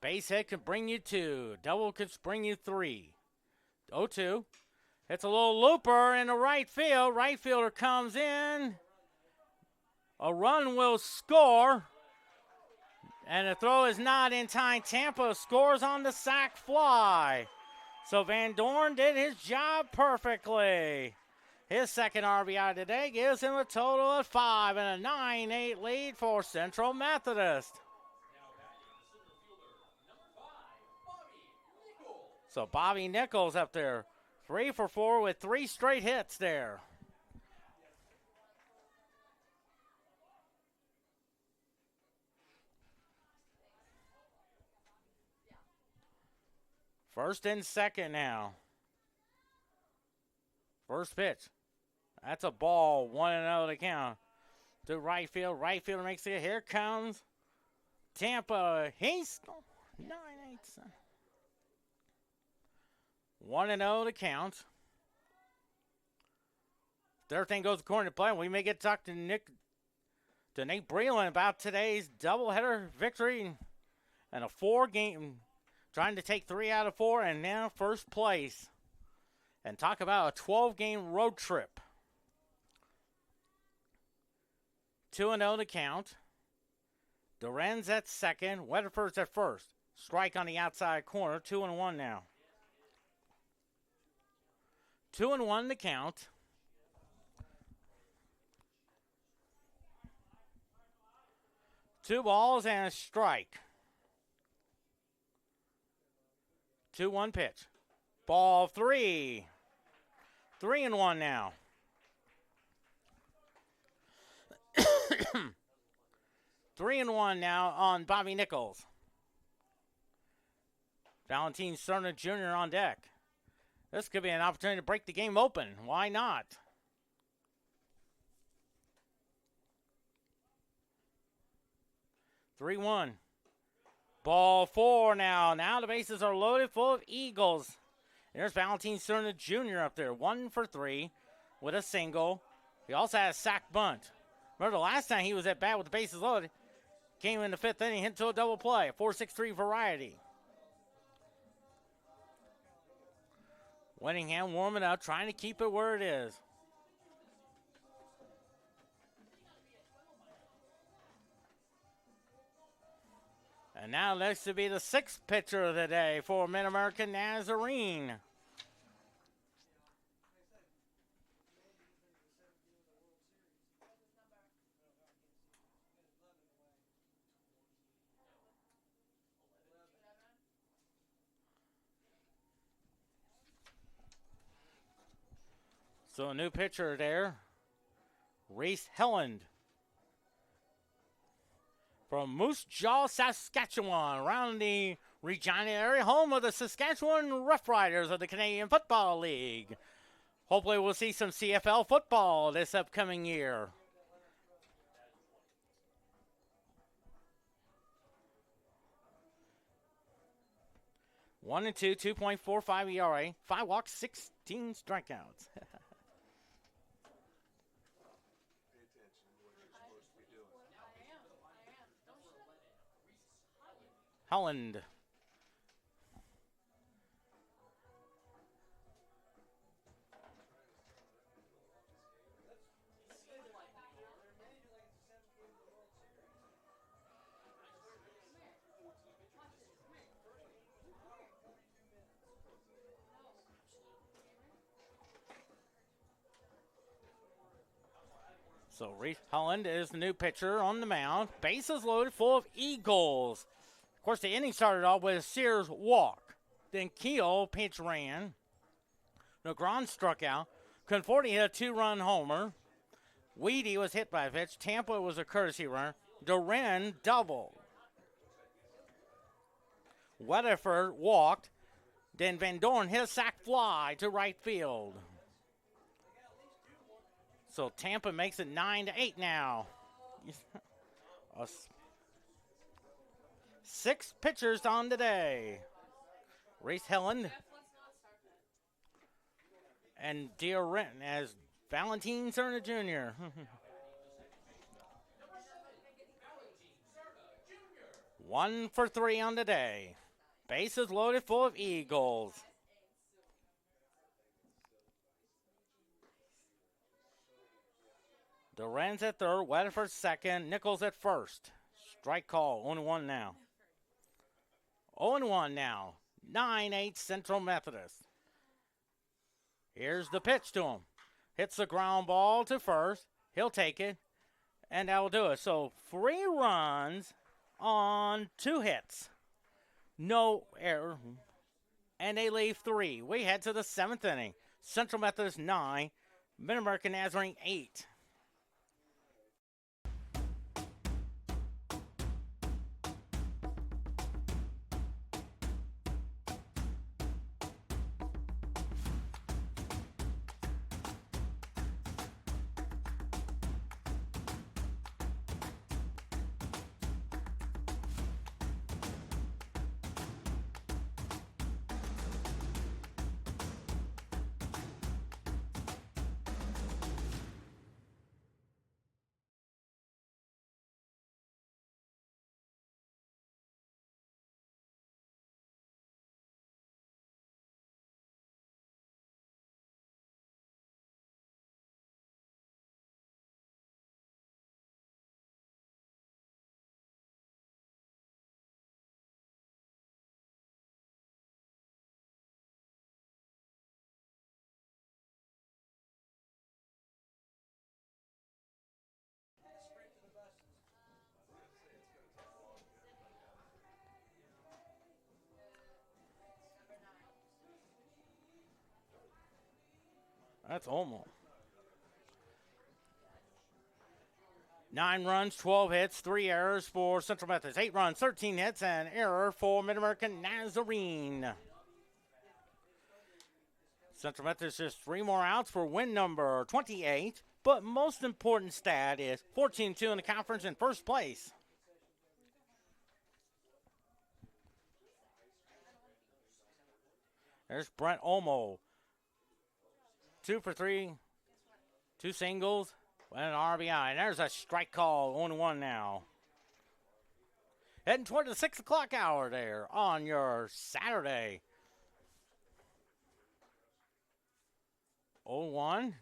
Base hit could bring you 2. Double could bring you 3. 0-2. Hits a little looper in the right field. Right fielder comes in. A run will score. And the throw is not in time. Tampa scores on the sac fly. So Van Dorn did his job perfectly. His second RBI today gives him a total of 5 and a 9-8 lead for Central Methodist. So Bobby Nichols up there, 3 for 4 with 3 straight hits there. First and second now. First pitch. That's a ball, 1-0 to count. To right field. Right fielder makes it. Here comes Tampa. He's 9-8. 1-0 to count. If everything goes according to plan, we may get to talk to Nate Breland about today's doubleheader victory and a 4-game, trying to take 3 out of 4 and now first place. And talk about a 12-game road trip. 2-0 to count. Duran's at second. Weatherford's at first. Strike on the outside corner. 2-1 now. 2-1 to count. Two balls and a strike. 2-1 pitch. Ball 3. 3-1 now. 3-1 now on Bobby Nichols. Valentin Cerna Jr. on deck. This could be an opportunity to break the game open. Why not? Three-one. Ball 4 now. Now the bases are loaded full of Eagles. There's Valentin Cerna Jr. up there. 1 for 3 with a single. He also had a sack bunt. Remember the last time he was at bat with the bases loaded, came in the 5th inning, hit to a double play, a 4-6-3 variety. Winningham warming up, trying to keep it where it is. And now next to be the 6th pitcher of the day for MidAmerica Nazarene. So a new pitcher there, Reese Helland from Moose Jaw, Saskatchewan, around the Regina area, home of the Saskatchewan Roughriders of the Canadian Football League. Hopefully we'll see some CFL football this upcoming year. One and two, 2.45 ERA, 5 walks, 16 strikeouts. Holland. So Reese Holland is the new pitcher on the mound. Bases loaded full of Eagles. Of course, the inning started off with a Sears walk. Then Keel pitch ran. Negron struck out. Conforti hit a 2-run homer. Weedy was hit by a pitch. Tampa was a courtesy runner. Duran doubled. Weatherford walked. Then Van Dorn hit a sac fly to right field. So Tampa makes it 9-8 now. 6 pitchers on today. Reese Helland and Deer Renton as Valentin Cerna Jr. 1 for 3 on the day. Bases loaded full of Eagles. Lorenz at third, Weatherford second, Nichols at first. Strike call, 0-1 now. 0-1 now. 9-8 Central Methodist. Here's the pitch to him. Hits the ground ball to first. He'll take it, and that'll do it. So 3 runs on 2 hits. No error. And they leave 3. We head to the 7th inning. Central Methodist 9, MidAmerica Nazarene 8. That's almost. 9 runs, 12 hits, 3 errors for Central Methodist. 8 runs, 13 hits, and error for MidAmerica Nazarene. Central Methodist just 3 more outs for win number 28. But most important stat is 14-2 in the conference in first place. There's Brent Olmo. 2 for 3, 2 singles, and an RBI. And there's a strike call, 1-1 now. Heading toward the 6 o'clock hour there on your Saturday. 0-1.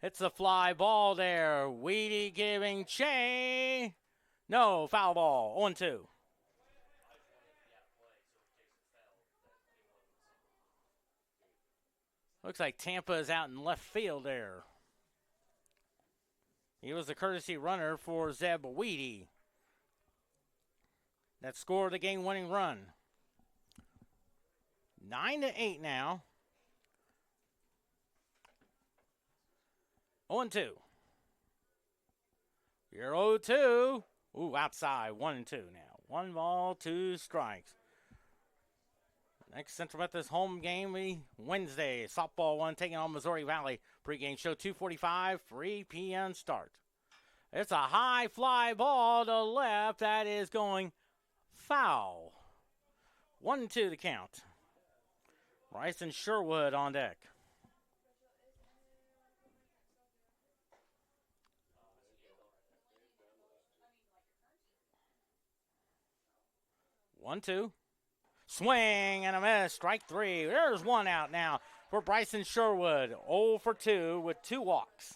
Hits the fly ball there. Weedy giving Che. No, foul ball, 0-2. Looks like Tampa is out in left field there. He was the courtesy runner for Zeb Weedy that scored the game-winning run. 9-8 now. 0-2. You're 0-2. Ooh, outside. 1-2 now. 1 ball, 2 strikes. Next Central Methodist home game Wednesday. Softball 1 taking on Missouri Valley. Pre-game show 2:45, 3 p.m. start. It's a high fly ball to left. That is going foul. 1-2 the count. Bryson Sherwood on deck. One, two. Swing and a miss. Strike 3. There's 1 out now for Bryson Sherwood. 0 for 2 with 2 walks.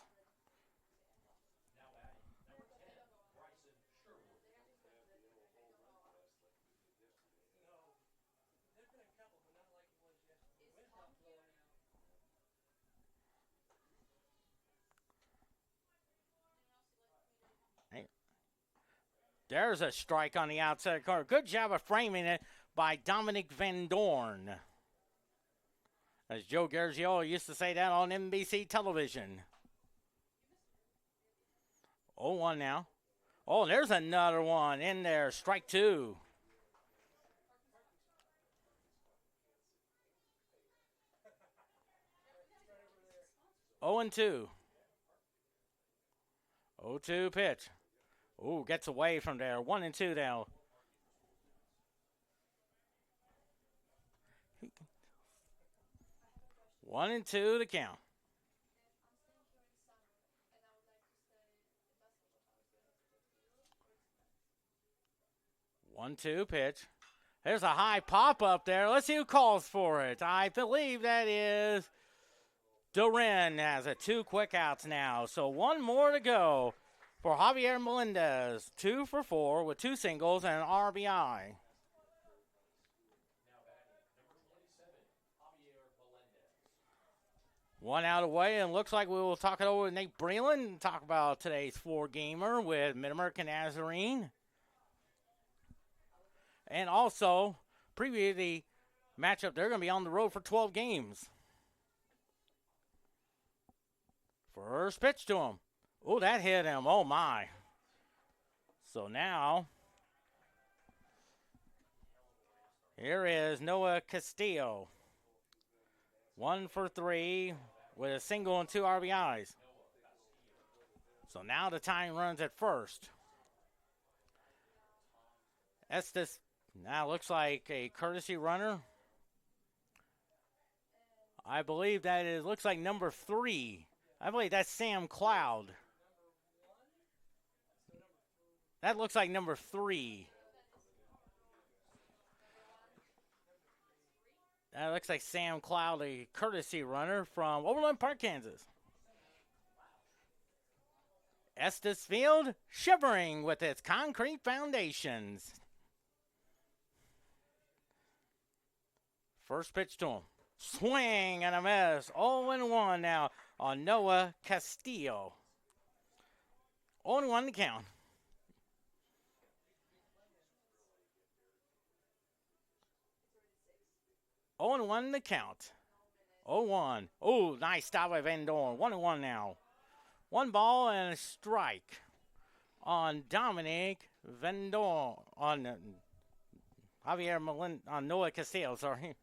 There's a strike on the outside corner. Good job of framing it by Dominic Van Dorn. As Joe Gargiulo used to say that on NBC television. 0-1 now. Oh, there's another one in there. Strike 2. Oh and 2. 0-2 pitch. Ooh, gets away from there. 1-2 now. One and two to count. 1-2 pitch. There's a high pop up there. Let's see who calls for it. I believe that is Duran has it. 2 quick outs now. So 1 more to go for Javier Melendez. 2 for 4 with 2 singles and an RBI. 1 out away, and looks like we will talk it over with Nate Breland and talk about today's 4-gamer with MidAmerica Nazarene. And also preview the matchup. They're going to be on the road for 12 games. First pitch to him. Oh, that hit him. Oh, my. So now, here is Noah Castillo. 1 for 3 with a single and 2 RBIs. So now the tying runs at first. Estes now looks like a courtesy runner. I believe that is, looks like number 3. I believe that's Sam Cloud. That looks like number 3. That looks like Sam Cloud, a courtesy runner from Overland Park, Kansas. Estes Field shivering with its concrete foundations. First pitch to him. Swing and a miss. 0-1 now on Noah Castillo. 0-1 to count. 0-1 the count. 0-1. Oh, nice stop by Van Dorn. 1-1 now. 1 ball and a strike on Dominic Van Dorn. On Javier Melendez. On Noah Castillo, sorry.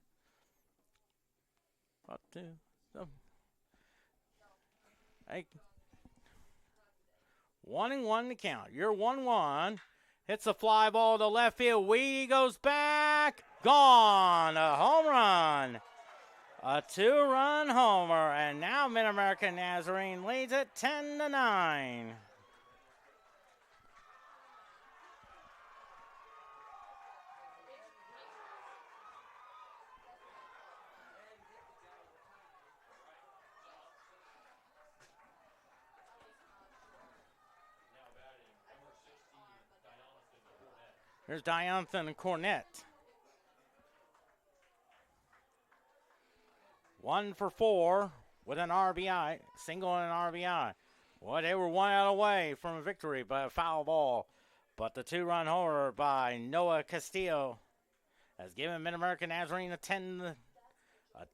1-1 to count. You're 1-1. Hits a fly ball to left field. Weedy goes back. Gone. A home run. A 2-run homer. And now MidAmerica Nazarene leads it 10-9. Here's Dianthan Cornett. 1 for 4 with an RBI, single and an RBI. Well, they were 1 out away from a victory, but a foul ball. But the 2-run homer by Noah Castillo has given MidAmerica Nazarene a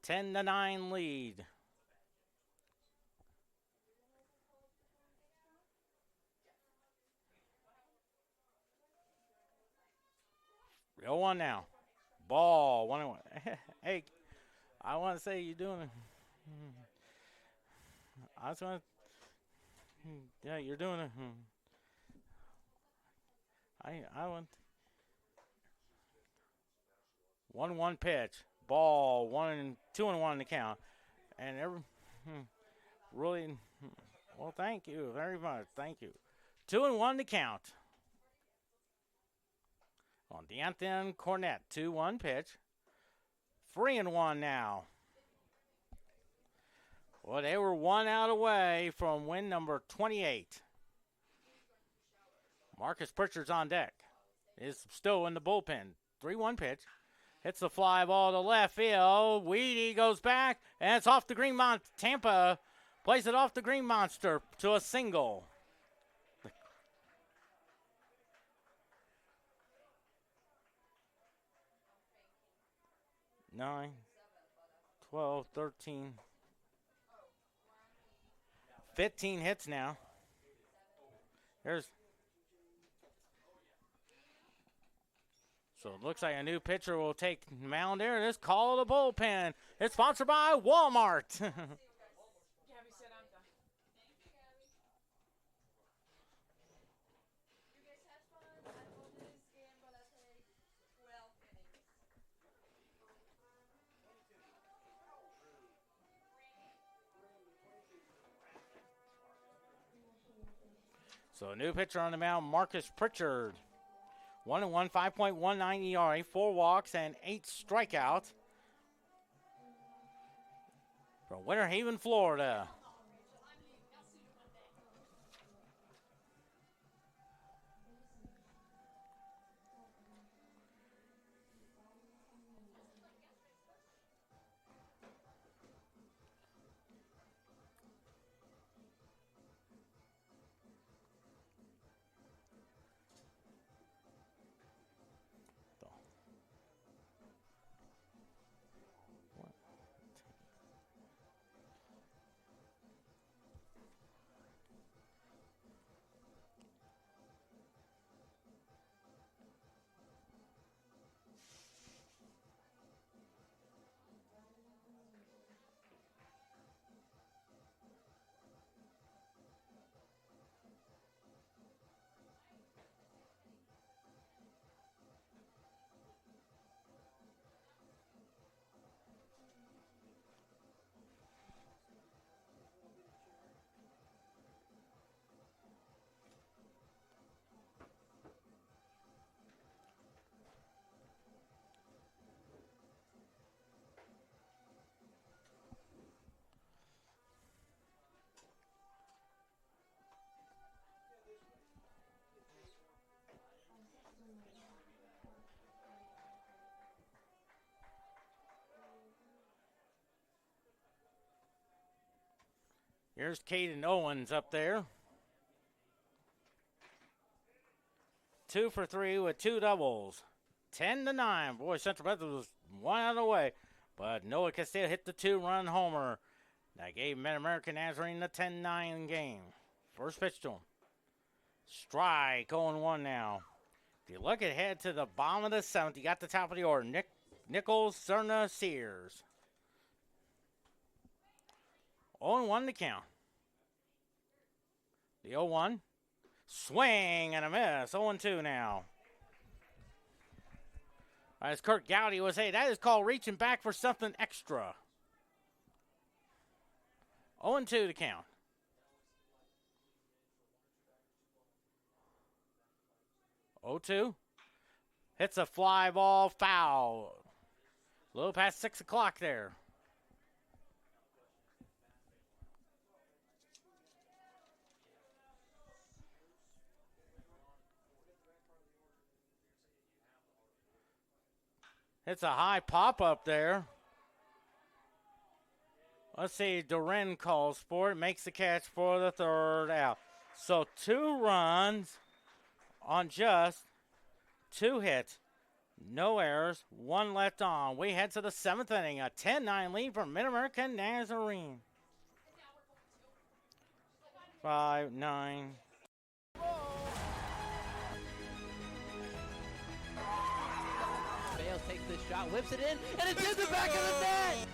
10-9 lead. Real 1 now. Ball 1-1. Hey, I want to say you're doing it. I just want to, yeah, you're doing it. I want 1-1 pitch. Ball 2-1 to count. And really, well, thank you very much. Thank you. 2-1 to count. On Dianthan Cornett, 2-1 pitch. 3-1 now. Well, they were 1 out away from win number 28. Marcus Pritchard's on deck. Is still in the bullpen. 3-1 pitch. Hits the fly ball to left field. Weedy goes back, and it's off the Green Monster. Tampa plays it off the Green Monster to a single. 9, 12, 13, 15 hits now. So it looks like a new pitcher will take mound there. This call of the bullpen. It's sponsored by Walmart. So a new pitcher on the mound, Marcus Pritchard. 1-1, 5.19 ERA, 4 walks and 8 strikeouts. from Winter Haven, Florida. Here's Caden Owens up there. 2 for 3 with 2 doubles. 10-9. Boy, Central Methodist was one out of the way. But Noah Castillo hit the 2-run homer. That gave MidAmerica Nazarene the 10-9 game. First pitch to him. Strike, 0-1 now. If you look ahead to the bottom of the 7th, you got the top of the order. Nichols, Cerna, Sears. 0-1 to count. The 0-1. Swing and a miss. 0-2 now. As Kurt Gowdy would say, that is called reaching back for something extra. 0-2 to count. Oh, 2. Hits a fly ball, foul. A little past 6 o'clock there. Hits a high pop up there. Let's see, Duren calls for it, makes the catch for the 3rd out. So 2 runs on just 2 hits. No errors, 1 left on. We head to the 7th inning, a 10-9 lead for MidAmerica Nazarene. 5-9. Bales takes this shot, whips it in, and it's in the back of the net!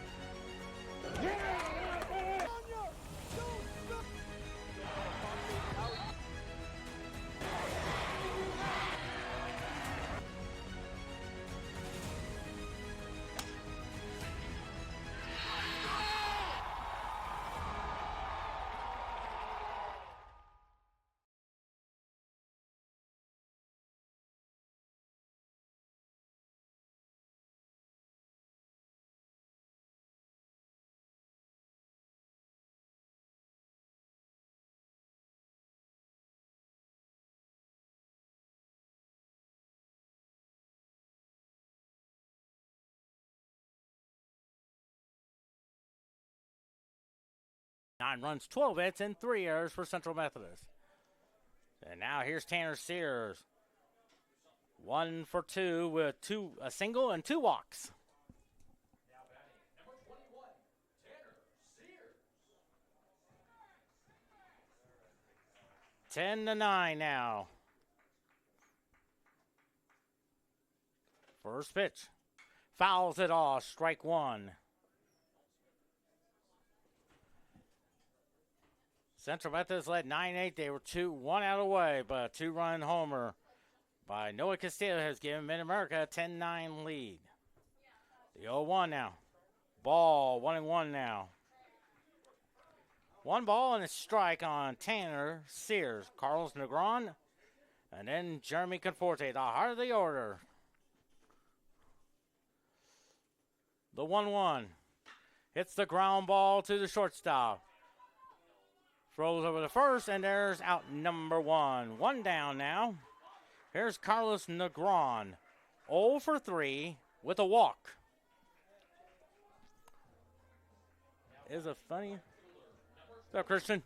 Nine runs, 12 hits, and 3 errors for Central Methodist. And now here's Tanner Sears. 1 for 2 with a single and 2 walks. Now batting, number 21, Tanner Sears. 10-9 now. First pitch. Fouls it off. Strike 1. Central Methodist led 9-8. They were 1 out of the way, but a 2-run homer by Noah Castillo has given MidAmerica a 10-9 lead. The 0-1 now. Ball, 1-1 now. 1 ball and a strike on Tanner Sears. Carlos Negron, and then Jeremy Conforte, the heart of the order. The 1-1. Hits the ground ball to the shortstop. Throws over the first, and there's out number 1. 1 down now. Here's Carlos Negron. 0 for 3 with a walk. Is a funny. What's up, Christian?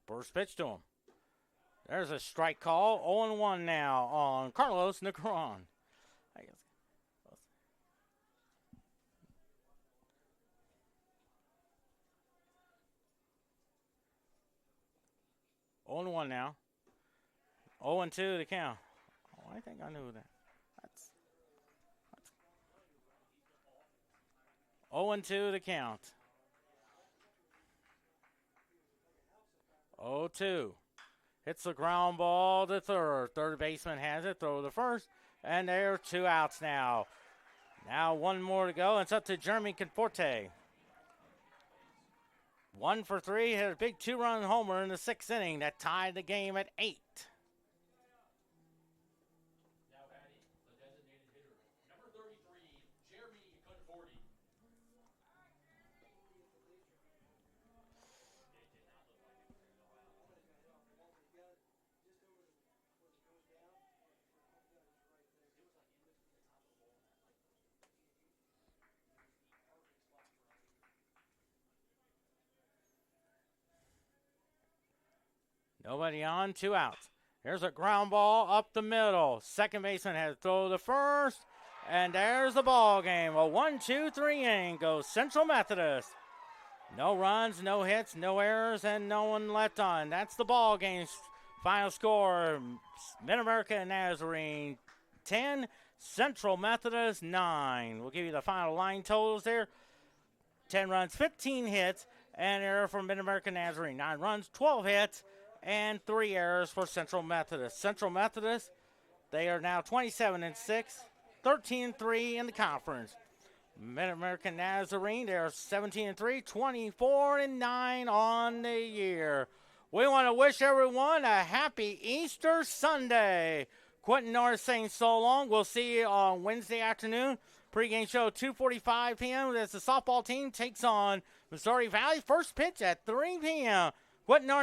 First pitch to him. There's a strike call. 0-1 now on Carlos Negron. I guess. 0-1 now. 0-2 the count. Oh, I think I knew that. That's 0-2 the count. 0-2. Hits the ground ball to third. Third baseman has it. Throw to first. And there are 2 outs now. Now 1 more to go. It's up to Jeremy Conforte. 1 for 3. Hit a big 2-run homer in the 6th inning. That tied the game at 8. Now batting the designated hitter, number 33, Jeremy Conforti. Nobody on, 2 outs. Here's a ground ball up the middle. Second baseman has to throw the first. And there's the ball game. A 1-2-3 inning goes Central Methodist. No runs, no hits, no errors, and no one left on. That's the ball game. Final score, MidAmerica and Nazarene 10, Central Methodist 9. We'll give you the final line totals there. 10 runs, 15 hits, and error for MidAmerica Nazarene. 9 runs, 12 hits, and 3 errors for Central Methodist. Central Methodist, they are now 27-6, 13-3 in the conference. MidAmerica Nazarene, they're 17-3, 24-9 on the year. We want to wish everyone a happy Easter Sunday. Quentin Norris saying so long. We'll see you on Wednesday afternoon. Pre-game show 2:45 p.m. as the softball team takes on Missouri Valley. First pitch at 3 p.m. Quentin Norris